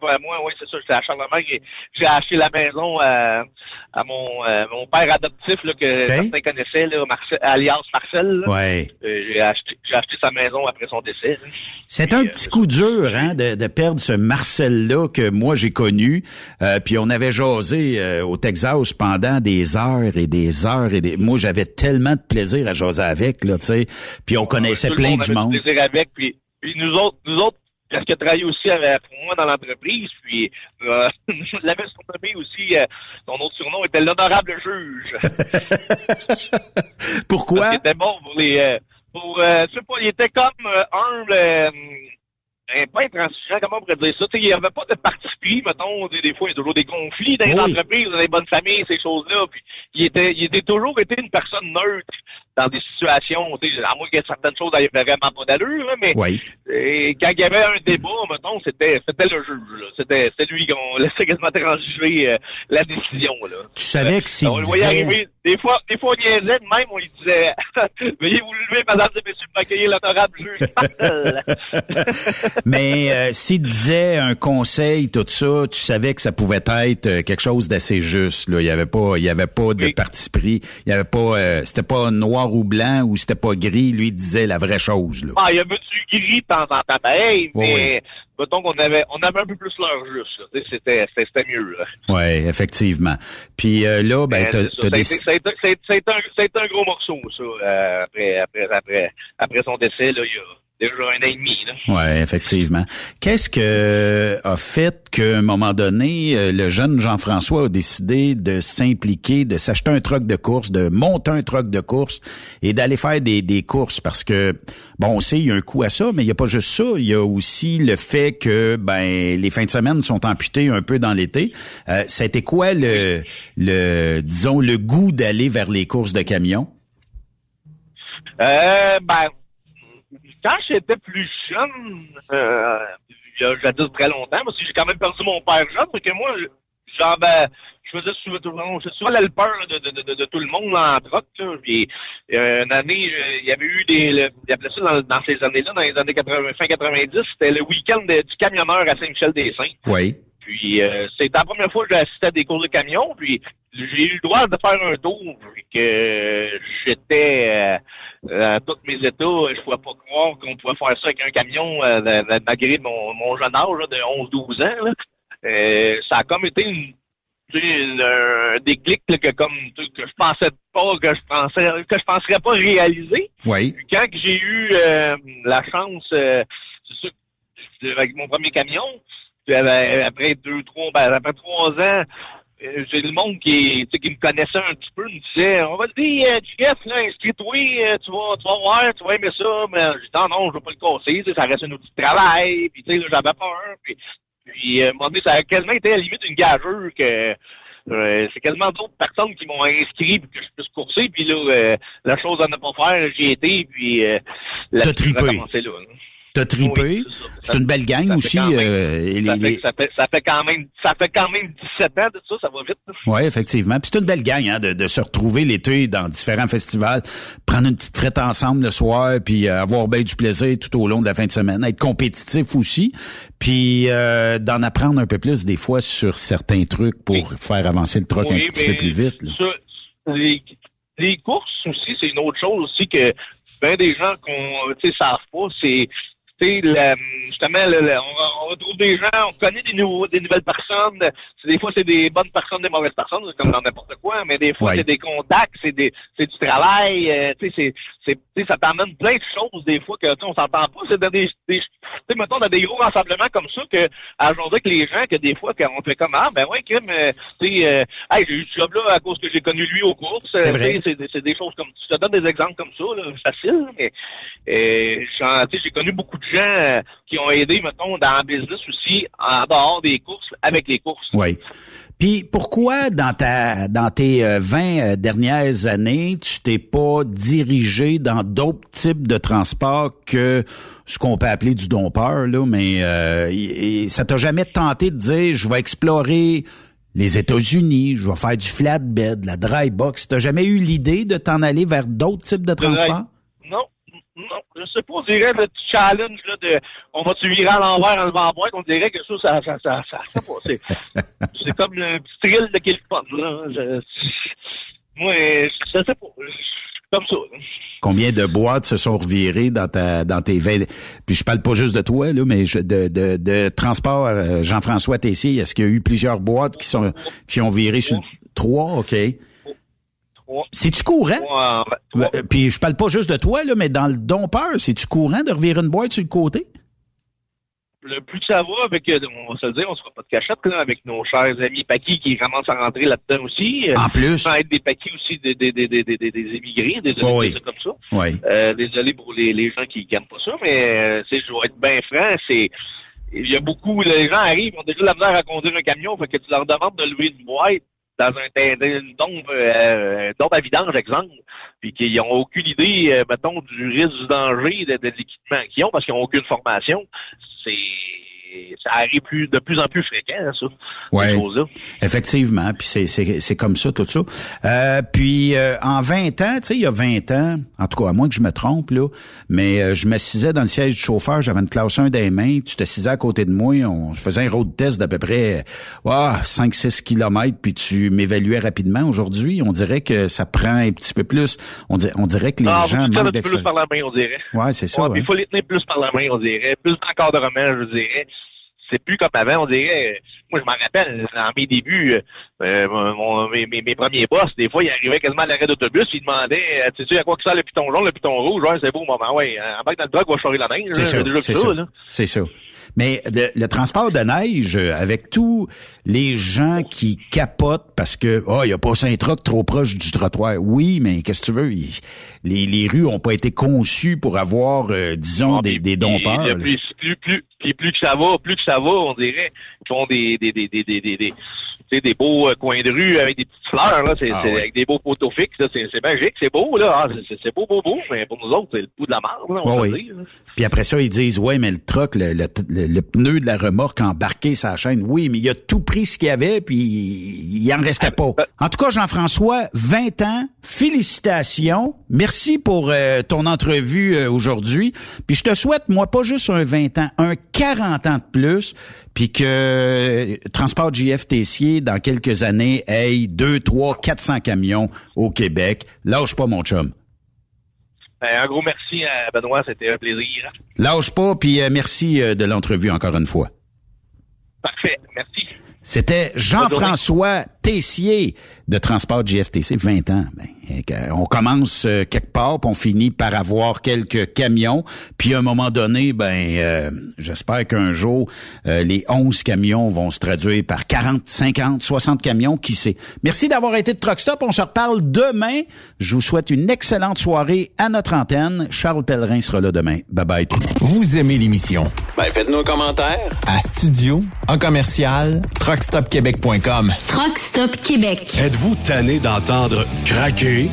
c'est ça, j'étais à Charlemagne et j'ai acheté la maison à mon père adoptif là, que certains connaissaient, là, alias Marcel. Là. Ouais. J'ai acheté sa maison après son décès. Là. C'est un petit coup dur, hein, de perdre ce Marcel-là que moi j'ai connu. Puis on avait jasé au Texas pendant des heures et des heures et des. Moi, j'avais tellement de plaisir à jaser avec, là, tu sais. Puis on connaissait plein de monde. Plaisir avec, puis nous autres, parce qu'il a travaillé aussi pour moi dans l'entreprise, puis l'avait surnommé aussi, son autre surnom était l'honorable juge. Pourquoi? Parce qu'il était bon pour les... je sais pas, il était comme pas intransigeant, comment on pourrait dire ça? Tu sais, il n'y avait pas de parti pris, mettons, des fois, il y a toujours des conflits dans les entreprises, dans les bonnes familles, ces choses-là, puis il était toujours été une personne neutre dans des situations, tu sais, à moins qu'il y ait certaines choses n'avaient vraiment pas d'allure, là, mais quand il y avait un débat, mettons, c'était le juge, là. C'était lui qu'on laissait quasiment transiger la décision, là. Tu savais que s'il on le voyait arriver, des fois, on niaisait de même, on lui disait « Veuillez vous lever, mesdames et messieurs, pour accueillir l'honorable juge. » Mais s'il disait un conseil, tout ça, tu savais que ça pouvait être quelque chose d'assez juste, là. Il y avait pas de parti pris. Il y avait pas, c'était pas noir ou blanc ou c'était pas gris. Lui, il disait la vraie chose, là. Ah, il y avait du gris de temps en temps, pareil, mais mettons qu'on avait un peu plus l'heure juste, là. C'était mieux, là. Ouais, effectivement. Puis là, ben, t'as décidé. C'est un gros morceau, ça, après son décès, là, il y a déjà 1 an et demi, là. Ouais, effectivement. Qu'est-ce que a fait qu'à un moment donné, le jeune Jean-François a décidé de s'impliquer, de s'acheter un truck de course, de monter un truck de course et d'aller faire des courses? Parce que, bon, on sait, il y a un coût à ça, mais il n'y a pas juste ça. Il y a aussi le fait que, ben, les fins de semaine sont amputées un peu dans l'été. Ça a été quoi disons, le goût d'aller vers les courses de camions? quand j'étais plus jeune, il y a jadis très longtemps, parce que j'ai quand même perdu mon père jeune, parce que moi, genre, je faisais souvent l'helpeur de tout le monde en troc, là. Puis, une année, il y avait eu il appelait ça dans ces années-là, dans les années 80, fin 90, c'était le week-end du camionneur à Saint-Michel-des-Saints. Oui. Puis, c'était la première fois que j'ai assisté à des courses de camion, puis j'ai eu le droit de faire un tour, puis que j'étais à tous mes états, je pouvais pas croire qu'on pouvait faire ça avec un camion malgré mon jeune âge là, de 11-12 ans. Là. Ça a comme été un déclic là, que je pensais pas, que je penserais pas réaliser. Oui. Puis quand j'ai eu la chance, c'est sûr, avec mon premier camion, après 3 ans, j'ai le monde qui me connaissait un petit peu, me disait, on va te dire, Jeff, là, inscris-toi, tu vas voir, tu vas aimer ça, mais je dis, non, je vais pas le casser, ça reste un outil de travail, puis là, j'avais peur, puis à un moment donné, ça a quasiment été à la limite une gageure que c'est quasiment d'autres personnes qui m'ont inscrit pour que je puisse courser, puis là, la chose à ne pas faire, j'y ai été, puis t'as tripé. Là. T'as tripé. Oui, c'est une belle gang aussi. Ça fait quand même 17 ans de ça va vite. Oui, effectivement. Puis c'est une belle gang de se retrouver l'été dans différents festivals, prendre une petite frette ensemble le soir, puis avoir bien du plaisir tout au long de la fin de semaine, être compétitif aussi, puis d'en apprendre un peu plus des fois sur certains trucs pour faire avancer le truck un petit peu plus vite. Là. Ça, les courses aussi, c'est une autre chose aussi que ben des gens qu'on savent pas, c'est justement, on retrouve des gens, on connaît des nouvelles personnes. Des fois, c'est des bonnes personnes, des mauvaises personnes, comme dans n'importe quoi, mais des fois, c'est des contacts, c'est du travail, ça t'amène plein de choses, des fois, que on s'entend pas. C'est dans mettons, dans des gros rassemblements comme ça, que, à aujourd'hui, que les gens, que des fois, qu'on fait comme, j'ai eu ce job-là à cause que j'ai connu lui aux courses. C'est vrai. C'est des choses comme, tu te donnes des exemples comme ça, là, facile, mais, j'ai connu beaucoup de gens qui ont aidé, mettons, dans le business aussi, en dehors des courses, avec les courses. Oui. Puis pourquoi dans tes 20 dernières années, tu t'es pas dirigé dans d'autres types de transports que ce qu'on peut appeler du dompeur, là, mais ça t'a jamais tenté de dire je vais explorer les États-Unis, je vais faire du flatbed, la dry box. T'as jamais eu l'idée de t'en aller vers d'autres types de transports? Non, je sais pas, on dirait le challenge là, on va se virer à l'envers en levant en boîte, on dirait que ça c'est comme le petit thrill de quelque part, là. Moi, je sais pas, comme ça. Combien de boîtes se sont revirées dans tes 20... Puis je parle pas juste de toi, là, mais de transport Jean-François Tessier, est-ce qu'il y a eu plusieurs boîtes qui ont viré sur 3, OK. C'est-tu courant? Puis je parle pas juste de toi, là, mais dans le dompeur, c'est-tu courant de revirer une boîte sur le côté? Le plus que ça va avec, on va se le dire, on se fera pas de cachette, là, avec nos chers amis paquis qui commencent à rentrer là-dedans aussi. En plus. Sans être des paquis aussi des émigrés, des ça comme ça. Oui. Désolé pour les gens qui aiment pas ça, mais je vais être bien franc, il y a beaucoup, les gens arrivent, ils ont déjà de la misère à conduire un camion, fait que tu leur demandes de lever une boîte dans une tombe à vidange, exemple, puis qu'ils n'ont aucune idée, mettons, du risque, du danger de l'équipement qu'ils ont, parce qu'ils n'ont aucune formation. Ça arrive de plus en plus fréquent, ça. Oui, effectivement. Puis c'est comme ça, tout ça. Puis en 20 ans, tu sais, il y a 20 ans, en tout cas, à moins que je me trompe, là, mais je m'assisais dans le siège du chauffeur, j'avais une classe 1 des mains, tu t'assisais à côté de moi, je faisais un road test d'à peu près 5-6 kilomètres, puis tu m'évaluais rapidement. Aujourd'hui, on dirait que ça prend un petit peu plus. On dirait que les gens manquent d'expérience. Plus par la main, on dirait. Ouais, c'est ça. Il faut les tenir plus par la main, on dirait. Plus d'encadrement, je dirais. C'est plus comme avant, on dirait. Moi, je m'en rappelle, dans mes débuts, mes premiers boss, des fois, ils arrivaient quasiment à l'arrêt d'autobus, ils demandaient, tu sais à quoi que ça, le piton jaune, le piton rouge, ouais, c'est beau au moment, ouais, embarque dans le truck, va chorer la neige, c'est ça. Mais le transport de neige, avec tous les gens qui capotent parce que il y a pas un truck trop proche du trottoir. Oui, mais qu'est-ce que tu veux? Les rues ont pas été conçues pour avoir, disons, des dompeurs. Plus que ça va, on dirait qu'ils font des beaux coins de rue avec des petites fleurs, là, c'est avec des beaux poteaux fixes, là, c'est magique, c'est beau, là. Ah, c'est beau, mais pour nous autres, c'est le bout de la marde, là, on va dire. Puis après ça, ils disent, ouais, mais le truck, le pneu de la remorque embarqué sur la chaîne, oui, mais il a tout pris ce qu'il y avait, puis il en restait pas. En tout cas, Jean-François, 20 ans, félicitations. Merci pour ton entrevue aujourd'hui. Puis je te souhaite, moi, pas juste un 20 ans, un 40 ans de plus, puis que Transport JF Tessier, dans quelques années, ait 2, 3, 400 camions au Québec. Lâche pas, mon chum. Un gros merci à Benoît, c'était un plaisir. Lâche pas, puis merci de l'entrevue encore une fois. Parfait, merci. C'était Jean-François Tessier de Transport JFTC, 20 ans. On commence quelque part, puis on finit par avoir quelques camions. Puis à un moment donné, j'espère qu'un jour, les 11 camions vont se traduire par 40, 50, 60 camions, qui sait. Merci d'avoir été de Truck Stop. On se reparle demain. Je vous souhaite une excellente soirée à notre antenne. Charles Pellerin sera là demain. Bye-bye. Vous aimez l'émission? Faites-nous un commentaire à studio, en commercial, truckstopquebec.com. Truck Stop Québec. Êtes-vous tanné d'entendre craquer,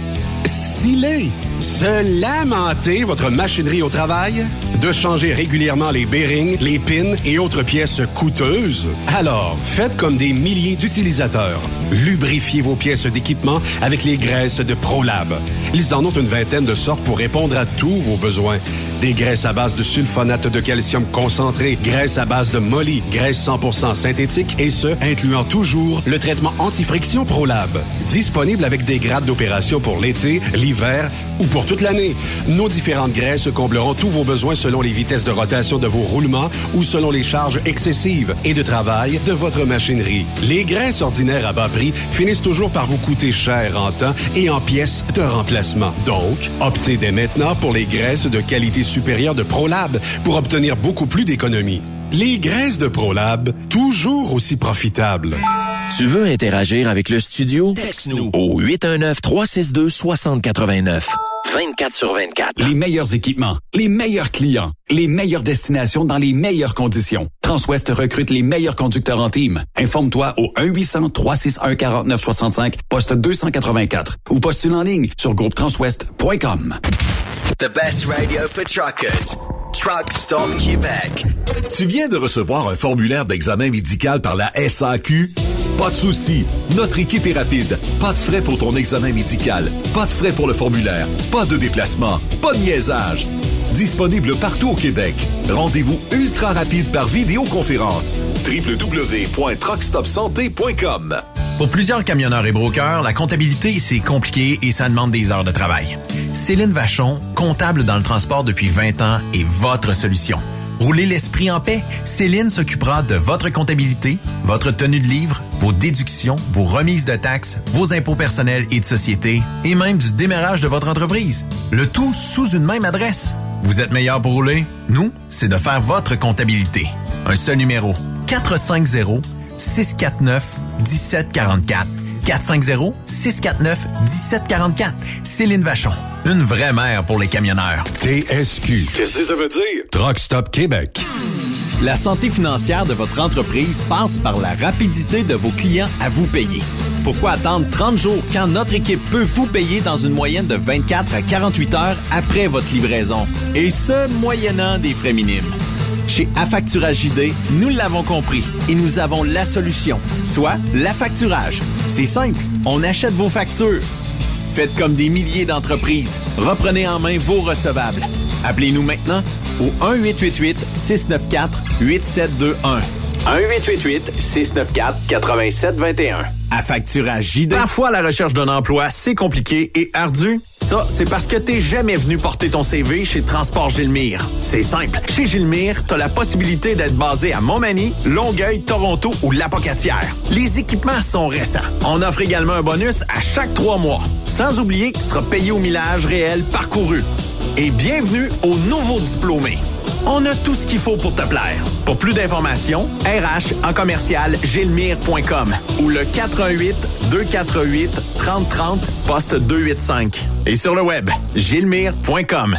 sciller, se lamenter votre machinerie au travail? De changer régulièrement les bearings, les pins et autres pièces coûteuses? Alors, faites comme des milliers d'utilisateurs. Lubrifiez vos pièces d'équipement avec les graisses de ProLab. Ils en ont une vingtaine de sortes pour répondre à tous vos besoins. Des graisses à base de sulfonate de calcium concentré, graisses à base de molly, graisse 100% synthétique, et ce, incluant toujours le traitement anti-friction ProLab. Disponible avec des grades d'opération pour l'été, l'hiver ou pour toute l'année. Nos différentes graisses combleront tous vos besoins selon les vitesses de rotation de vos roulements ou selon les charges excessives et de travail de votre machinerie. Les graisses ordinaires à bas prix finissent toujours par vous coûter cher en temps et en pièces de remplacement. Donc, optez dès maintenant pour les graisses de qualité supérieure de ProLab pour obtenir beaucoup plus d'économies. Les graisses de ProLab, toujours aussi profitables. Tu veux interagir avec le studio? Texte-nous au 819-362-6089. 24/24. Les meilleurs équipements, les meilleurs clients, les meilleures destinations dans les meilleures conditions. Transwest recrute les meilleurs conducteurs en team. Informe-toi au 1-800-361-4965, poste 284 ou postule en ligne sur groupetranswest.com. The best radio for truckers. Truck Stop Québec. Tu viens de recevoir un formulaire d'examen médical par la SAQ? Pas de souci, notre équipe est rapide. Pas de frais pour ton examen médical, pas de frais pour le formulaire, pas de déplacement, pas de niaisage. Disponible partout au Québec. Rendez-vous ultra rapide par vidéoconférence. www.truckstopsanté.com. Pour plusieurs camionneurs et brokers, la comptabilité, c'est compliqué et ça demande des heures de travail. Céline Vachon, comptable dans le transport depuis 20 ans, est votre solution. Roulez l'esprit en paix. Céline s'occupera de votre comptabilité, votre tenue de livre, vos déductions, vos remises de taxes, vos impôts personnels et de société, et même du démarrage de votre entreprise. Le tout sous une même adresse. Vous êtes meilleur pour rouler? Nous, c'est de faire votre comptabilité. Un seul numéro. 450-649-1744. 450-649-1744. Céline Vachon. Une vraie mère pour les camionneurs. TSQ. Qu'est-ce que ça veut dire? Truck Stop Québec. La santé financière de votre entreprise passe par la rapidité de vos clients à vous payer. Pourquoi attendre 30 jours quand notre équipe peut vous payer dans une moyenne de 24 à 48 heures après votre livraison? Et ce, moyennant des frais minimes. Chez Affacturage JD, nous l'avons compris et nous avons la solution, soit l'affacturage. C'est simple, on achète vos factures. Faites comme des milliers d'entreprises. Reprenez en main vos recevables. Appelez-nous maintenant au 1-888-694-8721. 1-888-694-8721. Affacturage JD. Parfois, la recherche d'un emploi, c'est compliqué et ardu. Ça, c'est parce que t'es jamais venu porter ton CV chez Transport Gilmire. C'est simple. Chez Gilmire, t'as la possibilité d'être basé à Montmagny, Longueuil, Toronto ou Lapocatière. Les équipements sont récents. On offre également un bonus à chaque 3 mois. Sans oublier que tu seras payé au millage réel parcouru. Et bienvenue aux nouveaux diplômés. On a tout ce qu'il faut pour te plaire. Pour plus d'informations, RH en commercial gilmire.com ou le 418-248-3030 poste 285. Et sur le web, gilmire.com.